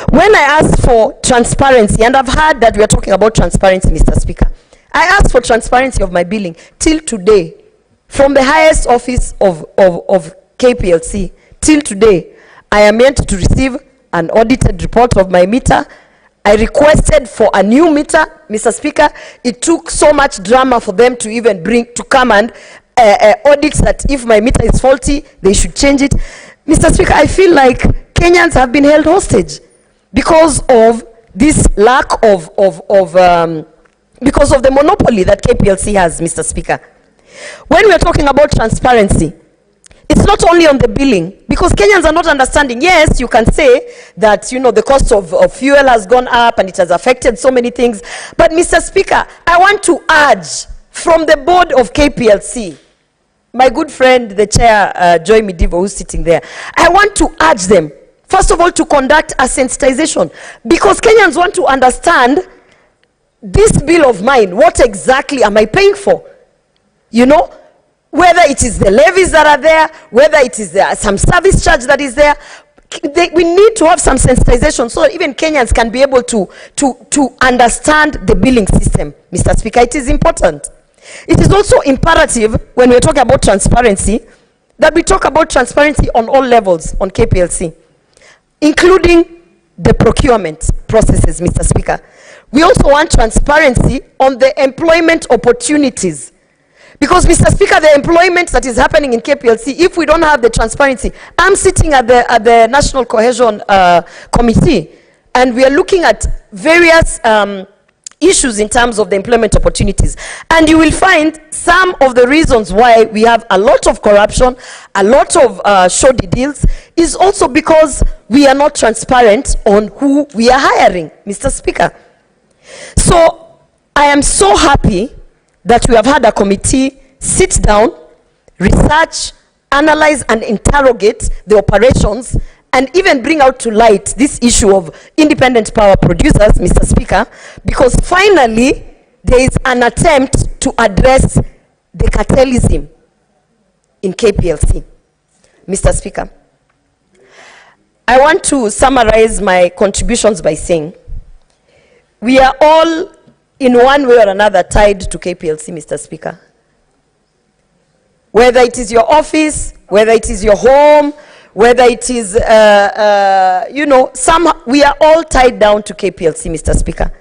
When I asked for transparency, and I've heard that we are talking about transparency, Mr. Speaker, I asked for transparency of my billing. Till today, From the highest office of KPLC till today, I am yet to receive an audited report of my meter. I requested for a new meter, Mr. Speaker. It took so much drama for them to even come and audit that if my meter is faulty, they should change it. Mr. Speaker, I feel like Kenyans have been held hostage because of this lack because of the monopoly that KPLC has, Mr. Speaker. When we are talking about transparency, it's not only on the billing, because Kenyans are not understanding. Yes, you can say that, you know, the cost of fuel has gone up and it has affected so many things. But, Mr. Speaker, I want to urge from the board of KPLC, my good friend, the chair, Joy Midivo, who's sitting there, I want to urge them, first of all, to conduct a sensitization, because Kenyans want to understand this bill of mine, what exactly am I paying for? You know, whether it is the levies that are there, whether it is some service charge that is there, we need to have some sensitization so that even Kenyans can be able to understand the billing system, Mr. Speaker. It is important. It is also imperative when we're talking about transparency that we talk about transparency on all levels on KPLC, including the procurement processes, Mr. Speaker. We also want transparency on the employment opportunities. Because, Mr. Speaker, the employment that is happening in KPLC, if we don't have the transparency, I'm sitting at the National Cohesion Committee, and we are looking at various issues in terms of the employment opportunities. And you will find some of the reasons why we have a lot of corruption, a lot of shoddy deals, is also because we are not transparent on who we are hiring, Mr. Speaker. So, I am so happy that we have had a committee sit down, research, analyze and interrogate the operations and even bring out to light this issue of independent power producers, Mr. Speaker, because finally there is an attempt to address the cartelism in KPLC. Mr. Speaker, I want to summarize my contributions by saying we are all in one way or another tied to KPLC, Mr. Speaker. Whether it is your office, whether it is your home, whether it is, you know, we are all tied down to KPLC, Mr. Speaker.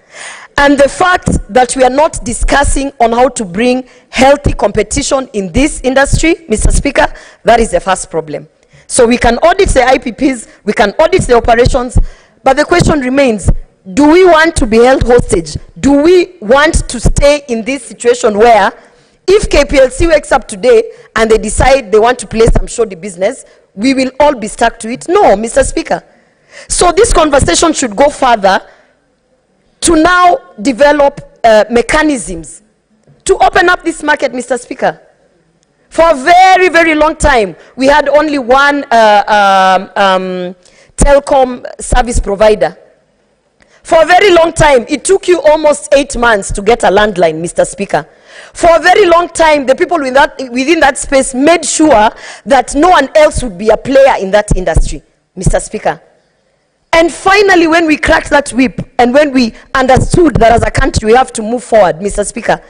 And the fact that we are not discussing on how to bring healthy competition in this industry, Mr. Speaker, that is the first problem. So we can audit the IPPs, we can audit the operations, but the question remains, do we want to be held hostage? Do we want to stay in this situation where if KPLC wakes up today and they decide they want to play some shoddy business, we will all be stuck to it? No, Mr. Speaker. So this conversation should go further to now develop mechanisms to open up this market, Mr. Speaker. For a very, very long time, we had only one telecom service provider. For a very long time, it took you almost 8 months to get a landline, Mr. Speaker. For a very long time, the people within that space made sure that no one else would be a player in that industry, Mr. Speaker. And finally, when we cracked that whip and when we understood that as a country we have to move forward, Mr. Speaker,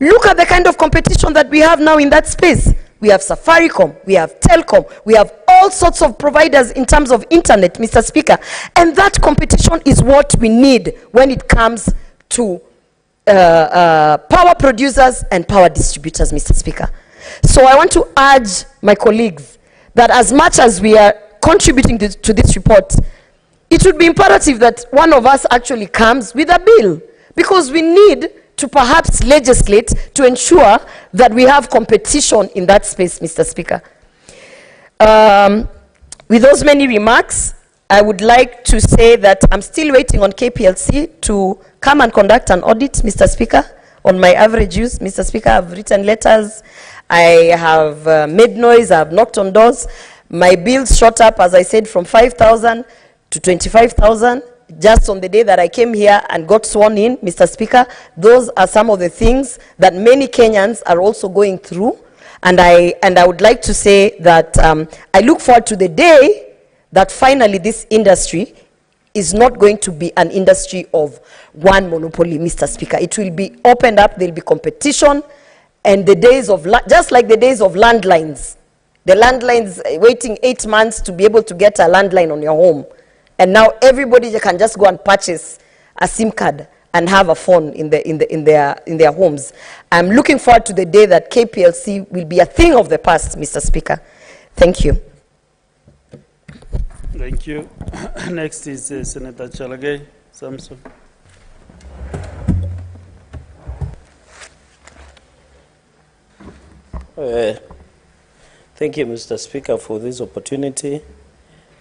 look at the kind of competition that we have now in that space. We have Safaricom, we have Telcom, we have all sorts of providers in terms of internet, Mr. Speaker. And that competition is what we need when it comes to power producers and power distributors, Mr. Speaker. So I want to urge my colleagues that as much as we are contributing to this report, it would be imperative that one of us actually comes with a bill, because we need to perhaps legislate to ensure that we have competition in that space, Mr. Speaker. With those many remarks, I would like to say that I'm still waiting on KPLC to come and conduct an audit, Mr. Speaker, on my average use. Mr. Speaker, I've written letters, I have made noise, I've knocked on doors. My bills shot up, as I said, from 5,000 to 25,000. Just on the day that I came here and got sworn in, Mr. Speaker. Those are some of the things that many Kenyans are also going through. And I would like to say that I look forward to the day that finally this industry is not going to be an industry of one monopoly, Mr. Speaker. It will be opened up, there will be competition, And the days of, just like the days of landlines, the landlines waiting 8 months to be able to get a landline on your home. And now everybody can just go and purchase a SIM card and have a phone in their homes. I'm looking forward to the day that KPLC will be a thing of the past, Mr. Speaker. Thank you. Thank you. Next is Senator Chalagay Samson. Thank you, Mr. Speaker, for this opportunity.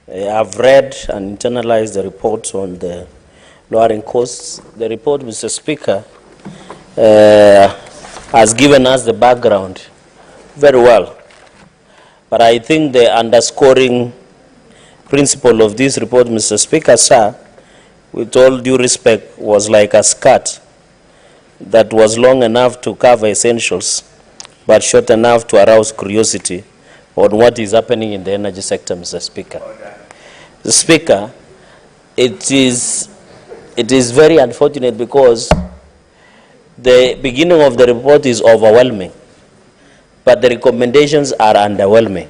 I've read and internalized the report on the lowering costs. The report, Mr. Speaker, has given us the background very well. But I think the underscoring principle of this report, Mr. Speaker, sir, with all due respect, was like a skirt that was long enough to cover essentials, but short enough to arouse curiosity on what is happening in the energy sector, Mr. Speaker. Mr. Speaker, it is very unfortunate because the beginning of the report is overwhelming, but the recommendations are underwhelming.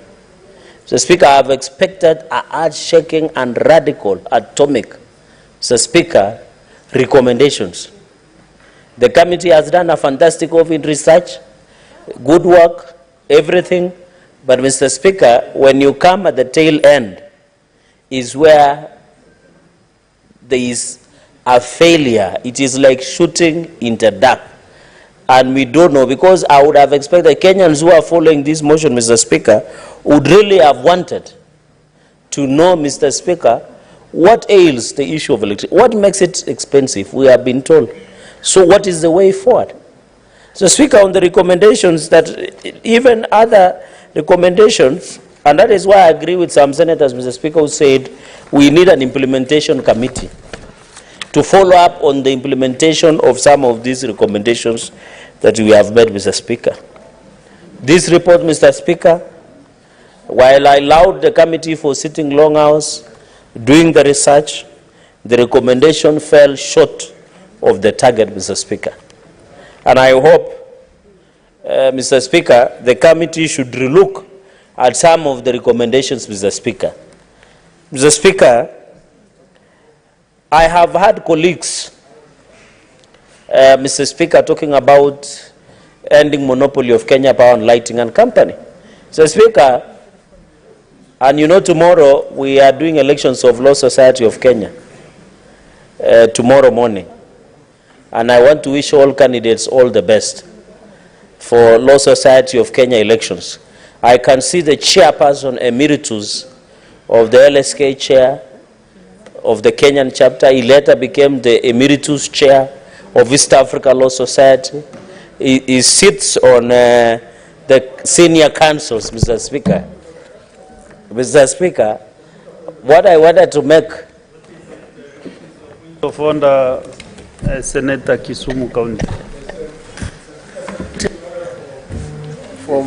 Mr. Speaker, I have expected earth-shaking and radical, atomic, Mr. Speaker, recommendations. The committee has done a fantastic job in research, good work, everything, but Mr. Speaker, when you come at the tail end is where there is a failure. It is like shooting in the dark. And we don't know, because I would have expected Kenyans who are following this motion, Mr. Speaker, would really have wanted to know, Mr. Speaker, what ails the issue of electricity? What makes it expensive? We have been told. So what is the way forward? So, Speaker, on the recommendations, that even other recommendations, and that is why I agree with some senators, Mr. Speaker, who said we need an implementation committee to follow up on the implementation of some of these recommendations that we have made, Mr. Speaker. This report, Mr. Speaker, while I allowed the committee for sitting long hours, doing the research, the recommendation fell short of the target, Mr. Speaker. And I hope, Mr. Speaker, the committee should relook at some of the recommendations, Mr. Speaker. Mr. Speaker, I have had colleagues, Mr. Speaker, talking about ending monopoly of Kenya Power and Lighting and Company. Mr. Speaker, and you know tomorrow we are doing elections of Law Society of Kenya, tomorrow morning. And I want to wish all candidates all the best for Law Society of Kenya elections. I can see the chairperson emeritus of the LSK chair of the Kenyan chapter. He later became the emeritus chair of East Africa Law Society. He sits on the senior councils, Mr. Speaker. Mr. Speaker, what I wanted to make... Senator Kisumu County. For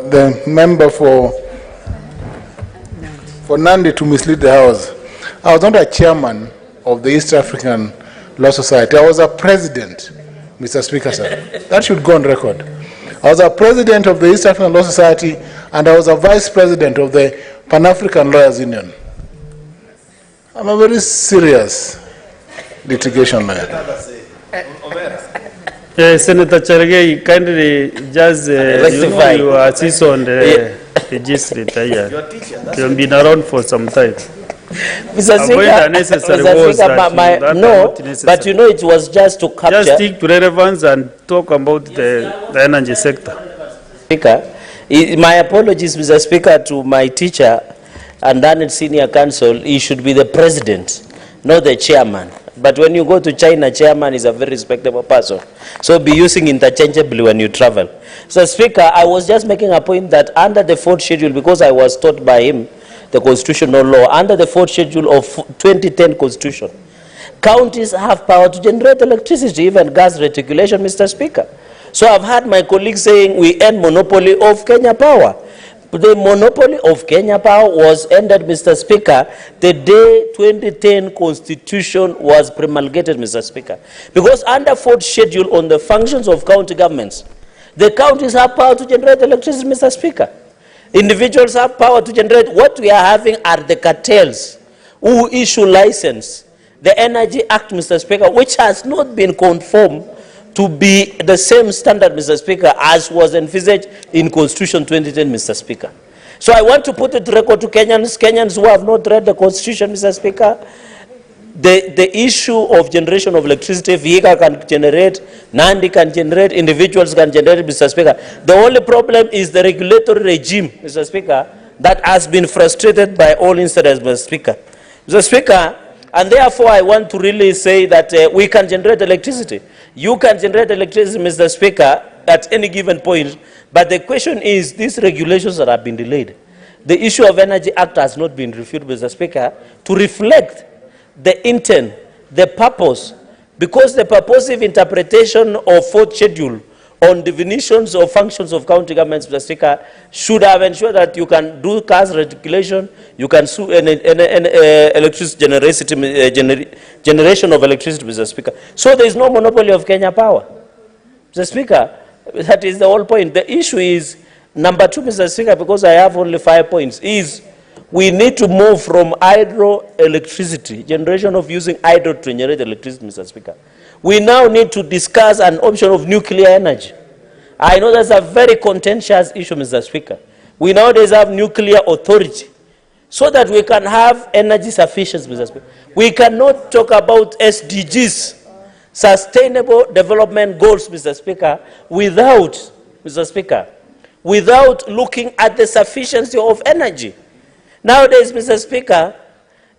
the member for Nandi to mislead the House, I was not a chairman of the East African Law Society. I was a president, Mr. Speaker, sir. That should go on record. I was a president of the East African Law Society, and I was a vice president of the Pan-African Lawyers Union. I'm a very serious litigation lawyer. Senator Chalagay, kindly just you are seasoned registry. You have been around for some time. Mr. Speaker, no, but you know it was just to capture. Just stick to relevance and talk about the energy sector. Speaker, my apologies, Mr. Speaker, to my teacher and then senior counsel. He should be the president, not the chairman. But when you go to China, chairman is a very respectable person. So be using interchangeably when you travel. So, Speaker, I was just making a point that under the fourth schedule, because I was taught by him the constitutional law, under the fourth schedule of 2010 Constitution, counties have power to generate electricity, even gas reticulation, Mr. Speaker. So I've had my colleagues saying we end monopoly of Kenya Power. The monopoly of Kenya Power was ended, Mr. Speaker, the day 2010 Constitution was promulgated, Mr. Speaker. Because under fourth schedule on the functions of county governments, The counties have power to generate electricity, Mr. Speaker. Individuals have power to generate. What we are having are the cartels who issue license. The Energy Act, Mr. Speaker, which has not been conformed to be the same standard, Mr. Speaker, as was envisaged in Constitution 2010, Mr. Speaker. So I want to put it record to Kenyans who have not read the Constitution, Mr. Speaker. The issue of generation of electricity, Vihiga can generate, Nandi can generate, individuals can generate, Mr. Speaker. The only problem is the regulatory regime, Mr. Speaker, that has been frustrated by all incidents, Mr. Speaker. Mr. Speaker, and therefore I want to really say that we can generate electricity. You can generate electricity, Mr. Speaker, at any given point. But the question is, these regulations that have been delayed, the issue of Energy Act has not been reviewed, Mr. Speaker, to reflect the intent, the purpose, because the purposive interpretation of fourth schedule on definitions of functions of county governments, Mr. Speaker, should have ensured that you can do CAS regulation, you can sue electricity generation of electricity, Mr. Speaker. So there is no monopoly of Kenya power. Mr. Speaker, that is the whole point. The issue is, number two, Mr. Speaker, because I have only 5 points, is we need to move from hydroelectricity, generation of using hydro to generate electricity, Mr. Speaker. We now need to discuss an option of nuclear energy. I know that's a very contentious issue, Mr. Speaker. We nowadays have nuclear authority so that we can have energy sufficiency, Mr. Speaker. We cannot talk about SDGs, sustainable development goals, Mr. Speaker, without, Mr. Speaker, without looking at the sufficiency of energy. Nowadays, Mr. Speaker,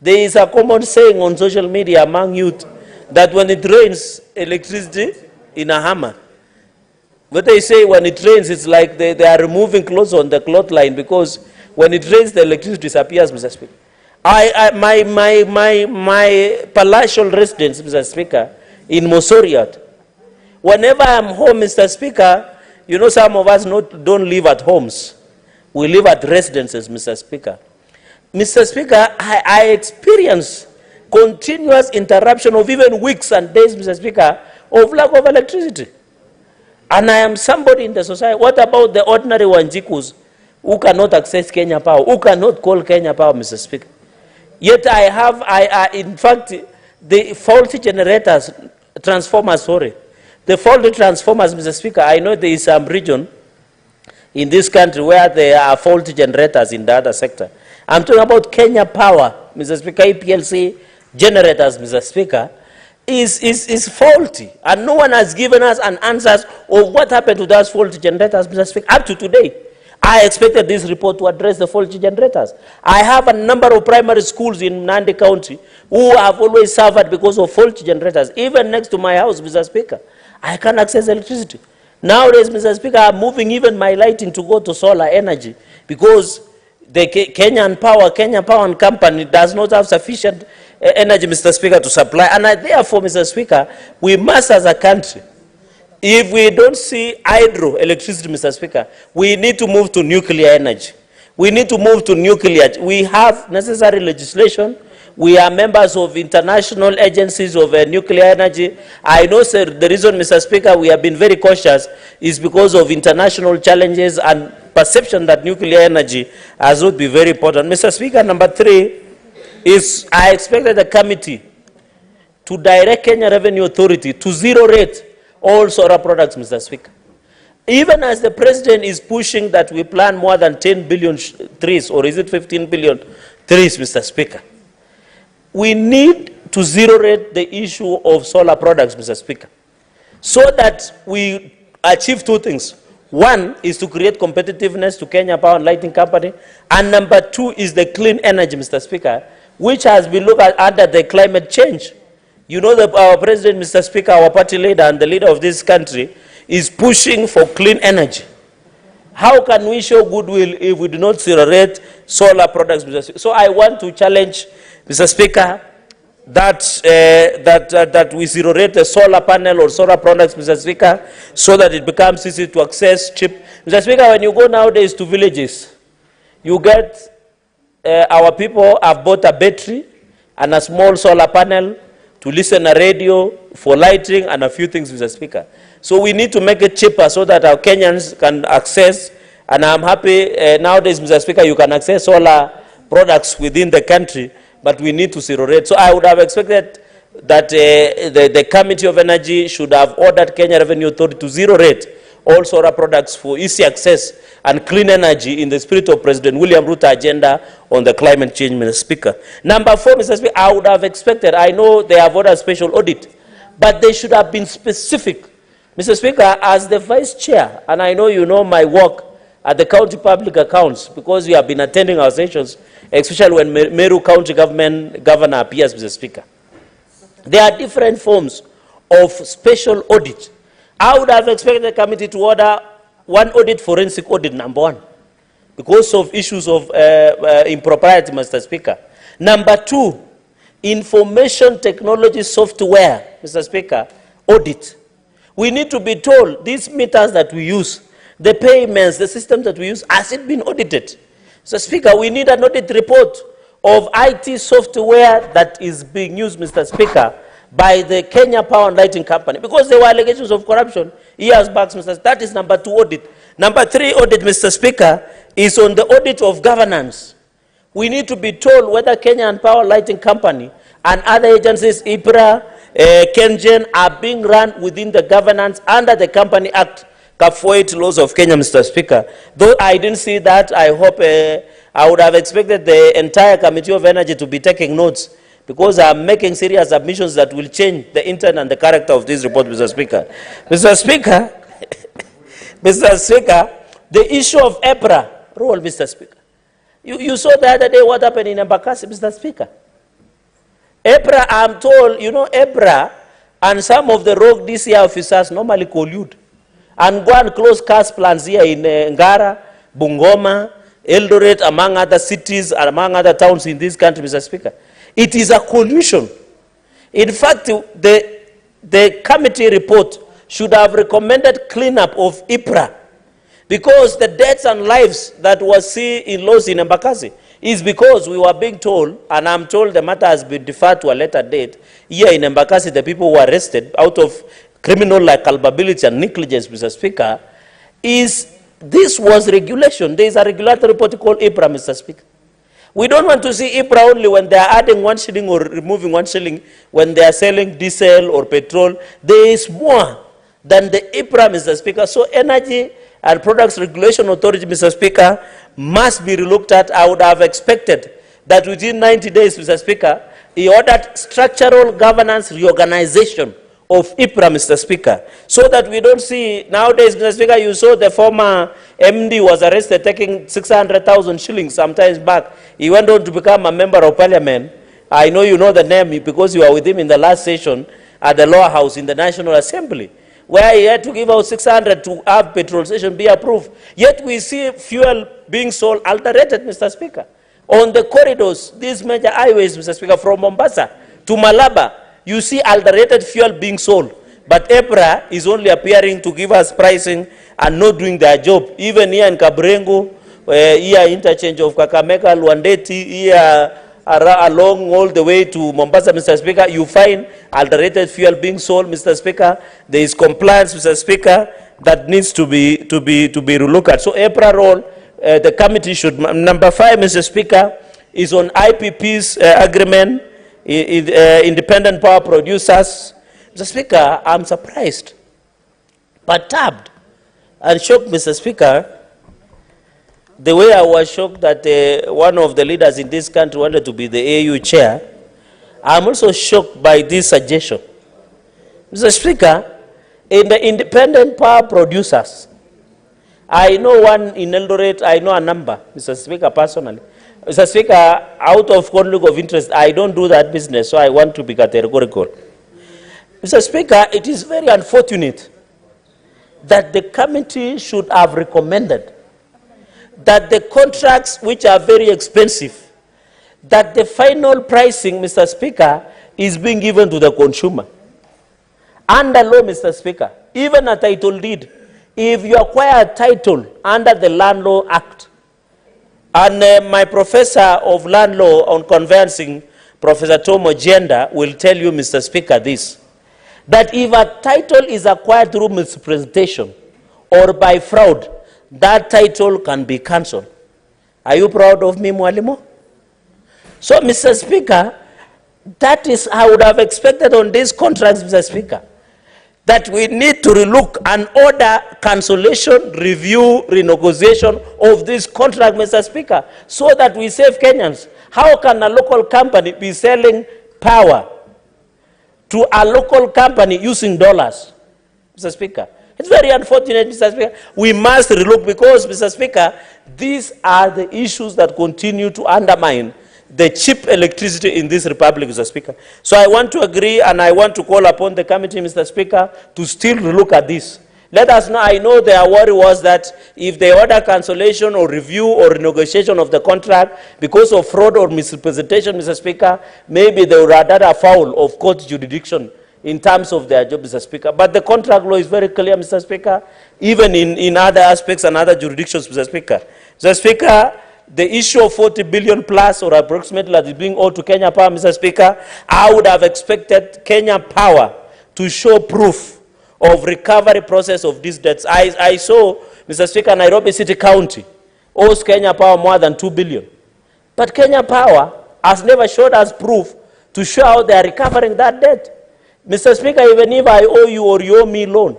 there is a common saying on social media among youth that when it rains, electricity in a hammer. What they say, when it rains, it's like they are removing clothes on the cloth line, because when it rains, the electricity disappears, Mr. Speaker. My palatial residence, Mr. Speaker, in Mosoriat, whenever I'm home, Mr. Speaker, you know some of us don't live at homes. We live at residences, Mr. Speaker. Mr. Speaker, I experience continuous interruption of even weeks and days, Mr. Speaker, of lack of electricity. And I am somebody in the society. What about the ordinary Wanjikus who cannot access Kenya Power, who cannot call Kenya Power, Mr. Speaker? Yet in fact, the faulty generators, transformers, the faulty transformers, Mr. Speaker, I know there is some region in this country where there are faulty generators in the other sector. I'm talking about Kenya Power, Mr. Speaker, KPLC generators, Mr. Speaker, is faulty. And no one has given us an answer of what happened to those faulty generators, Mr. Speaker, up to today. I expected this report to address the faulty generators. I have a number of primary schools in Nandi County who have always suffered because of faulty generators. Even next to my house, Mr. Speaker, I can't access electricity. Nowadays, Mr. Speaker, I'm moving even my lighting to go to solar energy because the Kenya Power and Company does not have sufficient energy, Mr. Speaker, to supply. And therefore, Mr. Speaker, we must as a country, if we don't see hydro electricity, Mr. Speaker, we need to move to nuclear energy. We need to move to nuclear. We have necessary legislation. We are members of international agencies of nuclear energy. I know, sir, the reason, Mr. Speaker, we have been very cautious is because of international challenges and perception that nuclear energy has not been very important. Mr. Speaker, number 3 is I expected the committee to direct Kenya Revenue Authority to zero rate all solar products, Mr. Speaker. Even as the president is pushing that we plant more than 10 billion trees, or is it 15 billion trees, Mr. Speaker, we need to zero rate the issue of solar products, Mr. Speaker, so that we achieve 2 things. One is to create competitiveness to Kenya Power and Lighting Company, and number 2 is the clean energy, Mr. Speaker, which has been looked at under the climate change. You know that our president, Mr. Speaker, our party leader and the leader of this country is pushing for clean energy. How can we show goodwill if we do not zero rate solar products, Mr. Speaker? So I want to challenge, Mr. Speaker, that we zero rate the solar panel or solar products, Mr. Speaker, so that it becomes easy to access, cheap. Mr. Speaker, when you go nowadays to villages, you get our people have bought a battery and a small solar panel to listen to radio, for lighting, and a few things, Mr. Speaker. So we need to make it cheaper so that our Kenyans can access, and I'm happy nowadays, Mr. Speaker, you can access solar products within the country, but we need to zero rate. So I would have expected that the Committee of Energy should have ordered Kenya Revenue Authority to zero rate all solar products for easy access and clean energy in the spirit of President William Ruto agenda on the climate change, Mr. Speaker. Number 4, Mr. Speaker, I would have expected, I know they have ordered special audit, but they should have been specific. Mr. Speaker, as the Vice Chair, and I know you know my work at the County Public Accounts, because you have been attending our sessions, especially when Meru County Governor appears, Mr. Speaker. There are different forms of special audit. I would have expected the committee to order one audit, forensic audit, number 1, because of issues of impropriety, Mr. Speaker. Number 2, information technology software, Mr. Speaker, audit. We need to be told these meters that we use, the payments, the systems that we use, has it been audited? Mr. Speaker, we need an audit report of IT software that is being used, Mr. Speaker, by the Kenya Power and Lighting Company, because there were allegations of corruption years back, Mr. Speaker. That is number 2 audit. Number 3 audit, Mr. Speaker, is on the audit of governance. We need to be told whether Kenya Power and Lighting Company and other agencies, IPRA, KenGen, are being run within the governance under the Company Act, Cap 48 laws of Kenya, Mr. Speaker. Though I didn't see that, I hope I would have expected the entire Committee of Energy to be taking notes, because I'm making serious submissions that will change the intent and the character of this report, Mr. Speaker. Mr. Speaker, Mr. Speaker, the issue of EPRA role, Mr. Speaker. You saw the other day what happened in Embakasi, Mr. Speaker. EPRA, I'm told, you know, EPRA and some of the rogue DCI officers normally collude and go and close cash plants here in Ngara, Bungoma, Eldoret, among other cities and among other towns in this country, Mr. Speaker. It is a collusion. In fact, the committee report should have recommended cleanup of IPRA, because the deaths and lives that was seen in loss in Embakasi is because we were being told, and I'm told the matter has been deferred to a later date. Here in Embakasi, the people who were arrested out of criminal like culpability and negligence, Mr. Speaker, this was regulation. There is a regulatory protocol, IPRA, Mr. Speaker. We don't want to see IPRA only when they are adding 1 shilling or removing 1 shilling when they are selling diesel or petrol. There is more than the IPRA, Mr. Speaker. So Energy and Products Regulation Authority, Mr. Speaker, must be relooked at. I would have expected that within 90 days, Mr. Speaker, he ordered structural governance reorganization of IPRA, Mr. Speaker, so that we don't see nowadays, Mr. Speaker, you saw the former MD was arrested taking 600,000 shillings sometimes back. He went on to become a member of parliament. I know you know the name because you were with him in the last session at the lower house in the National Assembly, where he had to give out 600 to have petrol station be approved. Yet we see fuel being sold adulterated, Mr. Speaker. On the corridors, these major highways, Mr. Speaker, from Mombasa to Malaba, you see adulterated fuel being sold. But EPRA is only appearing to give us pricing and not doing their job. Even here in Kabrengo, here interchange of Kakamega, Luandeti, here along all the way to Mombasa, Mr. Speaker, you find adulterated fuel being sold, Mr. Speaker. There is compliance, Mr. Speaker, that needs to be relooked at. So EPRA role, the committee should. Number 5, Mr. Speaker, is on IPPs agreement, independent power producers. Mr. Speaker, I'm surprised, perturbed, and shocked, Mr. Speaker, the way I was shocked that one of the leaders in this country wanted to be the AU chair. I'm also shocked by this suggestion. Mr. Speaker, in the independent power producers, I know one in Eldoret, I know a number, Mr. Speaker, personally. Mr. Speaker, out of conflict of interest, I don't do that business, so I want to be categorical. Mr. Speaker, it is very unfortunate that the committee should have recommended that the contracts which are very expensive, that the final pricing, Mr. Speaker, is being given to the consumer. Under law, Mr. Speaker, even a title deed, if you acquire a title under the Land Law Act, and my professor of land law on conveyancing, Professor Tom Ojenda will tell you, Mr. Speaker, this, that if a title is acquired through misrepresentation or by fraud, that title can be cancelled. Are you proud of me, Mwalimu? So, Mr. Speaker, that is, I would have expected on these contracts, Mr. Speaker, that we need to relook and order cancellation, review, renegotiation of this contract, Mr. Speaker, so that we save Kenyans. How can a local company be selling power to a local company using dollars, Mr. Speaker? It's very unfortunate, Mr. Speaker. We must relook because, Mr. Speaker, these are the issues that continue to undermine the cheap electricity in this republic, Mr. Speaker. So I want to agree and I want to call upon the committee, Mr. Speaker, to still look at this. Let us know, I know their worry was that if they order cancellation or review or renegotiation of the contract because of fraud or misrepresentation, Mr. Speaker, maybe they would have done a foul of court jurisdiction in terms of their job, Mr. Speaker. But the contract law is very clear, Mr. Speaker, even in other aspects and other jurisdictions, Mr. Speaker. Mr. Speaker, the issue of 40 billion plus or approximately that is being owed to Kenya Power, Mr. Speaker, I would have expected Kenya Power to show proof of recovery process of these debts. I saw, Mr. Speaker, Nairobi City County owes Kenya Power more than 2 billion. But Kenya Power has never showed us proof to show how they are recovering that debt. Mr. Speaker, even if I owe you or you owe me loan,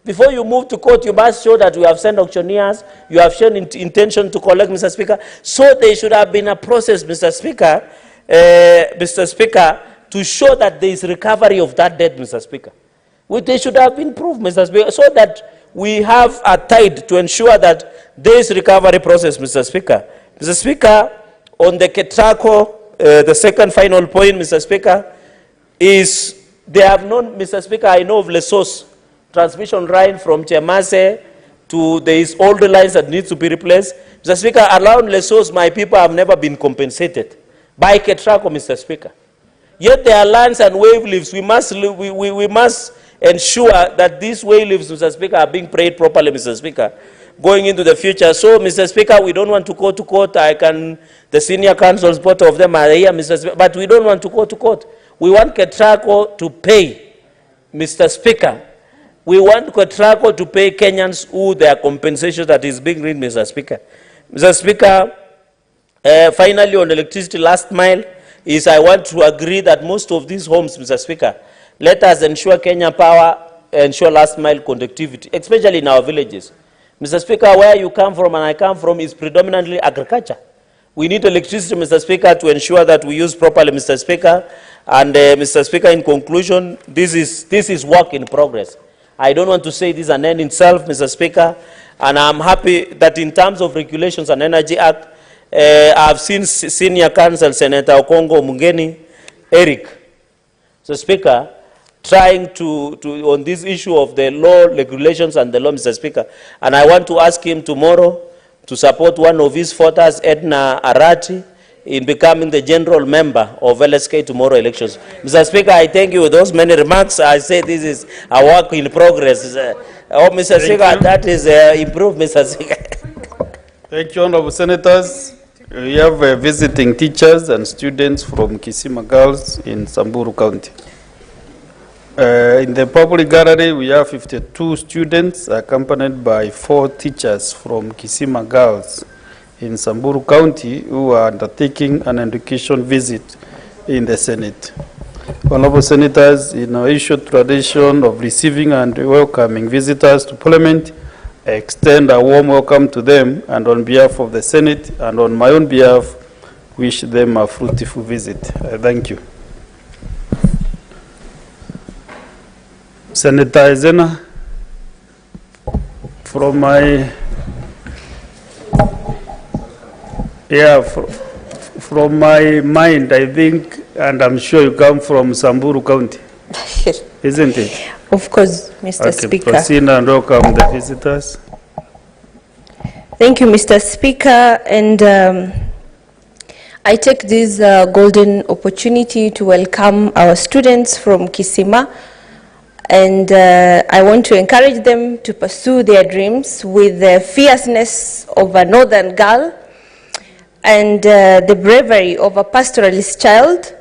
before you move to court, you must show that you have sent auctioneers, you have shown intention to collect, Mr. Speaker. So there should have been a process, Mr. Speaker, to show that there is recovery of that debt, Mr. Speaker. They should have been proved, Mr. Speaker, so that we have a tide to ensure that there is recovery process, Mr. Speaker. Mr. Speaker, on the Ketraco, the second final point, Mr. Speaker, is they have known, Mr. Speaker, I know of Lesos transmission line from Chemase to there is all the lines that need to be replaced. Mr. Speaker, around Lesos, my people have never been compensated by Ketraco, Mr. Speaker. Yet there are lands and wave leaves. We must ensure that these wave leaves, Mr. Speaker, are being paid properly, Mr. Speaker, going into the future. So, Mr. Speaker, we don't want to go to court. The senior counsels, both of them are here, Mr. Speaker, but we don't want to go to court. We want Ketraco to pay, Mr. Speaker. We want Ketraco to pay Kenyans who their compensation that is being read, Mr. Speaker. Mr. Speaker, finally on electricity last mile is I want to agree that most of these homes, Mr. Speaker, let us ensure Kenya Power ensure last mile conductivity, especially in our villages. Mr. Speaker, where you come from and I come from is predominantly agriculture. We need electricity, Mr. Speaker, to ensure that we use properly, Mr. Speaker. And Mr. Speaker, in conclusion, this is work in progress. I don't want to say this is an end in itself, Mr. Speaker, and I'm happy that in terms of regulations and Energy Act, I've seen Senior Counsel Senator Okongo Mungeni, Eric, Mr. Speaker, trying to on this issue of the law, regulations and the law, Mr. Speaker. And I want to ask him tomorrow to support one of his voters, Edna Arati, in becoming the general member of LSK tomorrow elections. Mr. Speaker, I thank you with those many remarks. I say this is a work in progress. Mr. Speaker, that is improved, Mr. Speaker. Thank you, Honorable Senators. We have visiting teachers and students from Kisima Girls in Samburu County. In the public gallery, we have 52 students accompanied by 4 teachers from Kisima Girls in Samburu County who are undertaking an education visit in the Senate. Honorable Senators, in our issued tradition of receiving and welcoming visitors to Parliament, I extend a warm welcome to them, and on behalf of the Senate and on my own behalf, wish them a fruitful visit. Thank you. Senator Zena, from my from my mind, I think, and I'm sure you come from Samburu County, isn't it? Of course, Mr. Speaker. Proceed and welcome the visitors. Thank you, Mr. Speaker, and I take this golden opportunity to welcome our students from Kisima, and I want to encourage them to pursue their dreams with the fierceness of a northern girl and the bravery of a pastoralist child,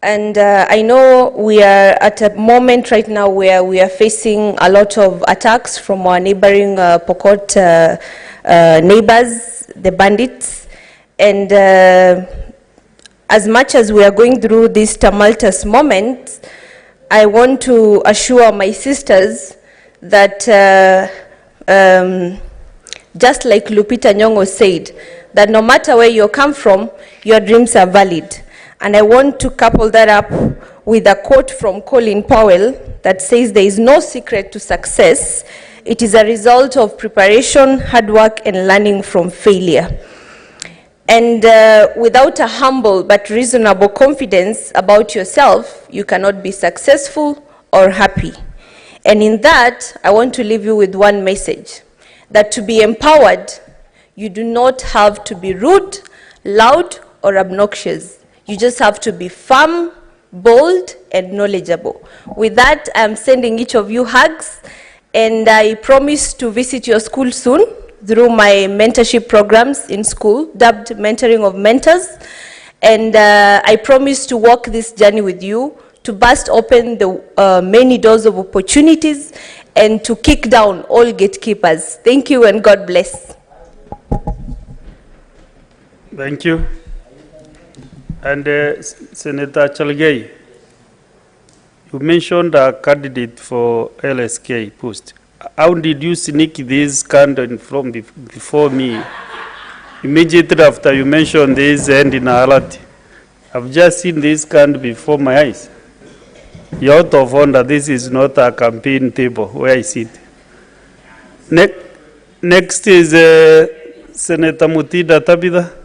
And I know we are at a moment right now where we are facing a lot of attacks from our neighboring Pokot neighbors, the bandits. And as much as we are going through this tumultuous moment, I want to assure my sisters that just like Lupita Nyong'o said, that no matter where you come from, your dreams are valid. And I want to couple that up with a quote from Colin Powell that says there is no secret to success. It is a result of preparation, hard work, and learning from failure. And without a humble but reasonable confidence about yourself, you cannot be successful or happy. And in that, I want to leave you with one message, that to be empowered, you do not have to be rude, loud, or obnoxious. You just have to be firm, bold, and knowledgeable. With that, I'm sending each of you hugs, and I promise to visit your school soon through my mentorship programs in school, dubbed Mentoring of Mentors. And I promise to walk this journey with you, to burst open the many doors of opportunities, and to kick down all gatekeepers. Thank you, and God bless. Thank you. And Senator Chalgei, you mentioned a candidate for LSK post. How did you sneak this candidate from before me? Immediately after you mentioned this and in alert, I've just seen this candidate before my eyes. You're out of order. This is not a campaign table where I sit. Next is Senator Mutida Tabitha.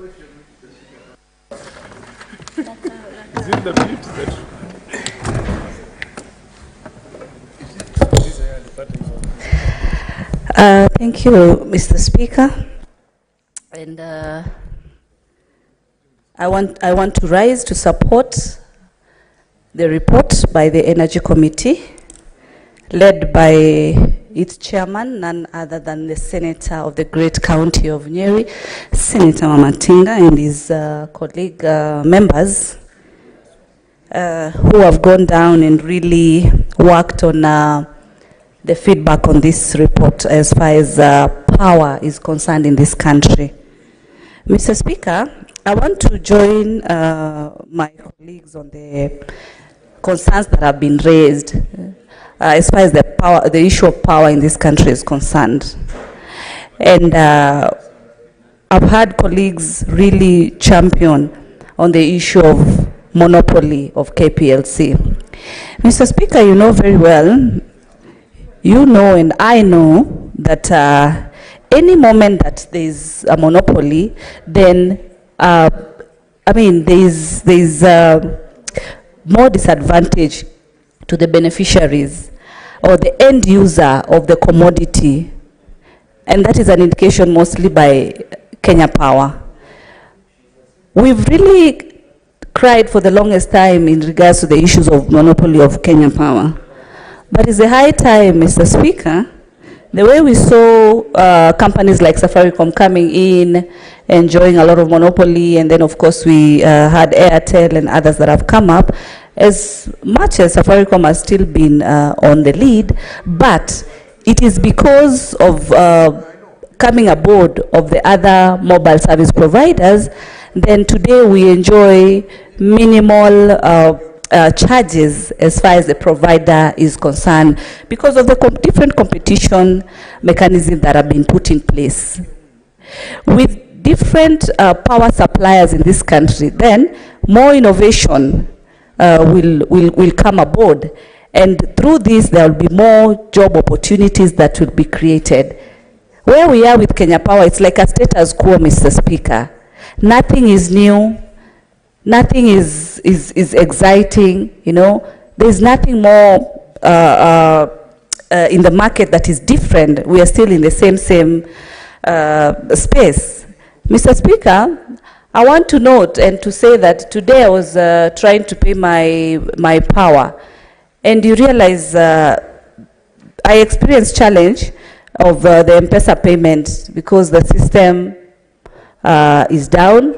Thank you, Mr. Speaker. And I want to rise to support the report by the Energy Committee, led by its chairman, none other than the Senator of the great county of Nyeri, Senator Mamatinga, and his colleague members who have gone down and really worked on the feedback on this report as far as power is concerned in this country. Mr. Speaker, I want to join my colleagues on the concerns that have been raised as far as the issue of power in this country is concerned. And I've had colleagues really champion on the issue of monopoly of KPLC. Mr. Speaker, you know very well, you know and I know that any moment that there is a monopoly, then there's more disadvantage to the beneficiaries or the end user of the commodity, and that is an indication mostly by Kenya Power. We've really cried for the longest time in regards to the issues of monopoly of Kenya Power. But it's a high time, Mr. Speaker, the way we saw companies like Safaricom coming in, enjoying a lot of monopoly, and then of course we had Airtel and others that have come up, as much as Safaricom has still been on the lead, but it is because of coming aboard of the other mobile service providers, then today we enjoy minimal charges as far as the provider is concerned because of the different competition mechanisms that have been put in place. With different power suppliers in this country, then more innovation will come aboard, and through this there will be more job opportunities that will be created. Where we are with Kenya Power, it's like a status quo, Mr. Speaker. Nothing is new. Nothing is exciting, you know. There's nothing more in the market that is different. We are still in the same space. Mr. Speaker, I want to note and to say that today I was trying to pay my power, and you realize I experienced challenge of the M-Pesa payment because the system is down.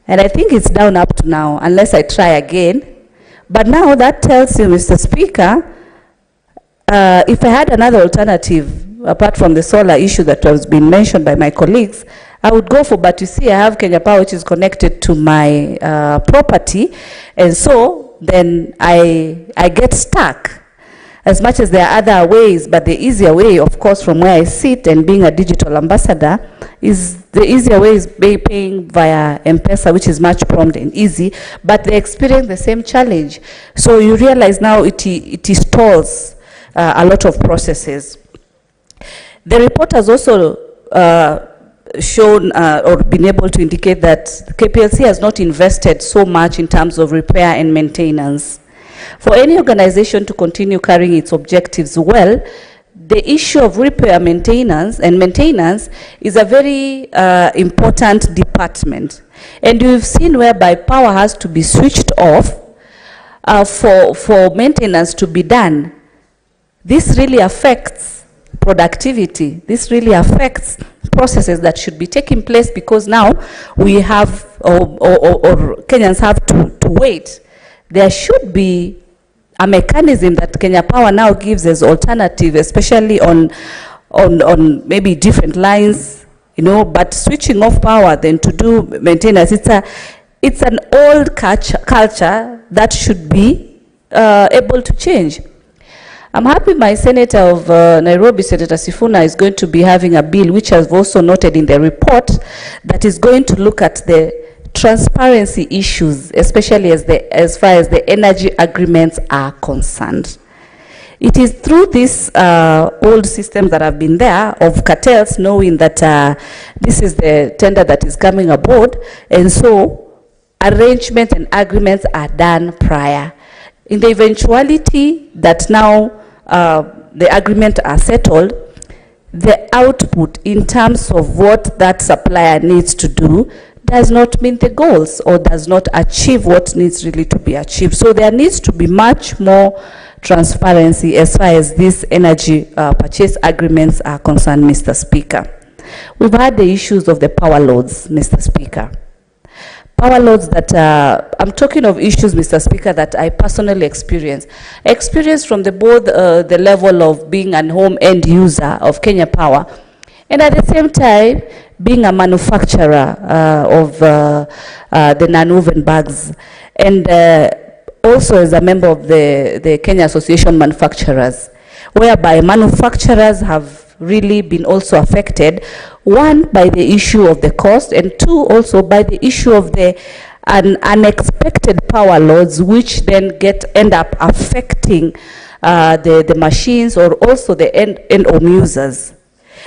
And I think it's down up to now, unless I try again. But now that tells you, Mr. Speaker, if I had another alternative, apart from the solar issue that has been mentioned by my colleagues, I would go for, but you see, I have Kenya Power, which is connected to my property, and so then I get stuck. As much as there are other ways, but the easier way, of course, from where I sit and being a digital ambassador, is the easier way is paying via M-Pesa, which is much prompt and easy, but they experience the same challenge. So you realize now it stalls a lot of processes. The report has also shown or been able to indicate that KPLC has not invested so much in terms of repair and maintenance. For any organization to continue carrying its objectives well, the issue of repair maintenance is a very important department. And we've seen whereby power has to be switched off for maintenance to be done. This really affects productivity. This really affects processes that should be taking place, because now we have, or Kenyans have to wait. There should be a mechanism that Kenya Power now gives as alternative, especially on maybe different lines, you know, but switching off power then to do maintenance, it's an old culture that should be able to change. I'm happy my Senator of Nairobi, Senator Sifuna, is going to be having a bill, which has also noted in the report, that is going to look at the transparency issues, especially as far as the energy agreements are concerned. It is through these old systems that have been there of cartels, knowing that this is the tender that is coming aboard, and so arrangements and agreements are done prior. In the eventuality that now the agreement are settled, the output in terms of what that supplier needs to do does not meet the goals or does not achieve what needs really to be achieved. So there needs to be much more transparency as far as these energy purchase agreements are concerned, Mr. Speaker. We've had the issues of the power loads, Mr. Speaker. Power loads that, I'm talking of issues, Mr. Speaker, that I personally experienced. I experienced from both the level of being an home end user of Kenya Power, and at the same time, being a manufacturer of the non-woven bags, and also as a member of the Kenya Association Manufacturers, whereby manufacturers have really been also affected, one, by the issue of the cost, and two, also by the issue of the unexpected power loads, which then end up affecting the machines or also the end-home users.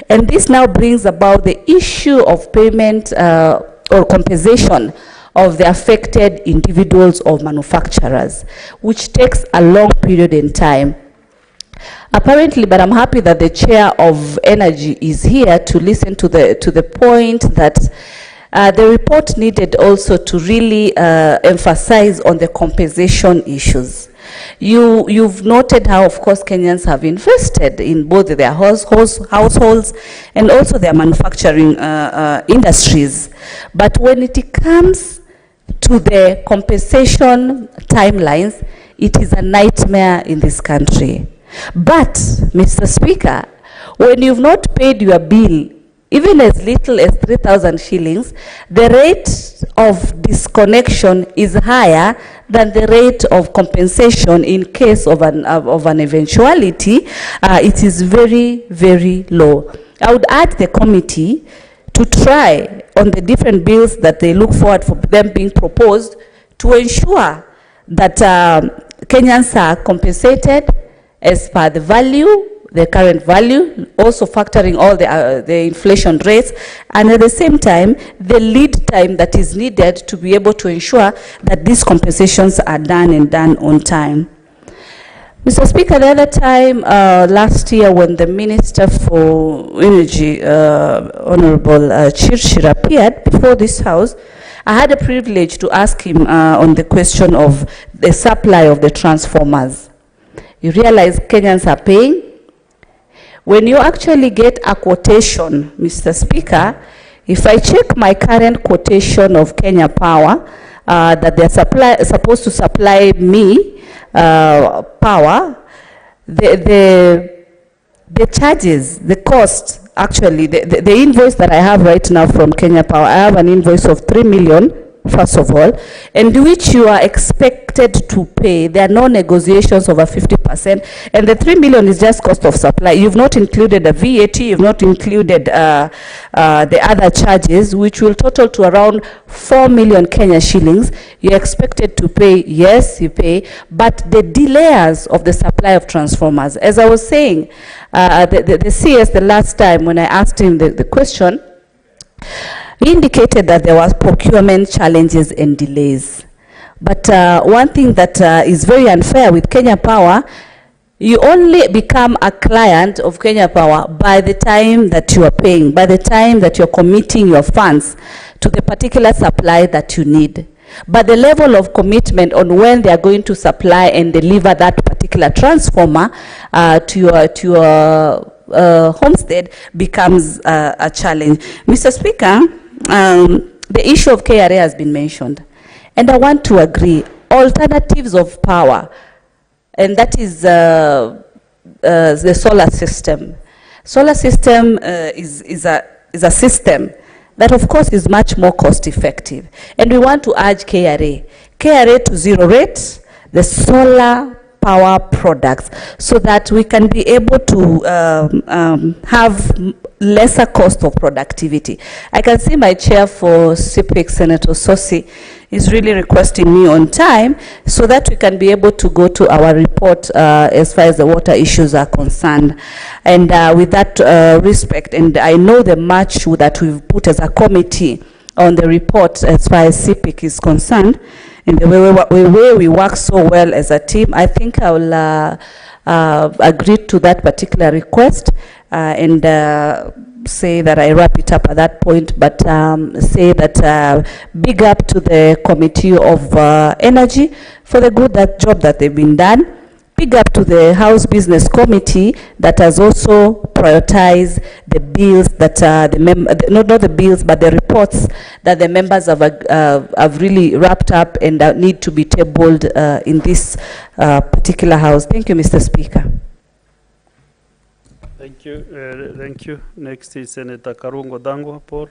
And this now brings about the issue of payment or compensation of the affected individuals or manufacturers, which takes a long period in time. Apparently, but I'm happy that the chair of energy is here to listen to the point that the report needed also to really emphasize on the compensation issues. You've noted how, of course, Kenyans have invested in both their households and also their manufacturing industries. But when it comes to the compensation timelines, it is a nightmare in this country. But, Mr. Speaker, when you've not paid your bill, even as little as 3,000 shillings, the rate of disconnection is higher than the rate of compensation in case of an eventuality. It is very, very low. I would urge the committee to try on the different bills that they look forward for them being proposed to ensure that Kenyans are compensated as per the value, the current value, also factoring all the inflation rates, and at the same time, the lead time that is needed to be able to ensure that these compensations are done and done on time. Mr. Speaker, the other time, last year, when the Minister for Energy, Honorable Chirchir, appeared before this House, I had a privilege to ask him on the question of the supply of the transformers. You realize Kenyans are paying? When you actually get a quotation, Mr. Speaker, if I check my current quotation of Kenya Power, that they're supposed to supply me power, the charges, the cost, actually, the invoice that I have right now from Kenya Power, I have an invoice of 3 million, first of all, and which you are expected to pay. There are no negotiations over 50%, and the 3 million is just cost of supply. You've not included the VAT, you've not included the other charges, which will total to around 4 million Kenya shillings. You're expected to pay, yes, you pay, but the delays of the supply of transformers. As I was saying, the CS, the last time when I asked him the question, he indicated that there was procurement challenges and delays. But one thing that is very unfair with Kenya Power, you only become a client of Kenya Power by the time that you are paying, by the time that you're committing your funds to the particular supply that you need. But the level of commitment on when they are going to supply and deliver that particular transformer to your homestead becomes a challenge. Mr. Speaker, the issue of KRA has been mentioned, and I want to agree. Alternatives of power, and that is the solar system. Solar system is a system that, of course, is much more cost effective, and we want to urge KRA to zero rate the solar power products so that we can be able to have lesser cost of productivity. I can see my chair for CPIC, Senator Sosi, is really requesting me on time so that we can be able to go to our report as far as the water issues are concerned. And with that respect, and I know the much that we've put as a committee on the report as far as CPIC is concerned, in the way we work so well as a team, I think I will agree to that particular request and say that I wrap it up at that point, but say that big up to the Committee of Energy for the good job that they've been done. Big up to the House Business Committee that has also prioritized the bills that not the bills, but the reports that the members have really wrapped up and need to be tabled in this particular House. Thank you, Mr. Speaker. Thank you. Thank you. Next is Senator Karungo Dango, Paul.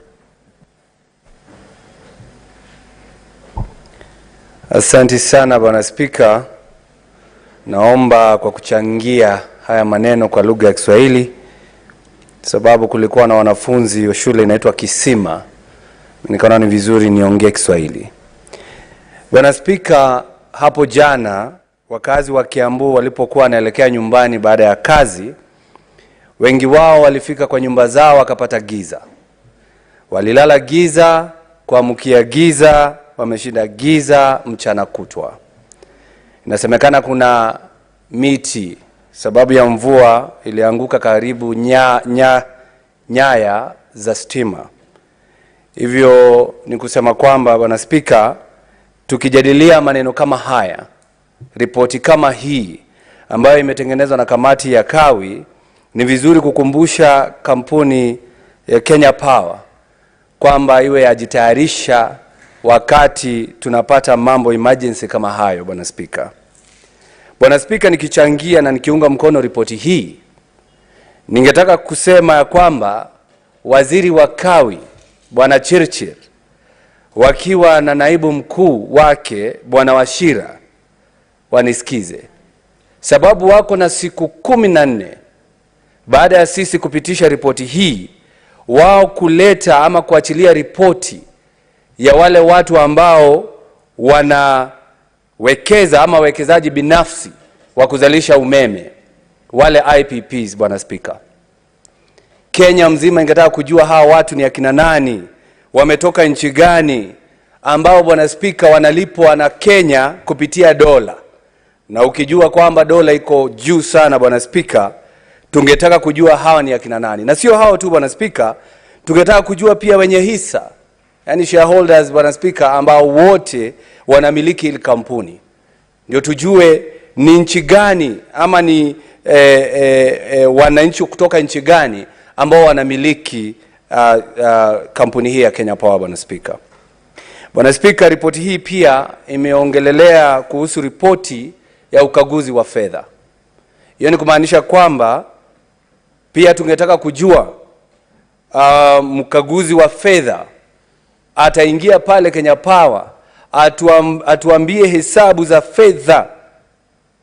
Asante sana Bwana Spika. Naomba kwa kuchangia haya maneno kwa lugha ya Kiswahili, sababu kulikuwa na wanafunzi wa shule inaitwa Kisima, nikaona ni vizuri niongee Kiswahili. Bwana Spika, hapo jana wakazi wa Kiambu walipokuwa wanaelekea nyumbani baada ya kazi, wengi wao walifika kwa nyumba zao wakapata giza. Walilala giza, kuamkia giza, wameshinda giza mchana kutwa. Inasemekana kuna miti sababu ya mvua ilianguka karibu nyaya za stima. Hivyo ni kusema kwamba Bwana Spika, tukijadilia maneno kama haya, ripoti kama hii ambayo imetengenezwa na kamati ya Kawi, ni vizuri kukumbusha kampuni ya Kenya Power kwamba iwe yajitayarisha wakati tunapata mambo emergency kama hayo. Bwana Spika, Bwana Spika, nikichangia na nikiunga mkono ripoti hii, ningetaka kusema ya kwamba waziri wa Kawi Bwana Chirchir wakiwa na naibu mkuu wake Bwana Washira wanisikize, sababu wako na siku 14 baada ya sisi kupitisha ripoti hii, wao kuleta ama kuachilia ripoti ya wale watu ambao wanawekeza ama wekezaji binafsi wa kuzalisha umeme, wale IPPs. Bwana Spika, Kenya mzima ingetaka kujua hawa watu ni akina nani, wametoka nchi gani, ambao Bwana Spika wanalipwa na Kenya kupitia dola. Na ukijua kwamba dola iko juu sana Bwana Spika, tungetaka kujua hawa ni akina nani. Na sio hao tu Bwana Spika, tungetaka kujua pia wenye hisa, yani shareholders Bwana Spika, ambao wote wanamiliki ile kampuni. Ndio tujue ni nchi gani ama ni wananchi kutoka nchi gani ambao wanamiliki kampuni hii ya Kenya Power. Bwana Spika, Bwana Spika, ripoti hii pia imeongelelea kuhusu ripoti ya ukaguzi wa fedha. Hiyo ni kumaanisha kwamba pia tungetaka kujua mkaguzi wa fedha ataingia pale Kenya Power atuambie hesabu za fedha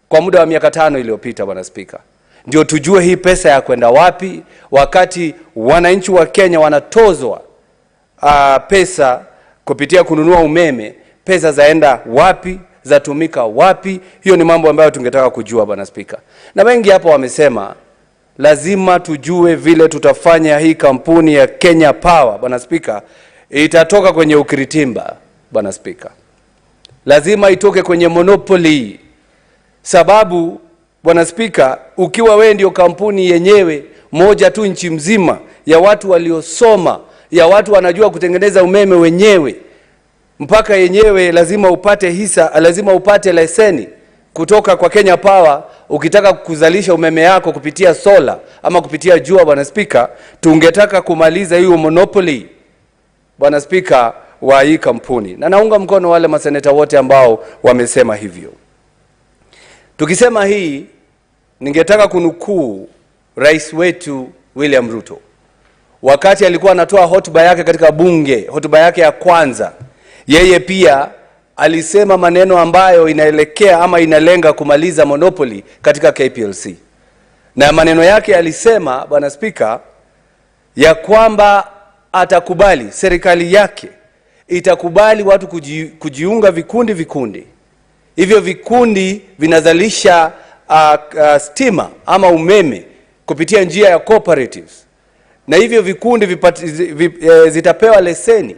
kwa muda wa miaka 5 iliyopita, Bwana Spika. Ndio tujue hii pesa ya kwenda wapi, wakati wananchi wa Kenya wanatozwa pesa kupitia kununua umeme, pesa zaenda wapi, zatumika wapi? Hiyo ni mambo ambayo tungetaka kujua, Bwana Spika. Na wengi hapo wamesema lazima tujue vile tutafanya hii kampuni ya Kenya Power, Bwana Spika, itatoka kwenye ukiritimba, Bwana Spika. Lazima itoke kwenye monopoly. Sababu, Bwana Spika, ukiwa wewe ndio kampuni yenyewe moja tu nchi mzima ya watu waliosoma, ya watu wanajua kutengeneza umeme wenyewe, mpaka yenyewe lazima upate hisa, lazima upate leseni kutoka kwa Kenya Power ukitaka kuzalisha umeme yako kupitia sola ama kupitia jua, Bwana Spika. Tungetaka kumaliza hiyo monopoly, Bwana Spika, wa hii kampuni. Na naunga mkono wale maseneta wote ambao wamesema hivyo. Tukisema hii, ningetaka kunukuu rais wetu William Ruto. Wakati alikuwa anatoa hotuba yake katika bunge, hotuba yake ya kwanza, yeye pia alisema maneno ambayo inaelekea ama inalenga kumaliza monopoly katika KPLC. Na maneno yake alisema, Bwana Spika, ya kwamba atakubali, serikali yake itakubali watu kujiunga vikundi. Hivyo vikundi vinazalisha stima ama umeme kupitia njia ya cooperatives. Na hivyo vikundi zitapewa leseni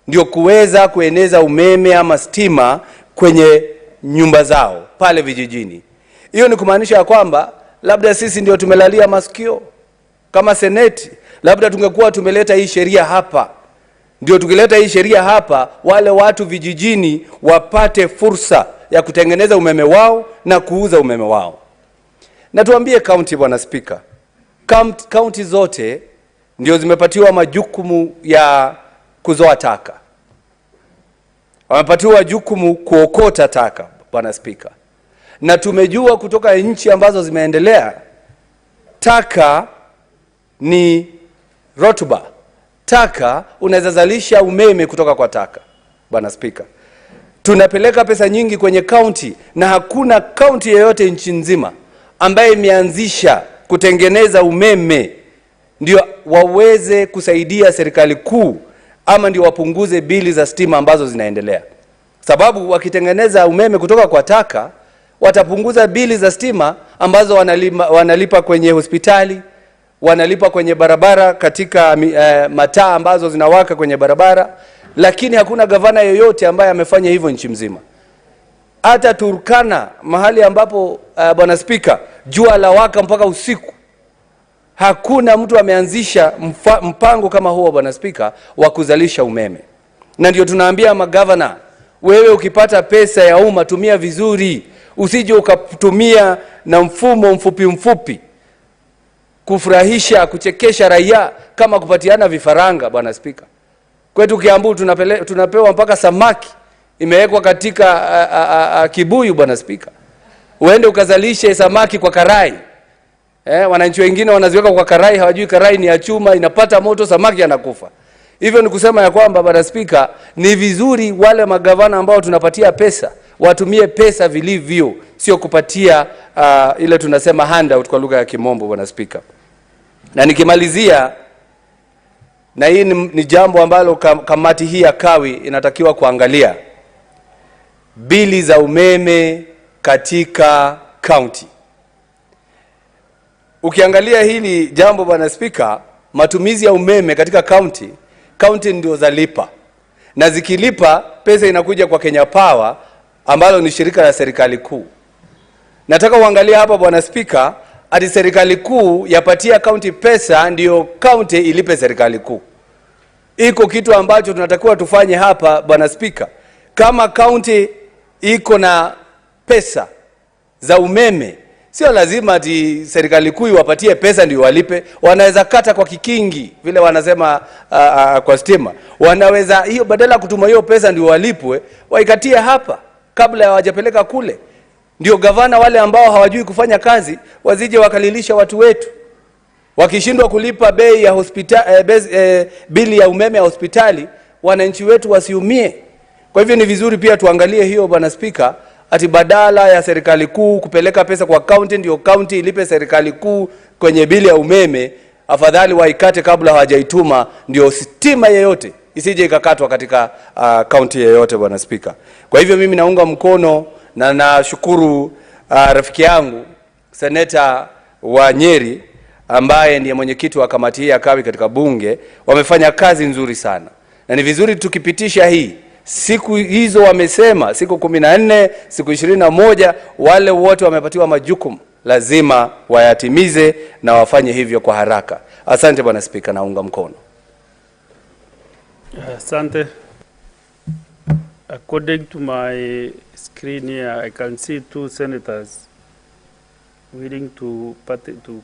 ndio kuweza kueneza umeme ama stima kwenye nyumba zao pale vijijini. Hiyo ni kumaanisha ya kwamba labda sisi ndio tumelalia masikio kama seneti, labda tungekuwa tumeleta hii sheria hapa. Ndio tukileta hii sheria hapa, wale watu vijijini wapate fursa ya kutengeneza umeme wao na kuuza umeme wao. Na tuambie county, Bwana Spika, county zote ndio zimepatiwa majukumu ya kuzoa taka. Wamepatiwa jukumu kuokota taka, Bwana Spika. Na tumejua kutoka nchi ambazo zimeendelea, taka ni rotuba. Taka unaweza zalisha umeme kutoka kwa taka, Bwana Spika. Tunapeleka pesa nyingi kwenye county na hakuna county yoyote nchi nzima ambaye imeanzisha kutengeneza umeme ndio waweze kusaidia serikali kuu ama ndio wapunguze bili za stima ambazo zinaendelea. Sababu wakitengeneza umeme kutoka kwa taka, watapunguza bili za stima ambazo wanalipa kwenye hospitali, wanalipa kwenye barabara katika mataa ambazo zinawaka kwenye barabara. Lakini hakuna gavana yoyote ambaye amefanya hivyo nchi mzima. Hata Turkana, mahali ambapo Bwana Spika, jua la waka mpaka usiku, hakuna mtu ameanzisha mpango kama huo, Bwana Spika, wa kuzalisha umeme. Na ndio tunaambia magavana, wewe ukipata pesa ya umma tumia vizuri, usije ukatumia na mfumo mfupi kufurahisha, kuchekesha raia kama kupatiana vifaranga, Bwana Spika. Kwetu Kiambu tunapewa mpaka samaki imewekwa katika kibuyu, Bwana Spika. Uende ukazalishe samaki kwa karai. Wananchi wengine wanaziweka kwa karai, hawajui karai ni ya chuma, inapata moto, samaki anakufa. Hivyo ni kusema ya kwamba, Bwana Spika, ni vizuri wale magavana ambao tunapatia pesa watumie pesa vilivyo, sio kupatia ile tunasema handout kwa lugha ya Kimombo, Bwana Spika. Na nikimalizia, na hii ni jambo ambalo kamati hii ya Kawi inatakiwa kuangalia, bili za umeme katika county. Ukiangalia hili jambo, Bwana Spika, matumizi ya umeme katika county ndio zalipa. Na zikilipa, pesa inakuja kwa Kenya Power ambalo ni shirika la serikali kuu. Nataka uangalia hapa, Bwana Spika, ati serikali kuu yapatia county pesa ndio county ilipe serikali kuu. Iko kitu ambacho tunatakiwa tufanye hapa, Bwana Spika. Kama county iko na pesa za umeme, Sio lazima ati serikali kuu iwapatie pesa ndio walipe. Wanaweza kata kwa kikingi vile wanasema kwa stima. Wanaweza hiyo badala kutuma hiyo pesa ndio walipwe, waikatie hapa kabla hawajapeleka kule. Ndio gavana wale ambao hawajui kufanya kazi wazije wakalilisha watu wetu. Wakishindwa kulipa bei ya bili ya umeme ya hospitali, wananchi wetu wasiumie. Kwa hivyo ni vizuri pia tuangalie hiyo, Bwana Spika, ati badala ya serikali kuu kupeleka pesa kwa county ndio county ilipe serikali kuu kwenye bili ya umeme, afadhali waikate kabla hawajaituma, ndio stima yeyote isije ikakatwa katika county yeyote, Bwana Spika. Kwa hivyo mimi naunga mkono na nashukuru rafiki yangu seneta wa Nyeri ambaye ndiye mwenyekiti wa kamati hii ya kawi katika bunge. Wamefanya kazi nzuri sana. Na ni vizuri tukipitisha hii. Siku hizo wamesema siku 14, siku 21, wale wote wamepatiwa majukumu lazima wayatimize na wafanye hivyo kwa haraka. Asante Bwana Spika, naunga mkono. Asante. According to my screen here, I can see 2 senators willing to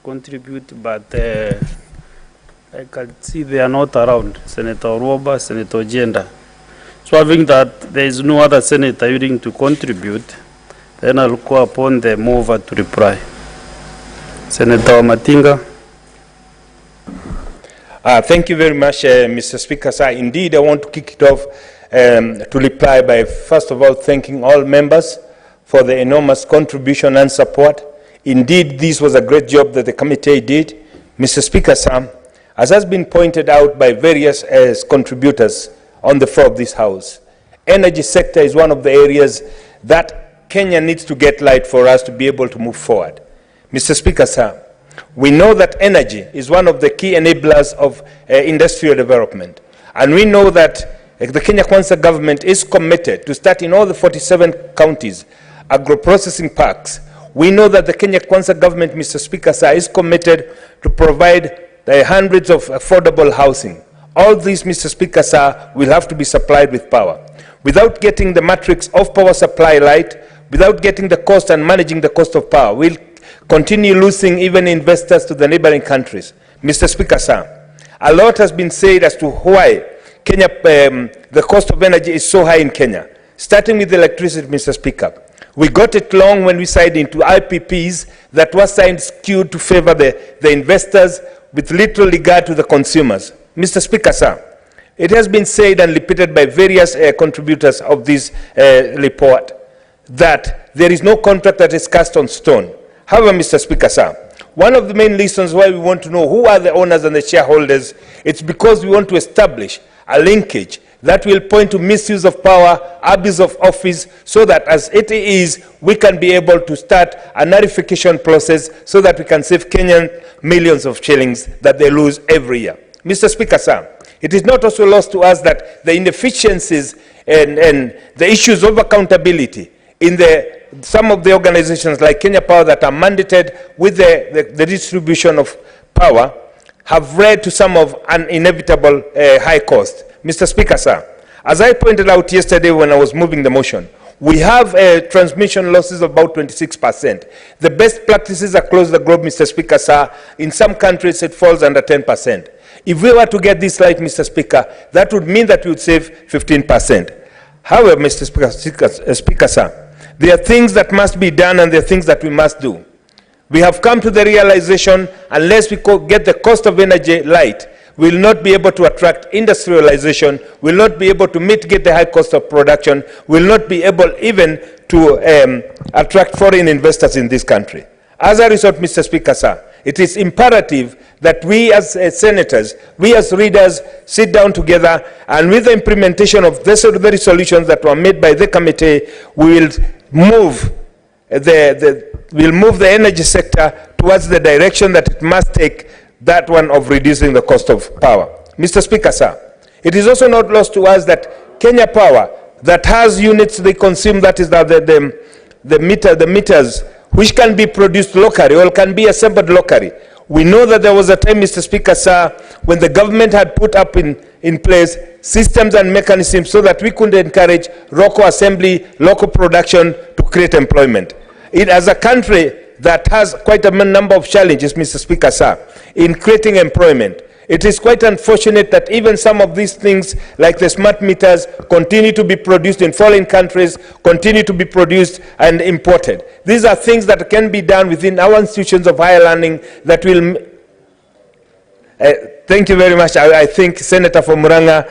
contribute, but I can see they are not around. Senator Roba, Senator Jenda. So having that there is no other senator willing to contribute, then I'll call upon the mover to reply. Senator Matinga. Thank you very much, Mr. Speaker. Sir, indeed, I want to kick it off to reply by, first of all, thanking all members for the enormous contribution and support. Indeed, this was a great job that the committee did. Mr. Speaker, sir, as has been pointed out by various contributors on the floor of this House, energy sector is one of the areas that Kenya needs to get light for us to be able to move forward. Mr. Speaker, sir, we know that energy is one of the key enablers of industrial development. And we know that the Kenya Kwanza government is committed to start in all the 47 counties agro-processing parks. We know that the Kenya Kwanza government, Mr. Speaker, sir, is committed to provide the hundreds of affordable housing. All these, Mr. Speaker, sir, will have to be supplied with power. Without getting the matrix of power supply right, without getting the cost and managing the cost of power, we'll continue losing even investors to the neighboring countries. Mr. Speaker, sir, a lot has been said as to why Kenya, the cost of energy is so high in Kenya. Starting with electricity, Mr. Speaker. We got it wrong when we signed into IPPs that was signed skewed to favor the investors with little regard to the consumers. Mr. Speaker, sir, it has been said and repeated by various contributors of this report that there is no contract that is cast on stone. However, Mr. Speaker, sir, one of the main reasons why we want to know who are the owners and the shareholders, it's because we want to establish a linkage that will point to misuse of power, abuse of office, so that as it is, we can be able to start a nullification process so that we can save Kenyan millions of shillings that they lose every year. Mr. Speaker, sir, it is not also lost to us that the inefficiencies and the issues of accountability in some of the organizations like Kenya Power that are mandated with the distribution of power have led to some of an inevitable high cost. Mr. Speaker, sir, as I pointed out yesterday when I was moving the motion, we have transmission losses of about 26%. The best practices across the globe, Mr. Speaker, sir, in some countries it falls under 10%. If we were to get this right, Mr. Speaker, that would mean that we would save 15%. However, Mr. Speaker, sir, there are things that must be done and there are things that we must do. We have come to the realization, unless we get the cost of energy right, we will not be able to attract industrialization, we will not be able to mitigate the high cost of production, we will not be able even to attract foreign investors in this country. As a result, Mr. Speaker, sir, it is imperative that we as senators, we as readers, sit down together, and with the implementation of the very solutions that were made by the committee, we will move the energy sector towards the direction that it must take, that one of reducing the cost of power. Mr. Speaker, sir, it is also not lost to us that Kenya Power, that has units they consume, that is the meters, which can be produced locally or can be assembled locally. We know that there was a time, Mr. Speaker, sir, when the government had put up in place systems and mechanisms so that we could encourage local assembly, local production to create employment. As a country, that has quite a number of challenges, Mr. Speaker, sir, in creating employment. It is quite unfortunate that even some of these things, like the smart meters, continue to be produced in foreign countries, continue to be produced and imported. These are things that can be done within our institutions of higher learning that will... thank you very much. I think Senator from Muranga,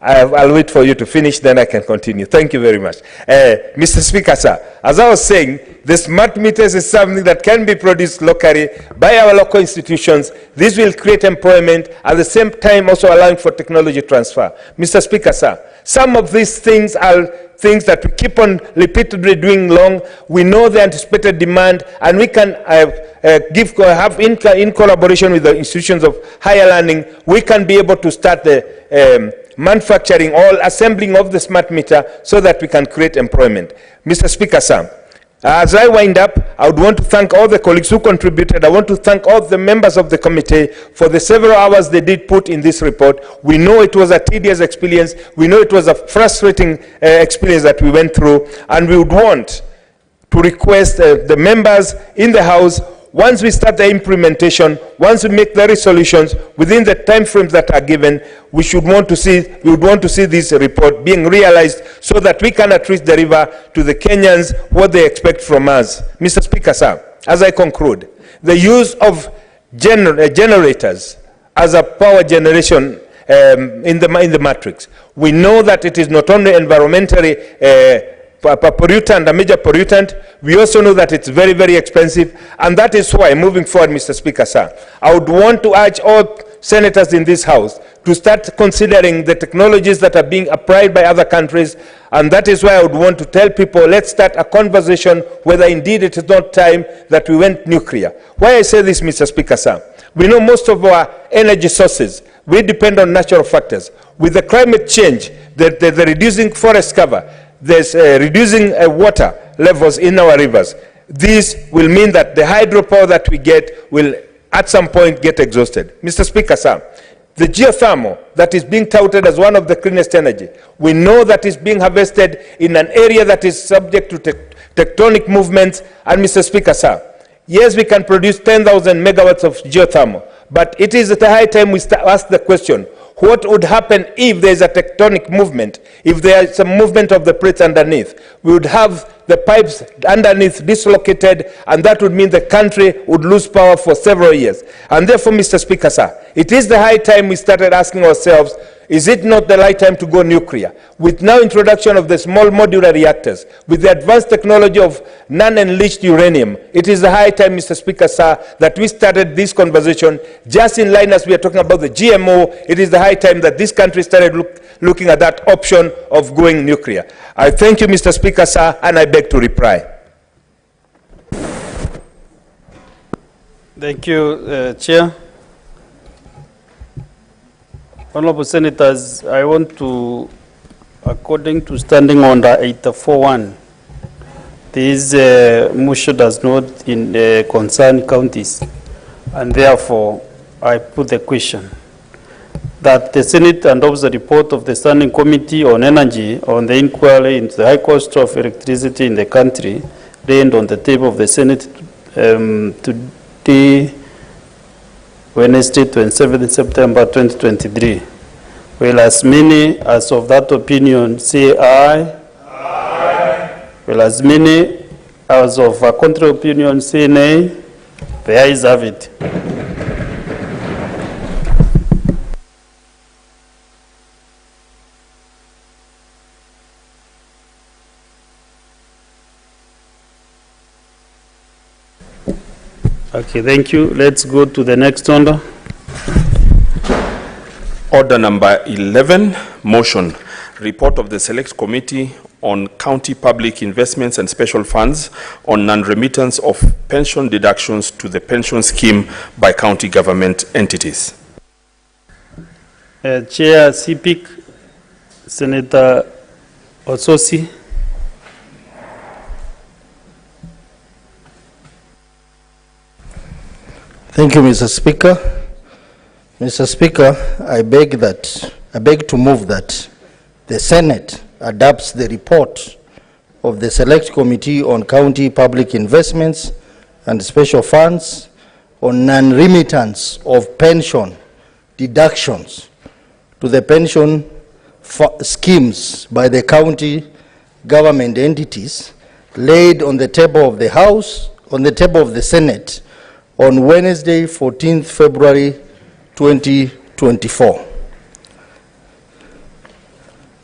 I'll wait for you to finish, then I can continue. Thank you very much. Mr. Speaker, sir, as I was saying, the smart meters is something that can be produced locally by our local institutions. This will create employment, at the same time also allowing for technology transfer. Mr. Speaker, sir, some of these things are things that we keep on repeatedly doing long. We know the anticipated demand, and we can in collaboration with the institutions of higher learning, we can be able to start the manufacturing or assembling of the smart meter so that we can create employment. Mr. Speaker, sir, as I wind up, I would want to thank all the colleagues who contributed. I want to thank all the members of the committee for the several hours they did put in this report. We know it was a tedious experience. We know it was a frustrating experience that we went through, and we would want to request the members in the House, once we start the implementation, once we make the resolutions within the time frames that are given, we would want to see this report being realized so that we can at least deliver to the Kenyans what they expect from us. Mr. Speaker, sir, as I conclude, the use of generators as a power generation in the matrix, we know that it is not only environmentally pollutant, a major pollutant. We also know that it's very, very expensive, and that is why, moving forward, Mr. Speaker, sir, I would want to urge all senators in this House to start considering the technologies that are being applied by other countries, and that is why I would want to tell people, let's start a conversation whether indeed it is not time that we went nuclear. Why I say this, Mr. Speaker, sir, we know most of our energy sources, we depend on natural factors. With the climate change, the reducing forest cover, there's reducing water levels in our rivers. This will mean that the hydropower that we get will at some point get exhausted. Mr. Speaker, sir, the geothermal that is being touted as one of the cleanest energy, we know that is being harvested in an area that is subject to tectonic movements. And Mr. Speaker, sir, yes, we can produce 10,000 megawatts of geothermal, but it is at the high time we ask the question, what would happen if there is a tectonic movement, if there is some movement of the plates underneath? We would have the pipes underneath dislocated, and that would mean the country would lose power for several years. And therefore, Mr. Speaker, sir, it is the high time we started asking ourselves, is it not the right time to go nuclear? With now introduction of the small modular reactors, with the advanced technology of non-enriched uranium, it is the high time, Mr. Speaker, sir, that we started this conversation just in line as we are talking about the GMO. It is the high time that this country started looking at that option of going nuclear. I thank you, Mr. Speaker, sir, and I beg to reply. Thank you, Chair. Honorable Senators, I want to, according to Standing Order 841, this motion does not concern counties, and therefore I put the question that the Senate endorse the report of the Standing Committee on Energy on the inquiry into the high cost of electricity in the country laid on the table of the Senate today, Wednesday, 27th September 2023. Will as many as of that opinion say aye? Aye. Will as many as of a contrary opinion say nay? The ayes have it. Okay, thank you. Let's go to the next order. Order number 11, motion. Report of the Select Committee on County Public Investments and Special Funds on non-remittance of pension deductions to the pension scheme by county government entities. Chair CPIC, Senator Ososi. Thank you, Mr. Speaker. Mr. Speaker, I beg to move that the Senate adopts the report of the Select Committee on County Public Investments and Special Funds on non-remittance of pension deductions to the pension schemes by the county government entities laid on the table of the House, on the table of the Senate on Wednesday, 14th February 2024.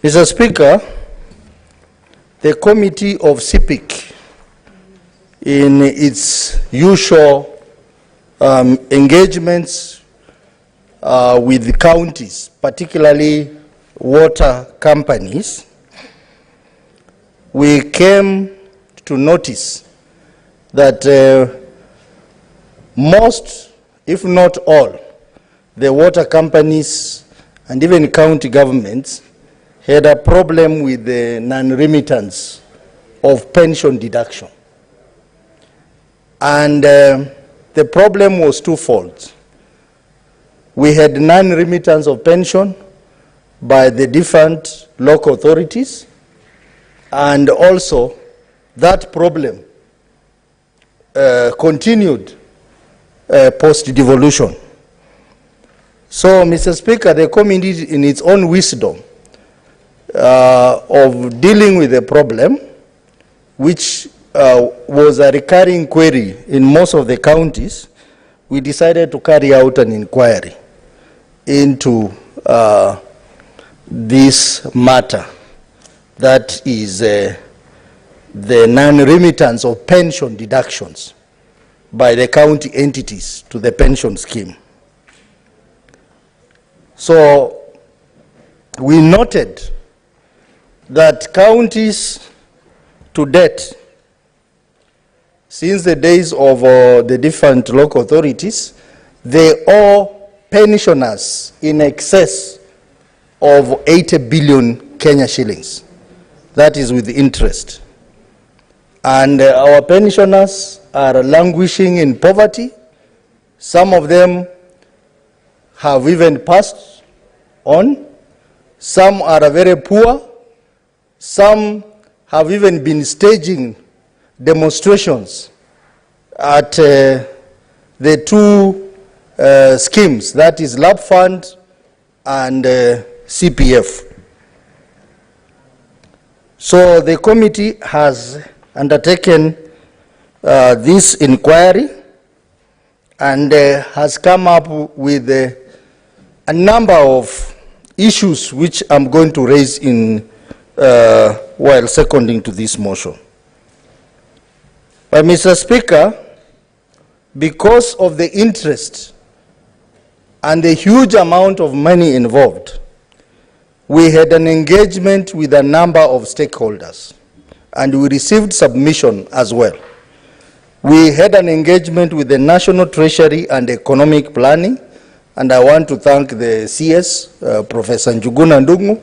Mr. Speaker, the Committee of CPIC, in its usual engagements with the counties, particularly water companies, we came to notice that most, if not all, the water companies and even county governments had a problem with the non-remittance of pension deduction. And the problem was twofold. We had non-remittance of pension by the different local authorities, and also that problem continued post-devolution. So, Mr. Speaker, the committee, in its own wisdom, of dealing with the problem, which was a recurring query in most of the counties, we decided to carry out an inquiry into this matter, that is the non-remittance of pension deductions by the county entities to the pension scheme. So we noted that counties to date, since the days of the different local authorities, they owe pensioners in excess of 80 billion Kenya shillings. That is with interest. And our pensioners are languishing in poverty. Some of them have even passed on. Some are very poor. Some have even been staging demonstrations at the two schemes, that is LAP Fund and CPF. So the committee has undertaken this inquiry and has come up with a number of issues which I'm going to raise in while seconding to this motion. But Mr. Speaker, because of the interest and the huge amount of money involved, we had an engagement with a number of stakeholders, and we received submission as well. We had an engagement with the National Treasury and Economic Planning, and I want to thank the CS, Professor Njuguna Ndungu,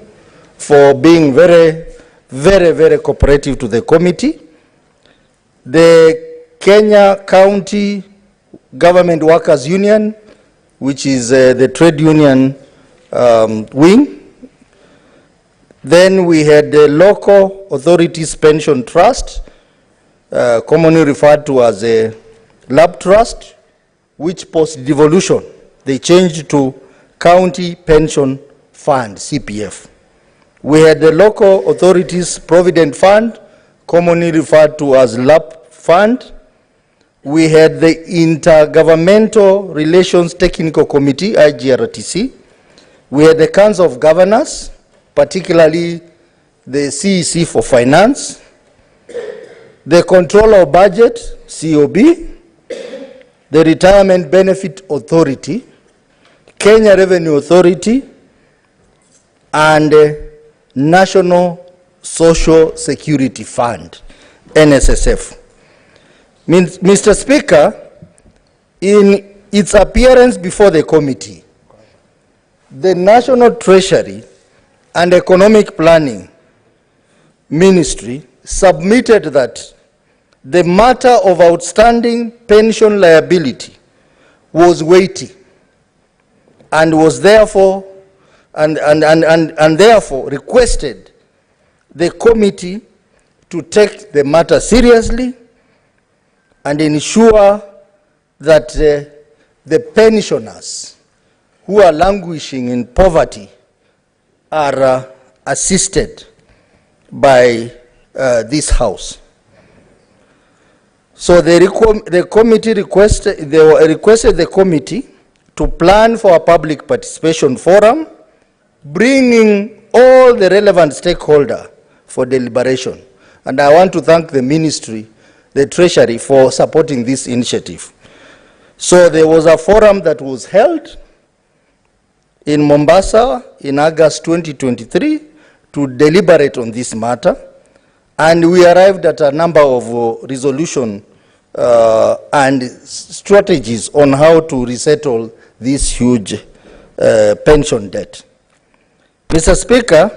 for being very, very, very cooperative to the committee. The Kenya County Government Workers Union, which is the trade union wing. Then we had the Local Authorities Pension Trust, commonly referred to as a LAP Trust, which post-devolution they changed to County Pension Fund, CPF. We had the Local Authorities Provident Fund, commonly referred to as LAP Fund. We had the Intergovernmental Relations Technical Committee, IGRTC. We had the Council of Governors, particularly the CEC for Finance, the Controller of Budget, COB, the Retirement Benefit Authority, Kenya Revenue Authority, and National Social Security Fund, NSSF. Mr. Speaker, in its appearance before the committee, the National Treasury and Economic Planning Ministry submitted that the matter of outstanding pension liability was weighty and was therefore therefore requested the committee to take the matter seriously and ensure that the pensioners who are languishing in poverty are assisted by this House. So the committee requested the committee to plan for a public participation forum, bringing all the relevant stakeholders for deliberation. And I want to thank the Ministry, the Treasury, for supporting this initiative. So there was a forum that was held in Mombasa in August 2023 to deliberate on this matter, and we arrived at a number of resolution and strategies on how to resettle this huge pension debt. Mr. Speaker,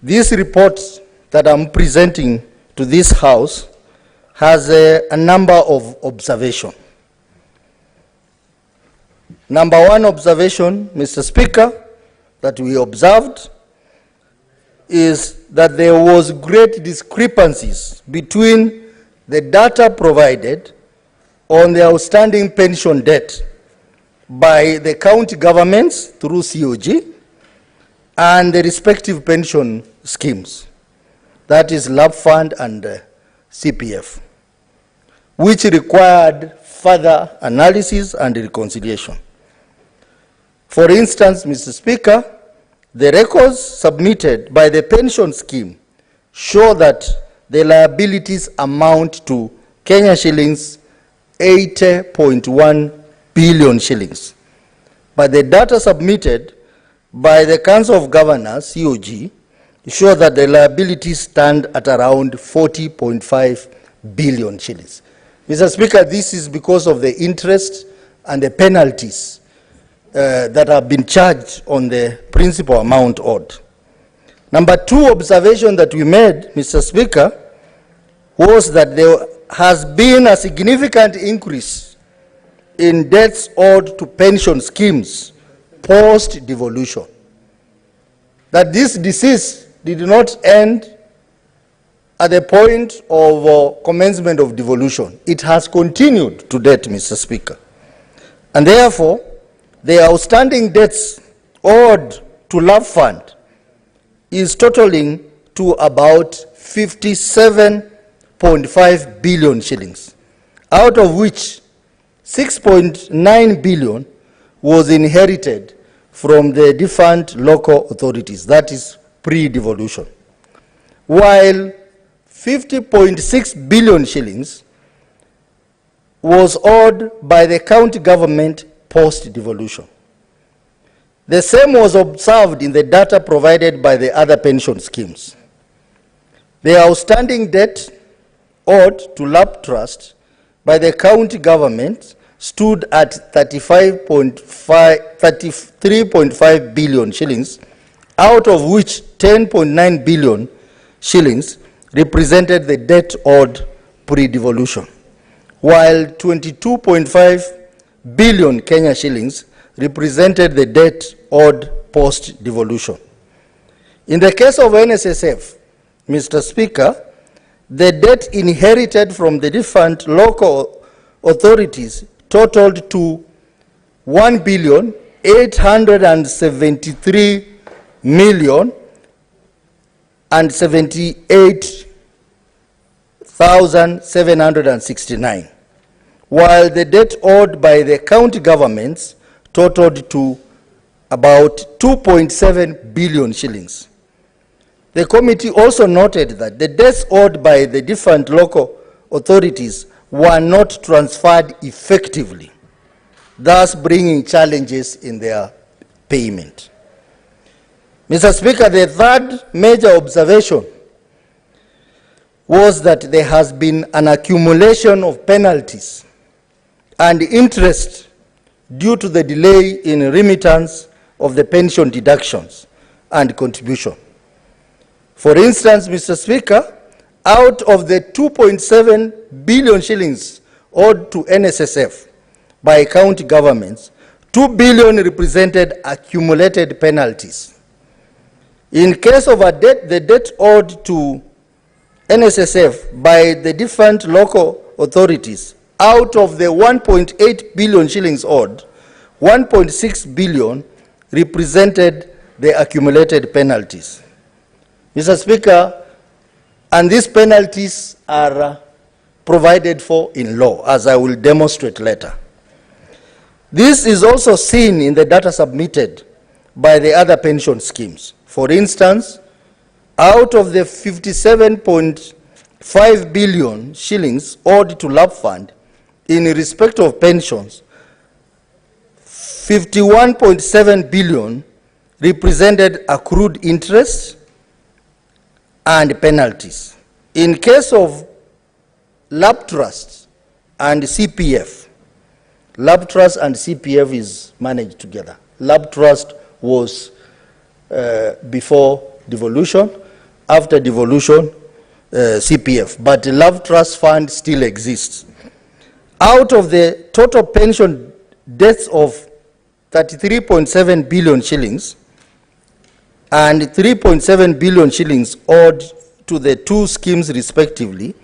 this report that I'm presenting to this House has a number of observations. Number one observation, Mr. Speaker, that we observed is that there was great discrepancies between the data provided on the outstanding pension debt by the county governments through COG and the respective pension schemes, that is LAB Fund and CPF, which required further analysis and reconciliation. For instance, Mr. Speaker, the records submitted by the pension scheme show that the liabilities amount to Kenya shillings 80.1 billion shillings. But the data submitted by the Council of Governors, COG, show that the liabilities stand at around 40.5 billion shillings. Mr. Speaker, this is because of the interest and the penalties that have been charged on the principal amount owed. Number two observation that we made, Mr. Speaker, was that there has been a significant increase in debts owed to pension schemes post-devolution. That this disease did not end at the point of commencement of devolution. It has continued to date, Mr. Speaker. And therefore, the outstanding debts owed to LAB Fund is totaling to about 57.5 billion shillings, out of which 6.9 billion was inherited from the defunct local authorities, that is pre-devolution, while 50.6 billion shillings was owed by the county government post-devolution. The same was observed in the data provided by the other pension schemes. The outstanding debt owed to LAB Trust by the county government stood at 33.5 billion shillings, out of which 10.9 billion shillings represented the debt owed pre-devolution, while 22.5 billion Kenya shillings represented the debt owed post-devolution. In the case of NSSF, Mr. Speaker, the debt inherited from the defunct local authorities totaled to 1,878,769, while the debt owed by the county governments totaled to about 2.7 billion shillings. The committee also noted that the debts owed by the different local authorities were not transferred effectively, thus bringing challenges in their payment. Mr. Speaker, the third major observation was that there has been an accumulation of penalties and interest due to the delay in remittance of the pension deductions and contribution. For instance, Mr. Speaker, out of the 2.7 billion shillings owed to NSSF by county governments, 2 billion represented accumulated penalties. In case of a debt, the debt owed to NSSF by the different local authorities, out of the 1.8 billion shillings owed, 1.6 billion represented the accumulated penalties. Mr. Speaker, and these penalties are provided for in law, as I will demonstrate later. This is also seen in the data submitted by the other pension schemes. For instance, out of the 57.5 billion shillings owed to LAP Fund in respect of pensions, 51.7 billion represented accrued interest and penalties. In case of LAP Trust and CPF, LAP Trust and CPF is managed together. LAP Trust was before devolution, after devolution, CPF, but the LAP Trust Fund still exists. Out of the total pension debts of 33.7 billion shillings and 3.7 billion shillings owed to the two schemes respectively,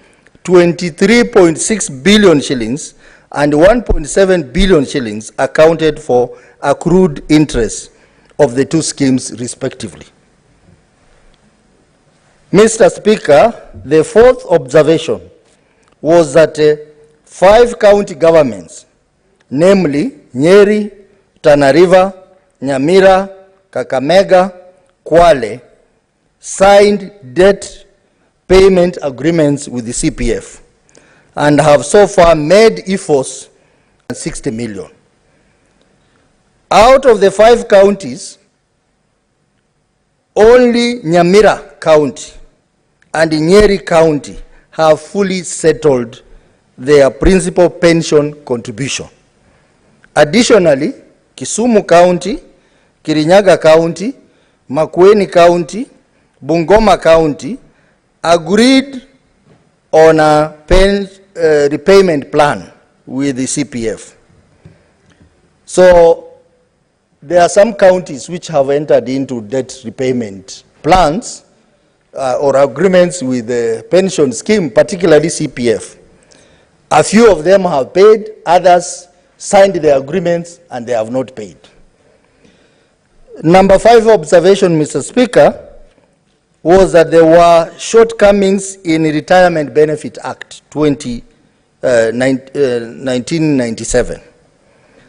23.6 billion shillings and 1.7 billion shillings accounted for accrued interest of the two schemes respectively. Mr. Speaker, the fourth observation was that 5 county governments, namely Nyeri, Tana River, Nyamira, Kakamega, Kwale, signed debt payment agreements with the CPF and have so far made efforts 60 million. Out of the 5 counties, only Nyamira County and Nyeri County have fully settled their principal pension contribution. Additionally, Kisumu County, Kirinyaga County, Makueni County, Bungoma County agreed on a repayment plan with the CPF. So there are some counties which have entered into debt repayment plans or agreements with the pension scheme, particularly CPF. A few of them have paid, others signed the agreements and they have not paid. Number 5 observation, Mr. Speaker, was that there were shortcomings in the Retirement Benefit Act 1997,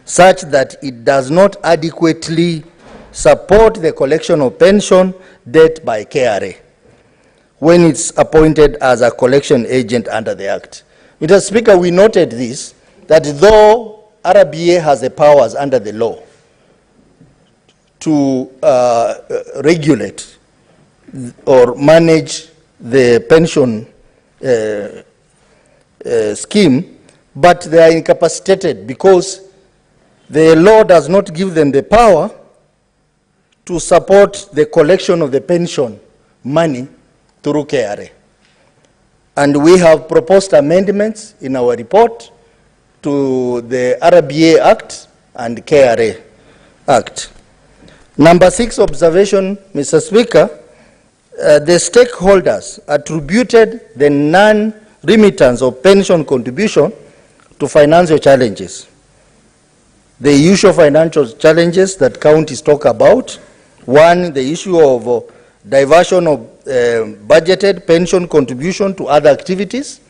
such that it does not adequately support the collection of pension debt by KRA when it's appointed as a collection agent under the Act. Mr. Speaker, we noted this, that though RBA has the powers under the law to regulate or manage the pension scheme, but they are incapacitated because the law does not give them the power to support the collection of the pension money through KRA. And we have proposed amendments in our report to the RBA Act and KRA Act. Number 6 observation, Mr. Speaker, the stakeholders attributed the non-remittance of pension contribution to financial challenges. The usual financial challenges that counties talk about. One, the issue of diversion of budgeted pension contribution to other activities.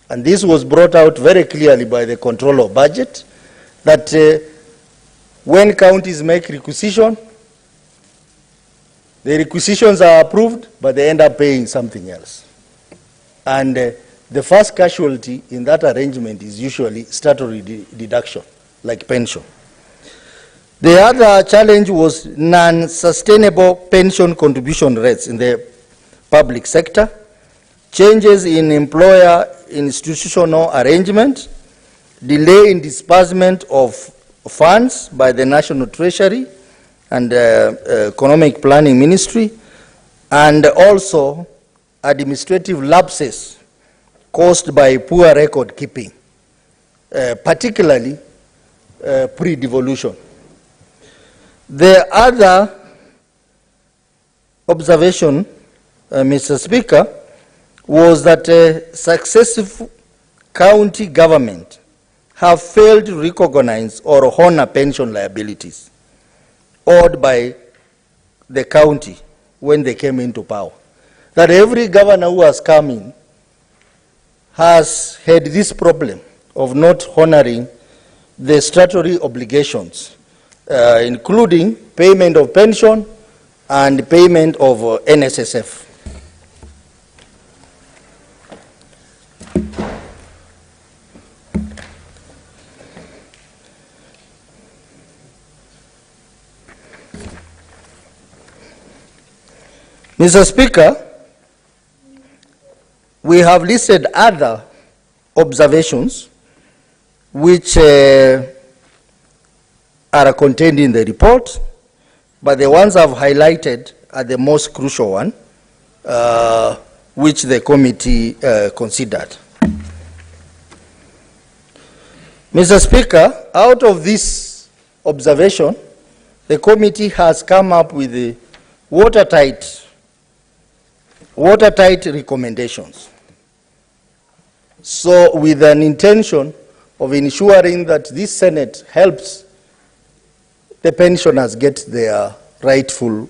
And this was brought out very clearly by the controller of budget, that when counties make requisition, the requisitions are approved, but they end up paying something else. And the first casualty in that arrangement is usually statutory deduction, like pension. The other challenge was non-sustainable pension contribution rates in the public sector, changes in employer institutional arrangement, delay in disbursement of funds by the National Treasury and Economic Planning Ministry, and also administrative lapses caused by poor record keeping, particularly pre-devolution. The other observation, Mr. Speaker, was that successive county government have failed to recognize or honor pension liabilities owed by the county when they came into power. That every governor who has come in has had this problem of not honoring the statutory obligations, including payment of pension and payment of NSSF. Mr. Speaker, we have listed other observations which are contained in the report, but the ones I've highlighted are the most crucial one, which the committee considered. Mr. Speaker, out of this observation, the committee has come up with the watertight recommendations. So with an intention of ensuring that this Senate helps the pensioners get their rightful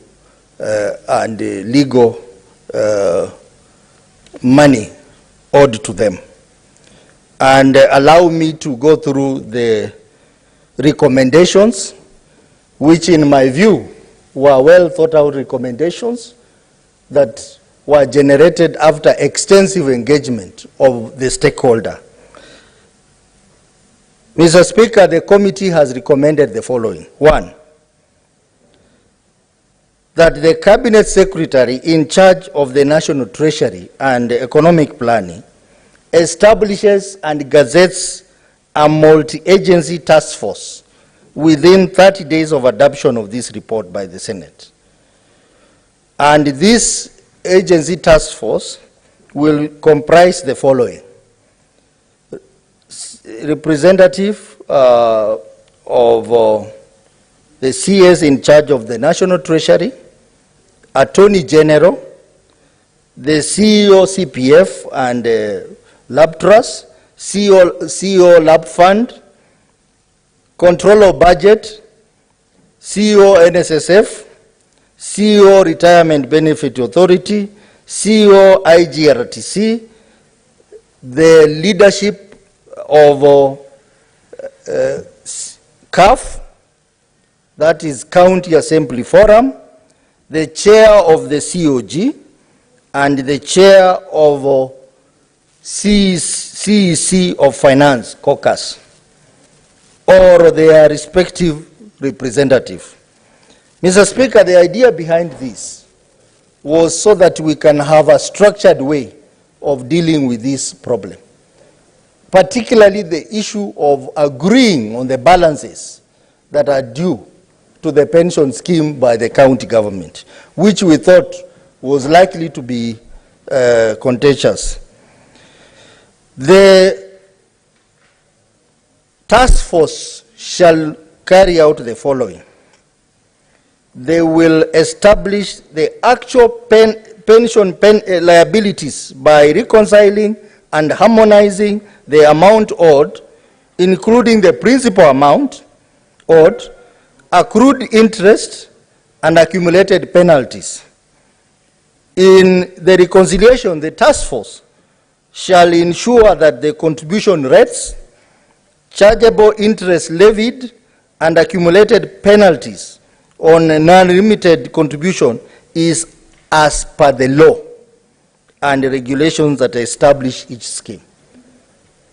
and legal money owed to them. And allow me to go through the recommendations, which in my view were well thought out recommendations that were generated after extensive engagement of the stakeholder. Mr. Speaker, the committee has recommended the following. 1, that the Cabinet Secretary in charge of the National Treasury and Economic Planning establishes and gazettes a multi-agency task force within 30 days of adoption of this report by the Senate. And this agency task force will comprise the following: representative of the CS in charge of the National Treasury, Attorney General, the CEO CPF and Lab Trust, CEO Lab Fund, Controller of Budget, CEO NSSF, CEO Retirement Benefit Authority, CEO IGRTC, the leadership of CAF, that is County Assembly Forum, the chair of the COG, and the chair of CEC of Finance Caucus, or their respective representative. Mr. Speaker, the idea behind this was so that we can have a structured way of dealing with this problem, particularly the issue of agreeing on the balances that are due to the pension scheme by the county government, which we thought was likely to be contentious. The task force shall carry out the following. They will establish the actual pension liabilities by reconciling and harmonizing the amount owed, including the principal amount owed, accrued interest, and accumulated penalties. In the reconciliation, the task force shall ensure that the contribution rates, chargeable interest levied, and accumulated penalties on a non-limited contribution is as per the law and the regulations that establish each scheme.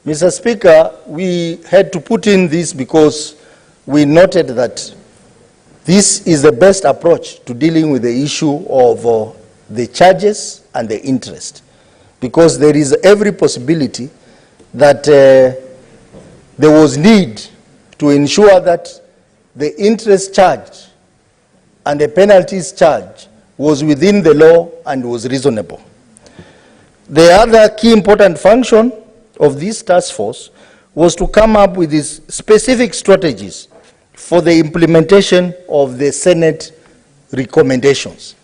Mr. Speaker, we had to put in this because we noted that this is the best approach to dealing with the issue of the charges and the interest, because there is every possibility that there was need to ensure that the interest charged and the penalties charged was within the law and was reasonable. The other key important function of this task force was to come up with these specific strategies for the implementation of the Senate recommendations.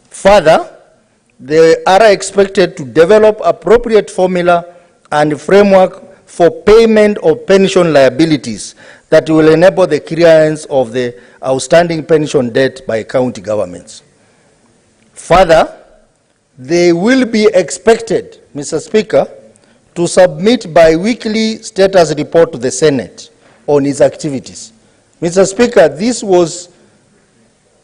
Further, they are expected to develop appropriate formula and framework for payment of pension liabilities that will enable the clearance of the outstanding pension debt by county governments. Further, they will be expected, Mr. Speaker, to submit bi-weekly status report to the Senate on its activities. Mr. Speaker, this was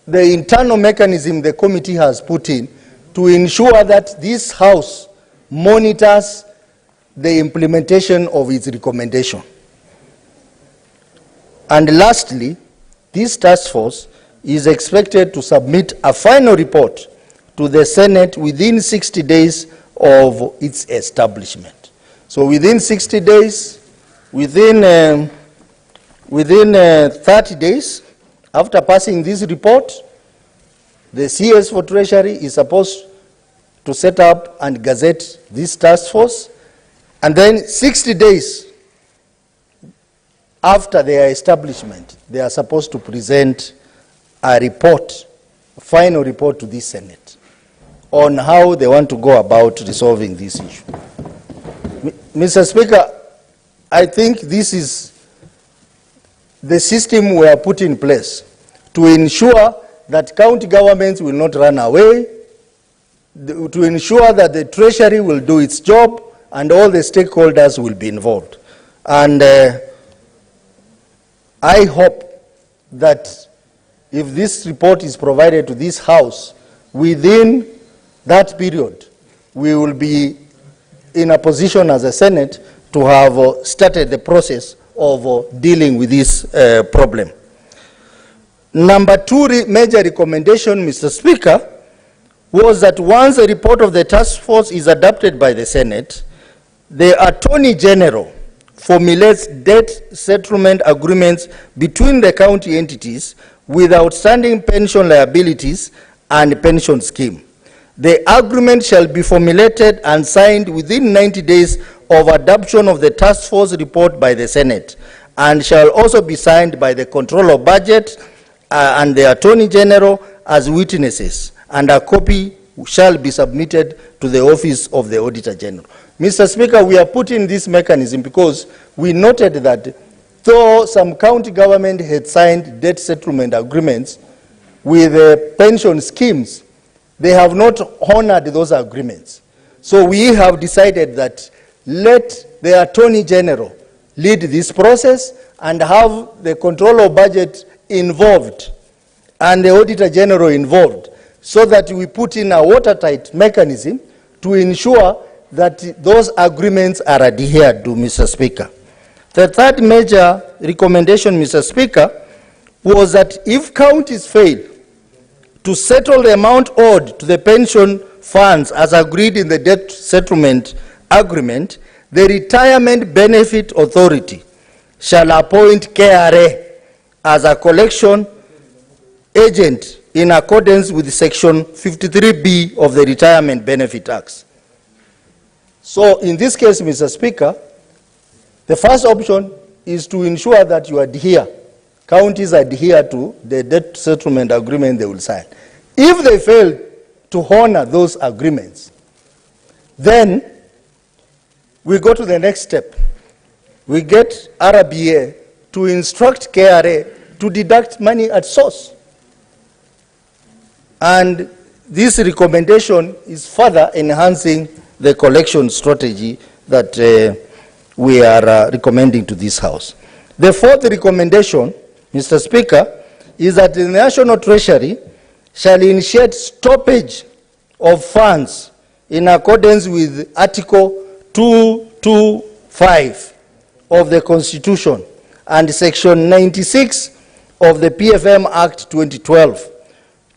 the internal mechanism the committee has put in to ensure that this House monitors the implementation of its recommendation. And lastly, this task force is expected to submit a final report to the Senate within 60 days of its establishment. So within 60 days, within 30 days, after passing this report, the CS for Treasury is supposed to set up and gazette this task force, and then 60 days after their establishment, they are supposed to present a report, a final report to this Senate on how they want to go about resolving this issue. Mr. Speaker, I think this is the system we are put in place to ensure that county governments will not run away, to ensure that the Treasury will do its job and all the stakeholders will be involved. And I hope that if this report is provided to this House within that period, we will be in a position as a Senate to have started the process of dealing with this problem. Number two major recommendation, Mr. Speaker, was that once a report of the task force is adopted by the Senate, the Attorney General formulates debt settlement agreements between the county entities with outstanding pension liabilities and pension scheme. The agreement shall be formulated and signed within 90 days of adoption of the task force report by the Senate, and shall also be signed by the Controller of Budget and the Attorney General as witnesses, and a copy shall be submitted to the Office of the Auditor General. Mr. Speaker, we are putting this mechanism because we noted that though some county government had signed debt settlement agreements with pension schemes, they have not honored those agreements. So we have decided that let the Attorney General lead this process and have the Controller of Budget involved and the Auditor General involved, so that we put in a watertight mechanism to ensure that those agreements are adhered to, Mr. Speaker. The third major recommendation, Mr. Speaker, was that if counties fail to settle the amount owed to the pension funds as agreed in the debt settlement agreement, the Retirement Benefit Authority shall appoint KRA as a collection agent in accordance with Section 53B of the Retirement Benefit Act. So in this case, Mr. Speaker, the first option is to ensure that you adhere, counties adhere to the debt settlement agreement they will sign. If they fail to honor those agreements, then we go to the next step. We get RBA to instruct KRA to deduct money at source. And this recommendation is further enhancing the collection strategy that we are recommending to this House. The fourth recommendation, Mr. Speaker, is that the National Treasury shall initiate stoppage of funds in accordance with Article 225 of the Constitution and Section 96 of the PFM Act 2012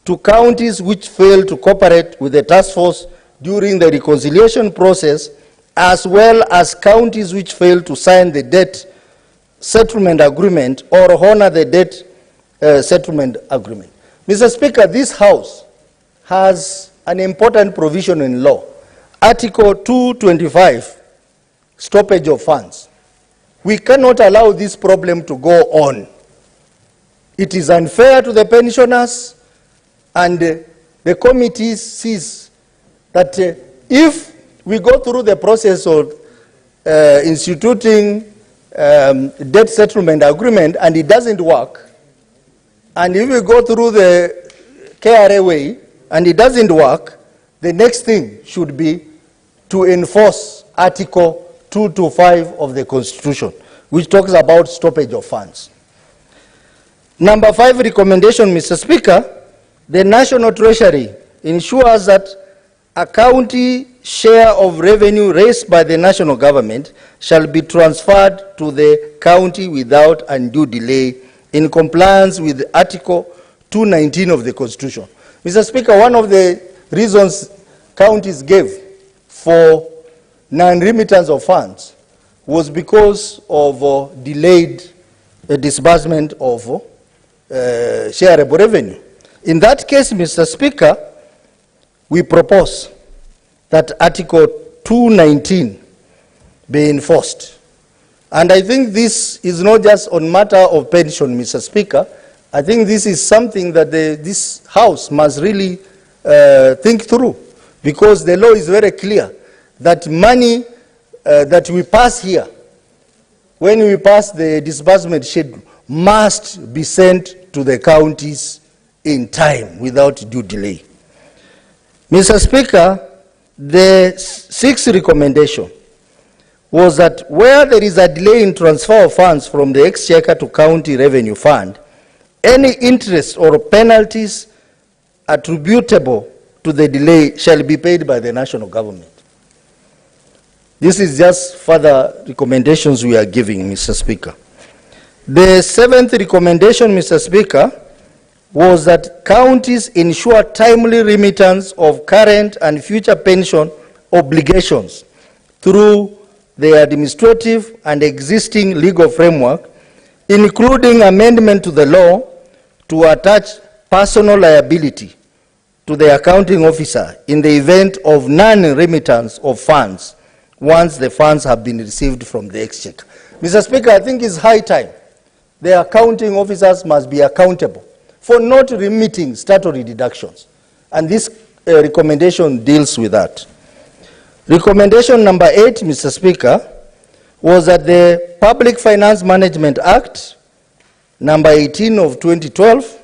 to counties which fail to cooperate with the task force during the reconciliation process, as well as counties which fail to sign the debt settlement agreement or honor the debt settlement agreement. Mr. Speaker, this House has an important provision in law, Article 225, stoppage of funds. We cannot allow this problem to go on. It is unfair to the pensioners, and the committee sees that if we go through the process of instituting debt settlement agreement and it doesn't work, and if we go through the KRA way and it doesn't work, the next thing should be to enforce Article 225 of the Constitution, which talks about stoppage of funds. Number 5 recommendation, Mr. Speaker, the National Treasury ensures that a county share of revenue raised by the national government shall be transferred to the county without undue delay in compliance with Article 219 of the Constitution. Mr. Speaker, one of the reasons counties gave for non-remittance of funds was because of delayed disbursement of shareable revenue. In that case, Mr. Speaker, we propose that Article 219 be enforced. And I think this is not just on matter of pension, Mr. Speaker. I think this is something that this House must really think through, because the law is very clear that money that we pass here, when we pass the disbursement schedule, must be sent to the counties in time without due delay. Mr. Speaker, the 6th recommendation was that where there is a delay in transfer of funds from the Exchequer to County Revenue Fund, any interest or penalties attributable to the delay shall be paid by the national government. This is just further recommendations we are giving, Mr. Speaker. The 7th recommendation, Mr. Speaker, was that counties ensure timely remittance of current and future pension obligations through the administrative and existing legal framework, including amendment to the law to attach personal liability to the accounting officer in the event of non-remittance of funds once the funds have been received from the Exchequer. Mr. Speaker, I think it's high time the accounting officers must be accountable for not remitting statutory deductions. And this recommendation deals with that. Recommendation number 8, Mr. Speaker, was that the Public Finance Management Act, number 18 of 2012,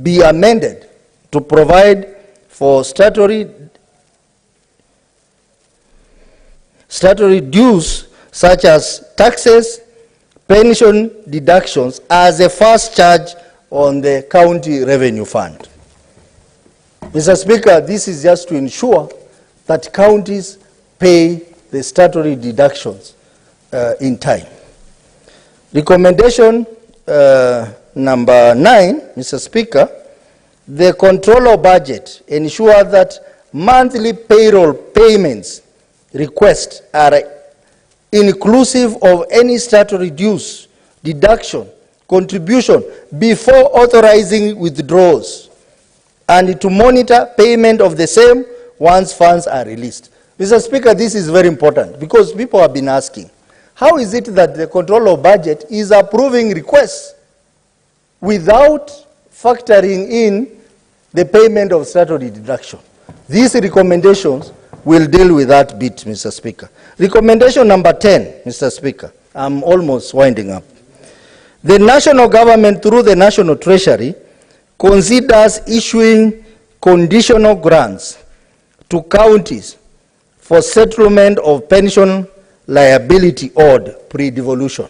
be amended to provide for statutory dues such as taxes, pension deductions as a first charge on the County Revenue Fund. Mr. Speaker, this is just to ensure that counties pay the statutory deductions in time. Recommendation number 9, Mr. Speaker, the controller budget ensure that monthly payroll payments requests are inclusive of any statutory dues, deduction, contribution before authorizing withdrawals, and to monitor payment of the same once funds are released. Mr. Speaker, this is very important because people have been asking, how is it that the controller of budget is approving requests without factoring in the payment of statutory deduction? These recommendations will deal with that bit, Mr. Speaker. Recommendation number 10, Mr. Speaker, I'm almost winding up. The national government, through the National Treasury, considers issuing conditional grants to counties for settlement of pension liability owed pre-devolution.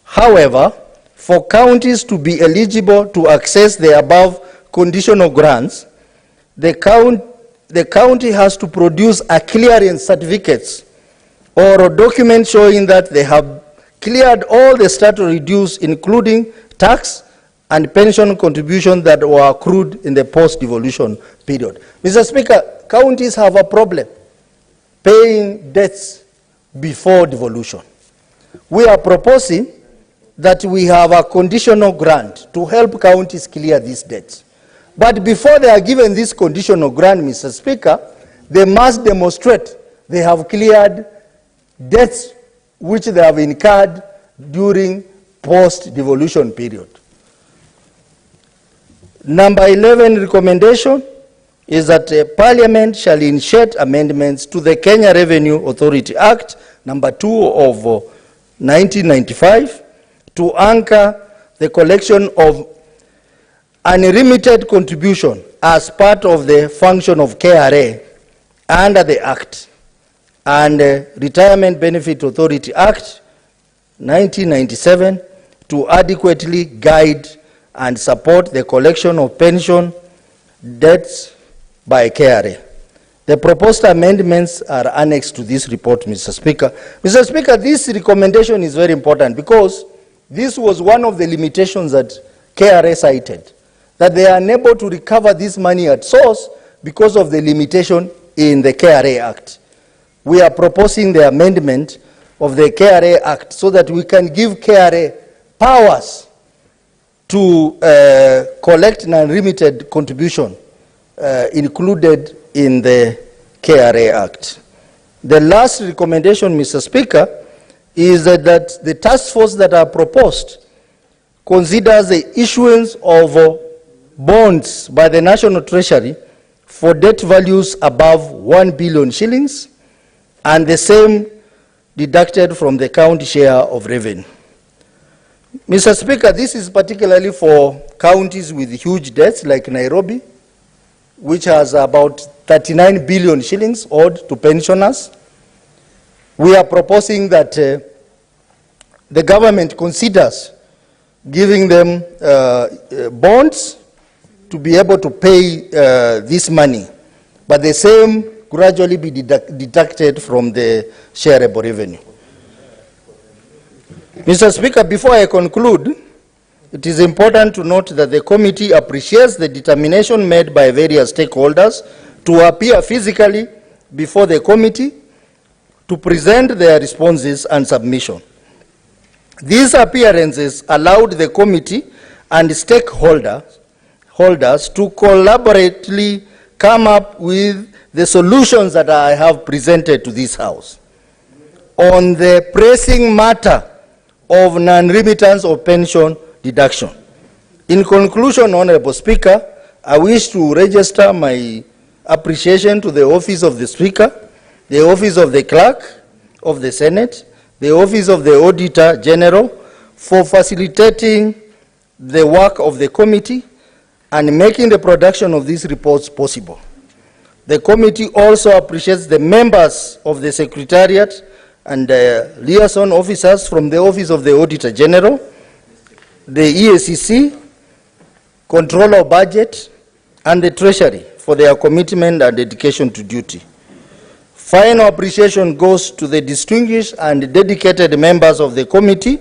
However, for counties to be eligible to access the above conditional grants, the county has to produce a clearance certificates or a document showing that they have cleared all the statutory dues, including tax and pension contributions that were accrued in the post-devolution period. Mr. Speaker, counties have a problem paying debts before devolution. We are proposing that we have a conditional grant to help counties clear these debts. But before they are given this conditional grant, Mr. Speaker, they must demonstrate they have cleared debts which they have incurred during post-devolution period. Number 11 recommendation is that Parliament shall initiate amendments to the Kenya Revenue Authority Act number 2 of 1995 to anchor the collection of unlimited contribution as part of the function of KRA under the Act, and Retirement Benefit Authority Act 1997 to adequately guide and support the collection of pension debts by KRA. The proposed amendments are annexed to this report, Mr. Speaker. Mr. Speaker, this recommendation is very important because this was one of the limitations that KRA cited, that they are unable to recover this money at source because of the limitation in the KRA Act. We are proposing the amendment of the KRA Act so that we can give KRA powers to collect non-limited contribution included in the KRA Act. The last recommendation, Mr. Speaker, is that the task force that are proposed considers the issuance of bonds by the National Treasury for debt values above 1 billion shillings and the same deducted from the county share of revenue. Mr. Speaker, this is particularly for counties with huge debts like Nairobi, which has about 39 billion shillings owed to pensioners. We are proposing that the government considers giving them bonds to be able to pay this money, but the same gradually be deducted from the shareable revenue. Mr. Speaker, before I conclude, it is important to note that the committee appreciates the determination made by various stakeholders to appear physically before the committee to present their responses and submission. These appearances allowed the committee and stakeholders to collaboratively come up with the solutions that I have presented to this House on the pressing matter of non-remittance of pension deduction. In conclusion, Honorable Speaker, I wish to register my appreciation to the Office of the Speaker, the Office of the Clerk of the Senate, the Office of the Auditor General for facilitating the work of the committee and making the production of these reports possible. The committee also appreciates the members of the Secretariat and liaison officers from the Office of the Auditor General, the EACC, Controller of Budget, and the Treasury for their commitment and dedication to duty. Final appreciation goes to the distinguished and dedicated members of the committee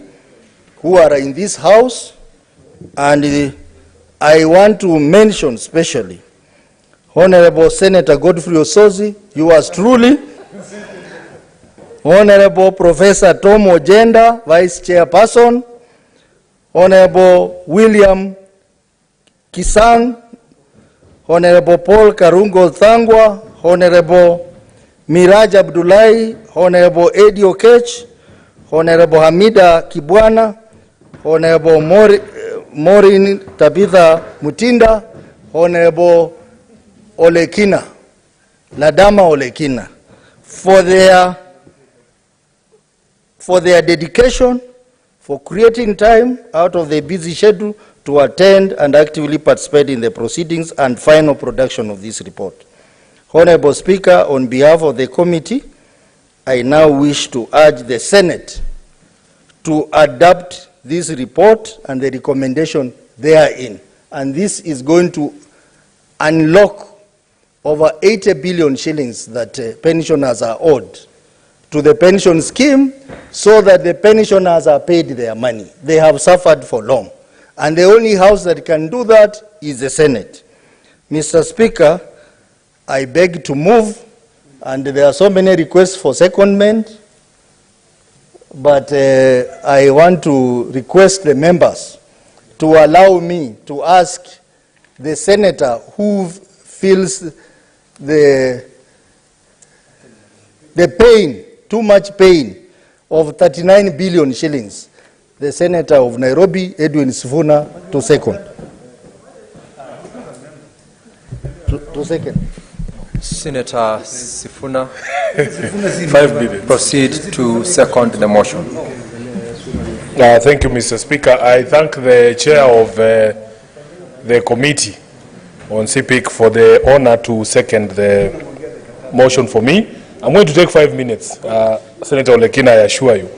who are in this House, and I want to mention especially Honorable Senator Godfrey Osozi, yours truly, Honorable Professor Tom Ojenda, Vice Chairperson, Honorable William Kisang, Honorable Paul Karungo Thangwa, Honorable Miraj Abdullahi, Honorable Eddie Okech, Honorable Hamida Kibwana, Honorable Maureen Tabitha Mutinda, Honorable Olekina, Ladama Olekina, for their dedication, for creating time out of their busy schedule to attend and actively participate in the proceedings and final production of this report. Honorable Speaker, on behalf of the committee, I now wish to urge the Senate to adopt this report and the recommendation therein. And this is going to unlock over 80 billion shillings that pensioners are owed to the pension scheme so that the pensioners are paid their money. They have suffered for long. And the only house that can do that is the Senate. Mr. Speaker, I beg to move, and there are so many requests for secondment, but I want to request the members to allow me to ask the senator who feels the pain, too much pain, of 39 billion shillings, the Senator of Nairobi, Edwin Sifuna, to second. to second. Senator Sifuna, 5 minutes. Proceed to second the motion. Thank you, Mr. Speaker. I thank the chair of the committee on CPIC for the honor to second the motion for me. I'm going to take 5 minutes, Senator Olekina, I assure you.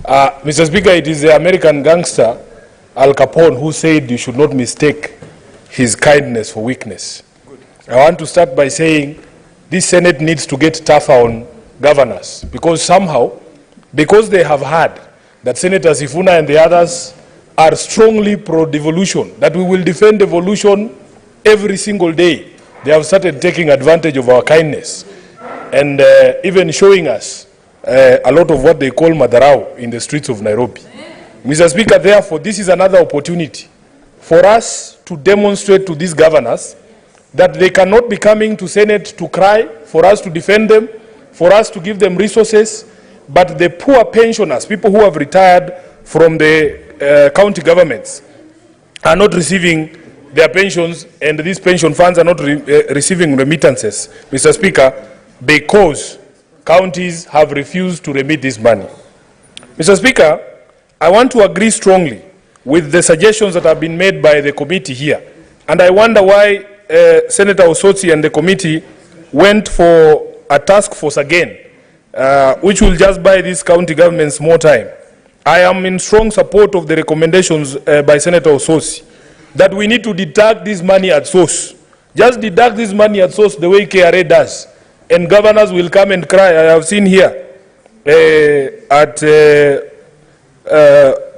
Mr. Speaker, it is the American gangster Al Capone who said you should not mistake his kindness for weakness. I want to start by saying this Senate needs to get tougher on governors, because somehow, because they have heard that Senator Sifuna and the others are strongly pro-devolution, that we will defend devolution every single day, they have started taking advantage of our kindness and even showing us a lot of what they call madarao in the streets of Nairobi. Mr. Speaker, therefore, this is another opportunity for us to demonstrate to these governors that they cannot be coming to Senate to cry, for us to defend them, for us to give them resources, but the poor pensioners, people who have retired from the county governments, are not receiving their pensions, and these pension funds are not receiving remittances, Mr. Speaker, because counties have refused to remit this money. Mr. Speaker, I want to agree strongly with the suggestions that have been made by the committee here, and I wonder why Senator Osotsi and the committee went for a task force again, which will just buy these county governments more time. I am in strong support of the recommendations by Senator Osotsi that we need to deduct this money at source. Just deduct this money at source the way KRA does, and governors will come and cry. I have seen here at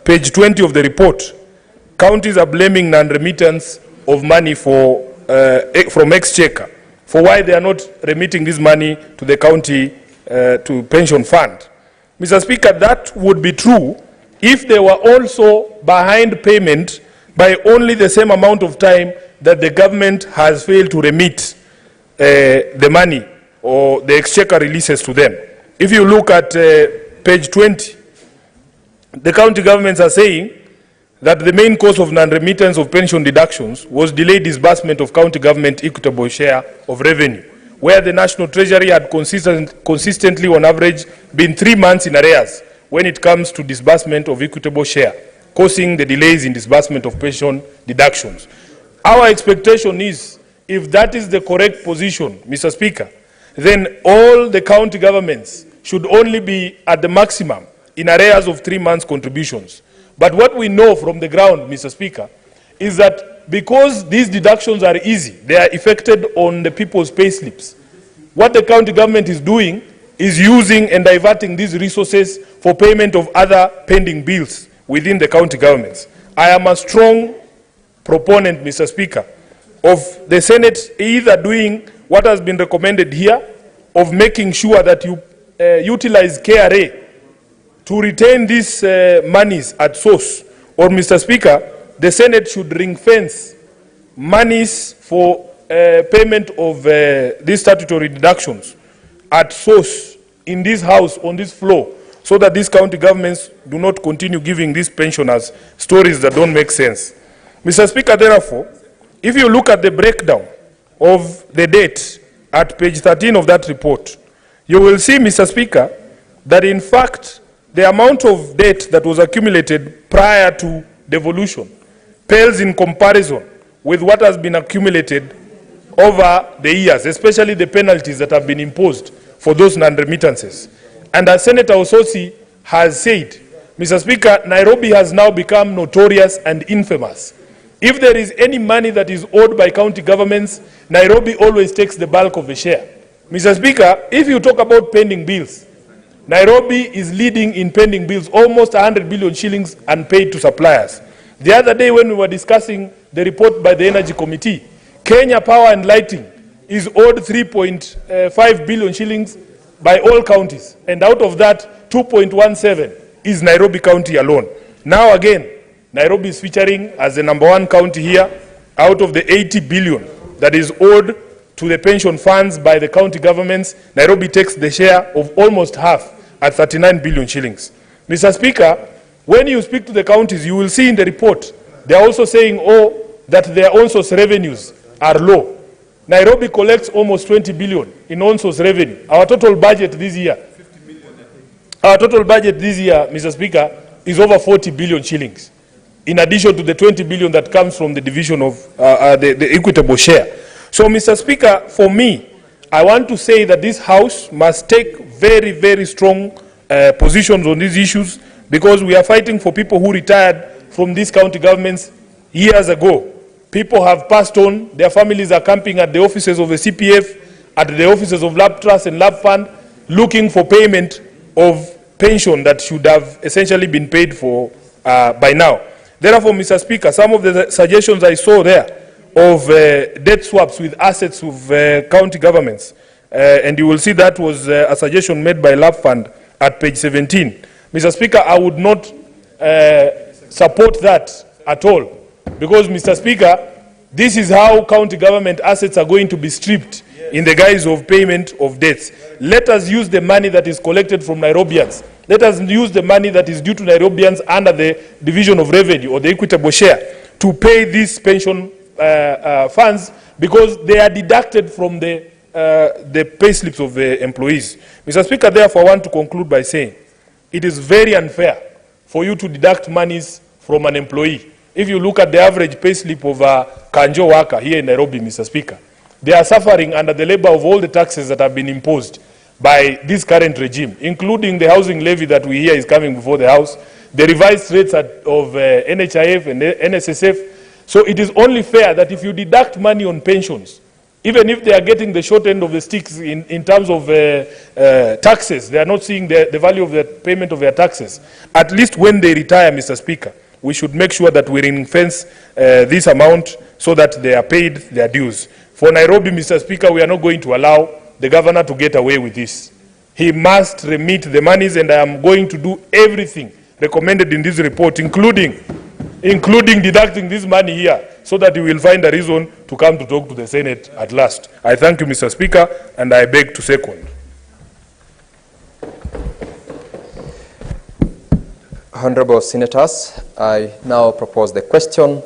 page 20 of the report, counties are blaming non-remittance of money for, from Exchequer for why they are not remitting this money to the county to pension fund. Mr. Speaker, that would be true if they were also behind payment by only the same amount of time that the government has failed to remit the money or the Exchequer releases to them. If you look at page 20, the county governments are saying that the main cause of non-remittance of pension deductions was delayed disbursement of county government equitable share of revenue, where the National Treasury had consistently on average been 3 months in arrears when it comes to disbursement of equitable share, causing the delays in disbursement of pension deductions. Our expectation is, if that is the correct position, Mr. Speaker, then all the county governments should only be at the maximum in arrears of 3 months contributions. But what we know from the ground, Mr. Speaker, is that because these deductions are easy, they are effected on the people's pay slips. What the county government is doing is using and diverting these resources for payment of other pending bills within the county governments. I am a strong proponent, Mr. Speaker, of the Senate either doing what has been recommended here, of making sure that you utilize KRA to retain these monies at source, or, Mr. Speaker, the Senate should ring-fence monies for payment of these statutory deductions at source in this house, on this floor, so that these county governments do not continue giving these pensioners stories that don't make sense. Mr. Speaker, therefore, if you look at the breakdown of the debt at page 13 of that report, you will see, Mr. Speaker, that in fact, the amount of debt that was accumulated prior to devolution pales in comparison with what has been accumulated over the years, especially the penalties that have been imposed for those non-remittances. And as Senator Osotsi has said, Mr. Speaker, Nairobi has now become notorious and infamous. If there is any money that is owed by county governments, Nairobi always takes the bulk of the share. Mr. Speaker, if you talk about pending bills, Nairobi is leading in pending bills, almost 100 billion shillings unpaid to suppliers. The other day when we were discussing the report by the Energy Committee, Kenya Power and Lighting is owed 3.5 billion shillings by all counties, and out of that, 2.17 is Nairobi County alone. Now again, Nairobi is featuring as the #1 county here out of the 80 billion that is owed to the pension funds by the county governments. Nairobi takes the share of almost half at 39 billion shillings. Mr. Speaker, when you speak to the counties, you will see in the report, they are also saying, that their own source revenues are low. Nairobi collects almost 20 billion in on-source revenue. Our total budget this year, Mr. Speaker, is over 40 billion shillings, in addition to the 20 billion that comes from the division of the equitable share. So, Mr. Speaker, for me, I want to say that this House must take very, very strong positions on these issues, because we are fighting for people who retired from these county governments years ago. People have passed on, their families are camping at the offices of the CPF, at the offices of Lab Trust and Lab Fund, looking for payment of pension that should have essentially been paid for by now. Therefore, Mr. Speaker, some of the suggestions I saw there of debt swaps with assets of county governments, and you will see that was a suggestion made by Lab Fund at page 17. Mr. Speaker, I would not support that at all, because, Mr. Speaker, this is how county government assets are going to be stripped in the guise of payment of debts. Let us use the money that is collected from Nairobians. Let us use the money that is due to Nairobians under the division of revenue or the equitable share to pay these pension funds, because they are deducted from the pay slips of the employees. Mr. Speaker, therefore, I want to conclude by saying it is very unfair for you to deduct monies from an employee. If you look at the average pay slip of a Kanjo worker here in Nairobi, Mr. Speaker, they are suffering under the labor of all the taxes that have been imposed by this current regime, including the housing levy that we hear is coming before the House, the revised rates of NHIF and NSSF. So it is only fair that if you deduct money on pensions, even if they are getting the short end of the sticks in terms of taxes, they are not seeing the value of the payment of their taxes. At least when they retire, Mr. Speaker, we should make sure that we ring-fence this amount so that they are paid their dues. For Nairobi, Mr. Speaker, we are not going to allow the governor to get away with this. He must remit the monies, and I am going to do everything recommended in this report, including deducting this money here, so that he will find a reason to come to talk to the Senate at last. I thank you, Mr. Speaker, and I beg to second. Honorable Senators, I now propose the question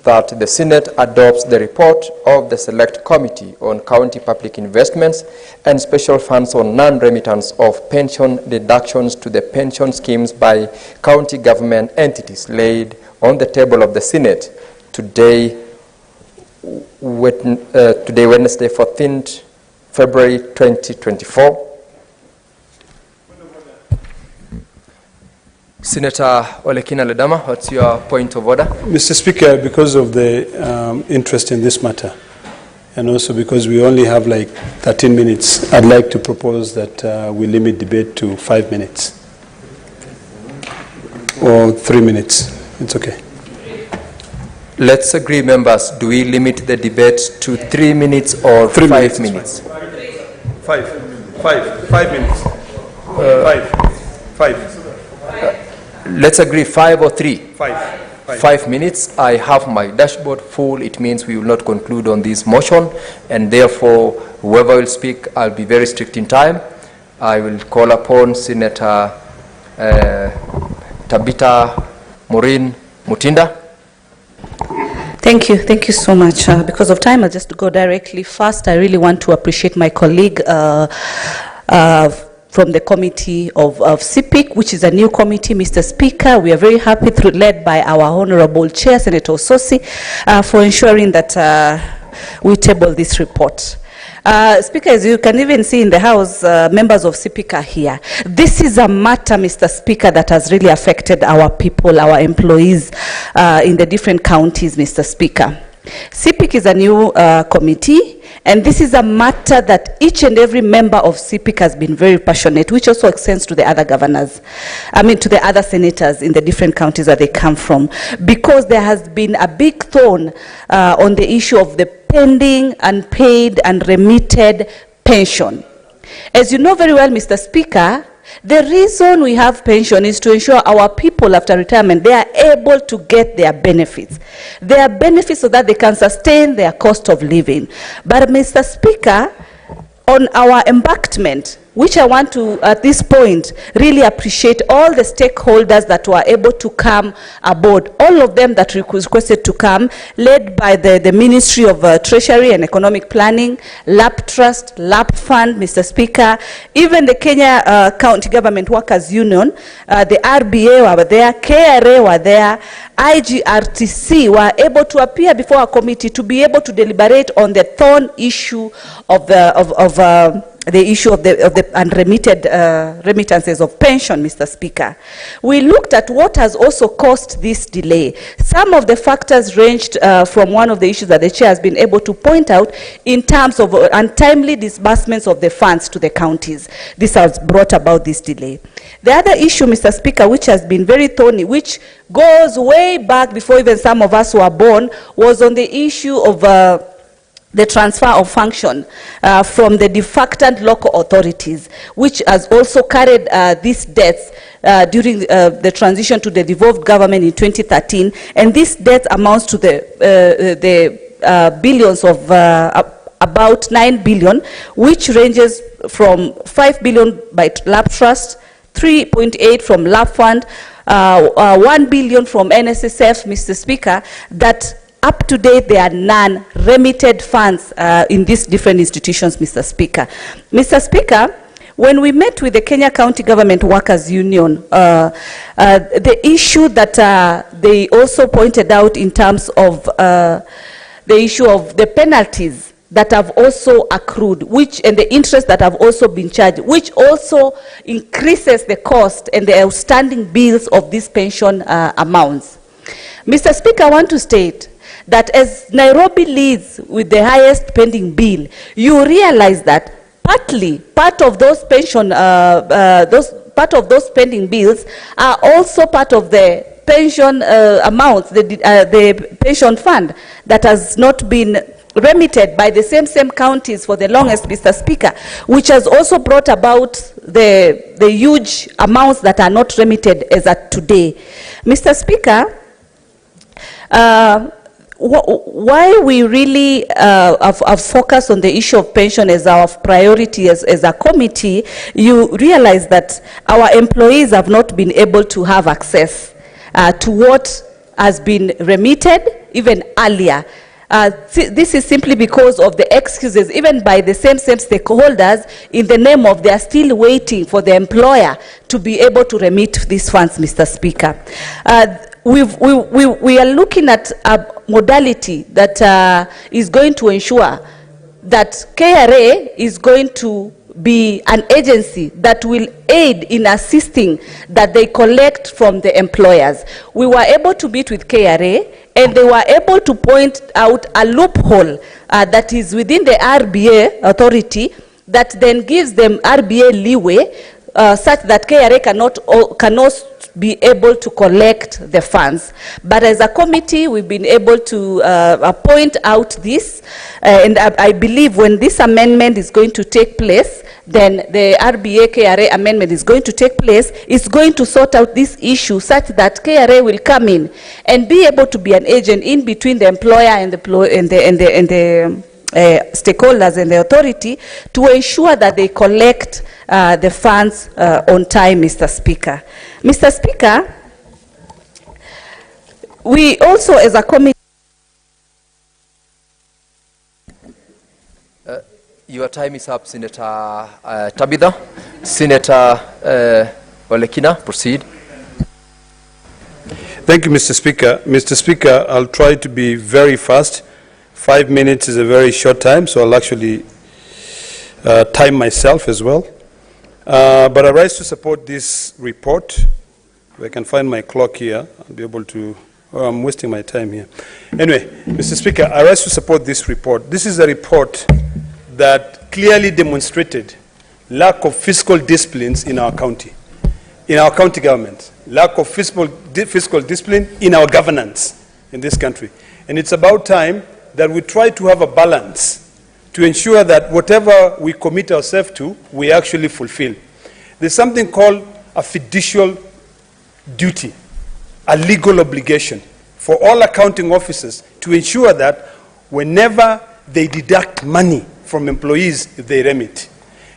that the Senate adopts the report of the Select Committee on County Public Investments and Special Funds on non-remittance of pension deductions to the pension schemes by county government entities laid on the table of the Senate today, Wednesday, 14th February 2024. Senator Olekina Ledama, what's your point of order? Mr. Speaker, because of the interest in this matter, and also because we only have like 13 minutes, I'd like to propose that we limit debate to 5 minutes. Or 3 minutes. It's okay. Let's agree, members. Do we limit the debate to 3 minutes or 5 minutes? 5 minutes. Five. Let's agree 5 or 3? 5. 5 minutes. I have my dashboard full. It means we will not conclude on this motion, and therefore, whoever will speak, I'll be very strict in time. I will call upon Senator Tabitha Maureen Mutinda. Thank you so much. Because of time, I'll just go directly. First, I really want to appreciate my colleague from the committee of CPIC, which is a new committee, Mr. Speaker. We are very happy, led by our Honorable Chair, Senator Ososi, for ensuring that we table this report. Speaker, as you can even see in the House, members of CPIC are here. This is a matter, Mr. Speaker, that has really affected our people, our employees in the different counties, Mr. Speaker. CPIC is a new committee, and this is a matter that each and every member of CPIC has been very passionate, which also extends to the other governors, to the other senators in the different counties that they come from, because there has been a big thorn on the issue of the pending, unpaid, and remitted pension. As you know very well, Mr. Speaker, the reason we have pension is to ensure our people after retirement, they are able to get their benefits. Their benefits so that they can sustain their cost of living. But Mr. Speaker, on our embankment, which I want to, at this point, really appreciate all the stakeholders that were able to come aboard, all of them that requested to come, led by the Ministry of Treasury and Economic Planning, LAP Trust, LAP Fund, Mr. Speaker, even the Kenya County Government Workers Union, the RBA were there, KRA were there, IGRTC were able to appear before a committee to be able to deliberate on the thorn issue of the issue of the unremitted remittances of pension, Mr. Speaker. We looked at what has also caused this delay. Some of the factors ranged from one of the issues that the chair has been able to point out in terms of untimely disbursements of the funds to the counties. This has brought about this delay. The other issue, Mr. Speaker, which has been very thorny, which goes way back before even some of us were born, was on the issue of the transfer of function from the defectant local authorities, which has also carried these debts during the transition to the devolved government in 2013. And this debt amounts to the billions of about 9 billion, which ranges from 5 billion by LAP Trust, 3.8 from LAP Fund, 1 billion from NSSF, Mr. Speaker, that up to date, there are non-remitted funds in these different institutions, Mr. Speaker. Mr. Speaker, when we met with the Kenya County Government Workers Union, the issue that they also pointed out in terms of the issue of the penalties that have also accrued, and the interest that have also been charged, which also increases the cost and the outstanding bills of these pension amounts. Mr. Speaker, I want to state that as Nairobi leads with the highest pending bill, you realize that part of those pension, part of those pending bills are also part of the pension amounts, the pension fund that has not been remitted by the same counties for the longest, Mr. Speaker, which has also brought about the huge amounts that are not remitted as at today. Mr. Speaker, why we really have focused on the issue of pension as our priority as a committee, you realize that our employees have not been able to have access to what has been remitted even earlier. This is simply because of the excuses, even by the same stakeholders, in the name of they are still waiting for the employer to be able to remit these funds, Mr. Speaker. We are looking at a modality that is going to ensure that KRA is going to be an agency that will aid in assisting that they collect from the employers. We were able to meet with KRA, and they were able to point out a loophole that is within the RBA authority that then gives them RBA leeway such that KRA cannot be able to collect the funds. But as a committee, we've been able to point out this, and I believe when this amendment is going to take place, then the RBA KRA amendment is going to take place, it's going to sort out this issue such that KRA will come in and be able to be an agent in between the employer and the stakeholders and the authority to ensure that they collect the funds on time, Mr. Speaker. Mr. Speaker, we also as a committee... Your time is up, Senator Tabitha. Senator Olekina, proceed. Thank you, Mr. Speaker. Mr. Speaker, I'll try to be very fast. 5 minutes is a very short time, so I'll actually time myself as well. But I rise to support this report. If I can find my clock here, I'll be able to... Oh, I'm wasting my time here. Anyway, Mr. Speaker, I rise to support this report. This is a report that clearly demonstrated lack of fiscal disciplines in our county government, lack of fiscal discipline in our governance in this country. And it's about time that we try to have a balance to ensure that whatever we commit ourselves to, we actually fulfill. There's something called a fiducial duty, a legal obligation for all accounting officers to ensure that whenever they deduct money from employees, if they remit.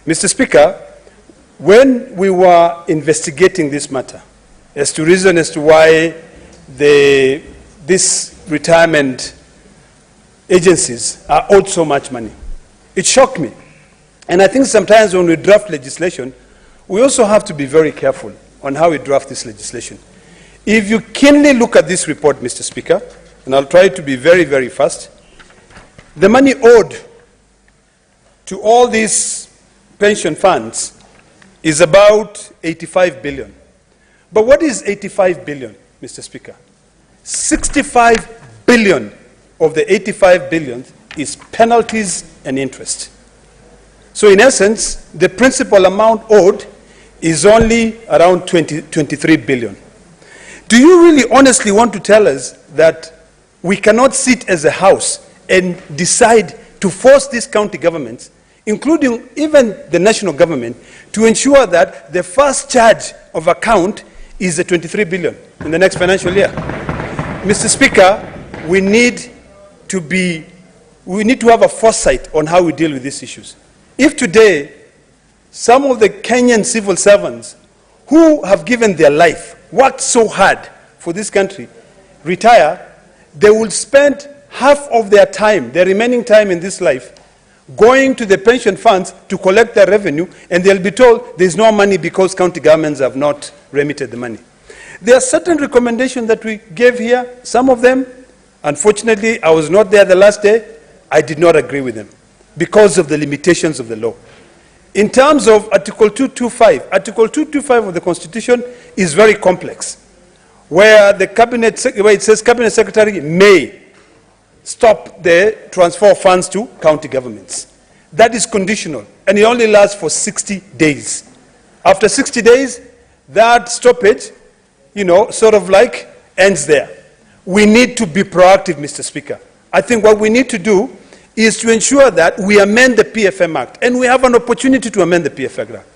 Mr. Speaker, when we were investigating this matter, as to reason as to why these retirement agencies are owed so much money, it shocked me. And I think sometimes when we draft legislation, we also have to be very careful on how we draft this legislation. If you keenly look at this report, Mr. Speaker, and I'll try to be very, very fast, the money owed to all these pension funds is about 85 billion. But what is 85 billion, Mr. Speaker? 65 billion of the 85 billion is penalties and interest. So in essence, the principal amount owed is only around 23 billion. Do you really honestly want to tell us that we cannot sit as a house and decide to force these county governments, including even the national government, to ensure that the first charge of account is the 23 billion in the next financial year? Mr. Speaker, we need to have a foresight on how we deal with these issues. If today some of the Kenyan civil servants who have given their life, worked so hard for this country, retire, they will spend half of their time, their remaining time in this life, going to the pension funds to collect their revenue, and they'll be told there's no money because county governments have not remitted the money. There are certain recommendations that we gave here. Some of them, unfortunately, I was not there the last day. I did not agree with them because of the limitations of the law. In terms of Article 225, Article 225 of the Constitution is very complex, where it says Cabinet Secretary may stop the transfer of funds to county governments. That is conditional, and it only lasts for 60 days. After 60 days, that stoppage, sort of like ends there. We need to be proactive, Mr. Speaker. I think what we need to do is to ensure that we amend the PFM Act, and we have an opportunity to amend the PFM Act.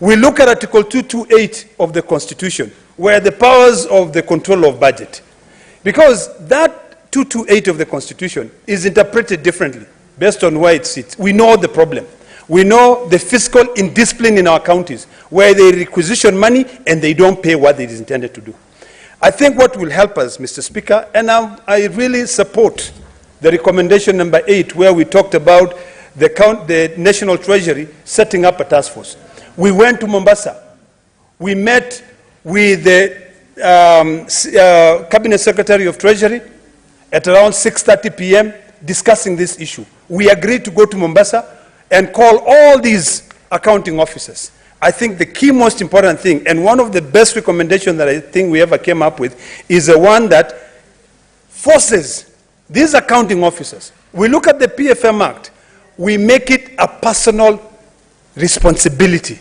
We look at Article 228 of the Constitution, where the powers of the control of budget, because that 228 of the Constitution is interpreted differently based on where it sits. We know the problem. We know the fiscal indiscipline in our counties, where they requisition money and they don't pay what it is intended to do. I think what will help us, Mr. Speaker, and I really support the recommendation number 8, where we talked about the National Treasury setting up a task force. We went to Mombasa. We met with the Cabinet Secretary of Treasury at around 6:30 p.m. discussing this issue. We agreed to go to Mombasa and call all these accounting officers. I think the key most important thing, and one of the best recommendations that I think we ever came up with, is the one that forces these accounting officers. We look at the PFM Act, we make it a personal responsibility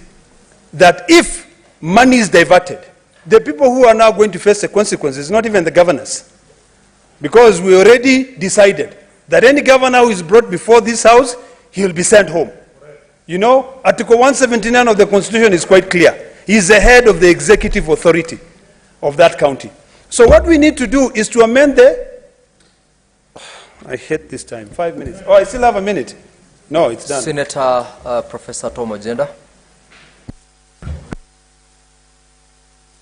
that if money is diverted, the people who are now going to face the consequences, not even the governors, because we already decided that any governor who is brought before this house, he will be sent home. Article 179 of the Constitution is quite clear. He is the head of the executive authority of that county. So what we need to do is to amend I hate this time, 5 minutes. Oh, I still have a minute. No, it's done. Senator Professor Tom Ojenda.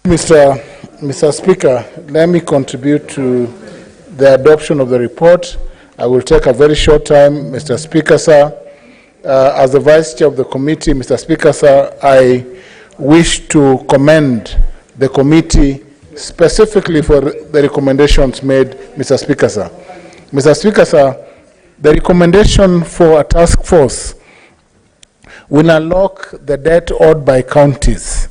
Mr. Speaker, let me contribute to the adoption of the report. I will take a very short time, Mr. Speaker, sir. As the Vice Chair of the committee, Mr. Speaker, sir, I wish to commend the committee specifically for the recommendations made, Mr. Speaker, sir. Mr. Speaker, sir, the recommendation for a task force will unlock the debt owed by counties,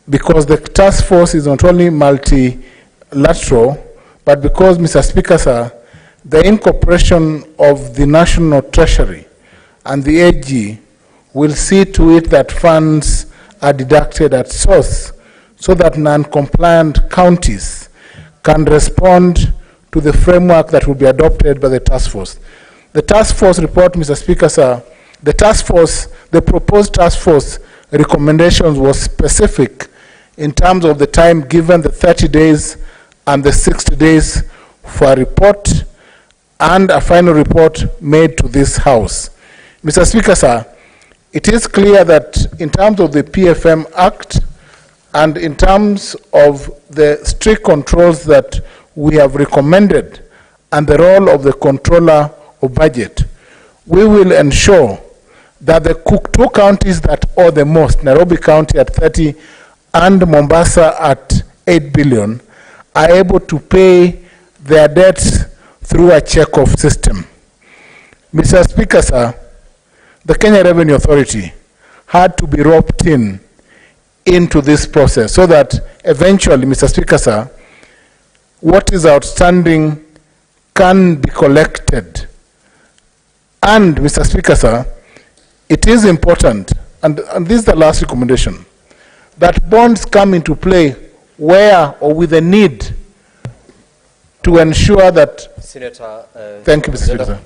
because the task force is not only multilateral, but because, Mr. Speaker, sir, the incorporation of the National Treasury and the AG will see to it that funds are deducted at source so that non-compliant counties can respond to the framework that will be adopted by the task force. The task force report, Mr. Speaker, sir, the proposed task force recommendations was specific in terms of the time given, the 30 days and the 60 days for a report and a final report made to this House. Mr. Speaker, sir, It is clear that in terms of the PFM Act and in terms of the strict controls that we have recommended and the role of the controller of budget, we will ensure that the two counties that owe the most, Nairobi County at 30 and Mombasa at 8 billion, are able to pay their debts through a check-off system. Mr. Speaker, sir, the Kenya Revenue Authority had to be roped into this process so that eventually, Mr. Speaker, sir, what is outstanding can be collected. And, Mr. Speaker, sir, it is important, and this is the last recommendation, that bonds come into play where or with a need to ensure that... Senator, thank you, Mr. Speaker, sir.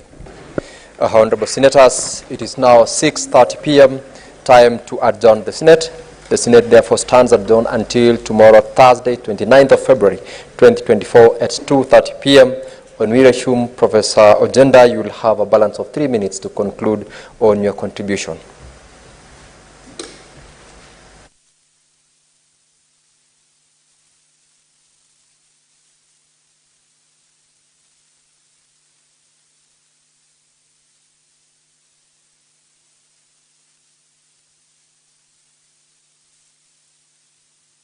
Honorable Senators, it is now 6:30 p.m. Time to adjourn the Senate. The Senate therefore stands adjourned until tomorrow, Thursday, 29th of February, 2024 at 2:30 p.m. When we resume, Professor Ojenda, you will have a balance of 3 minutes to conclude on your contribution.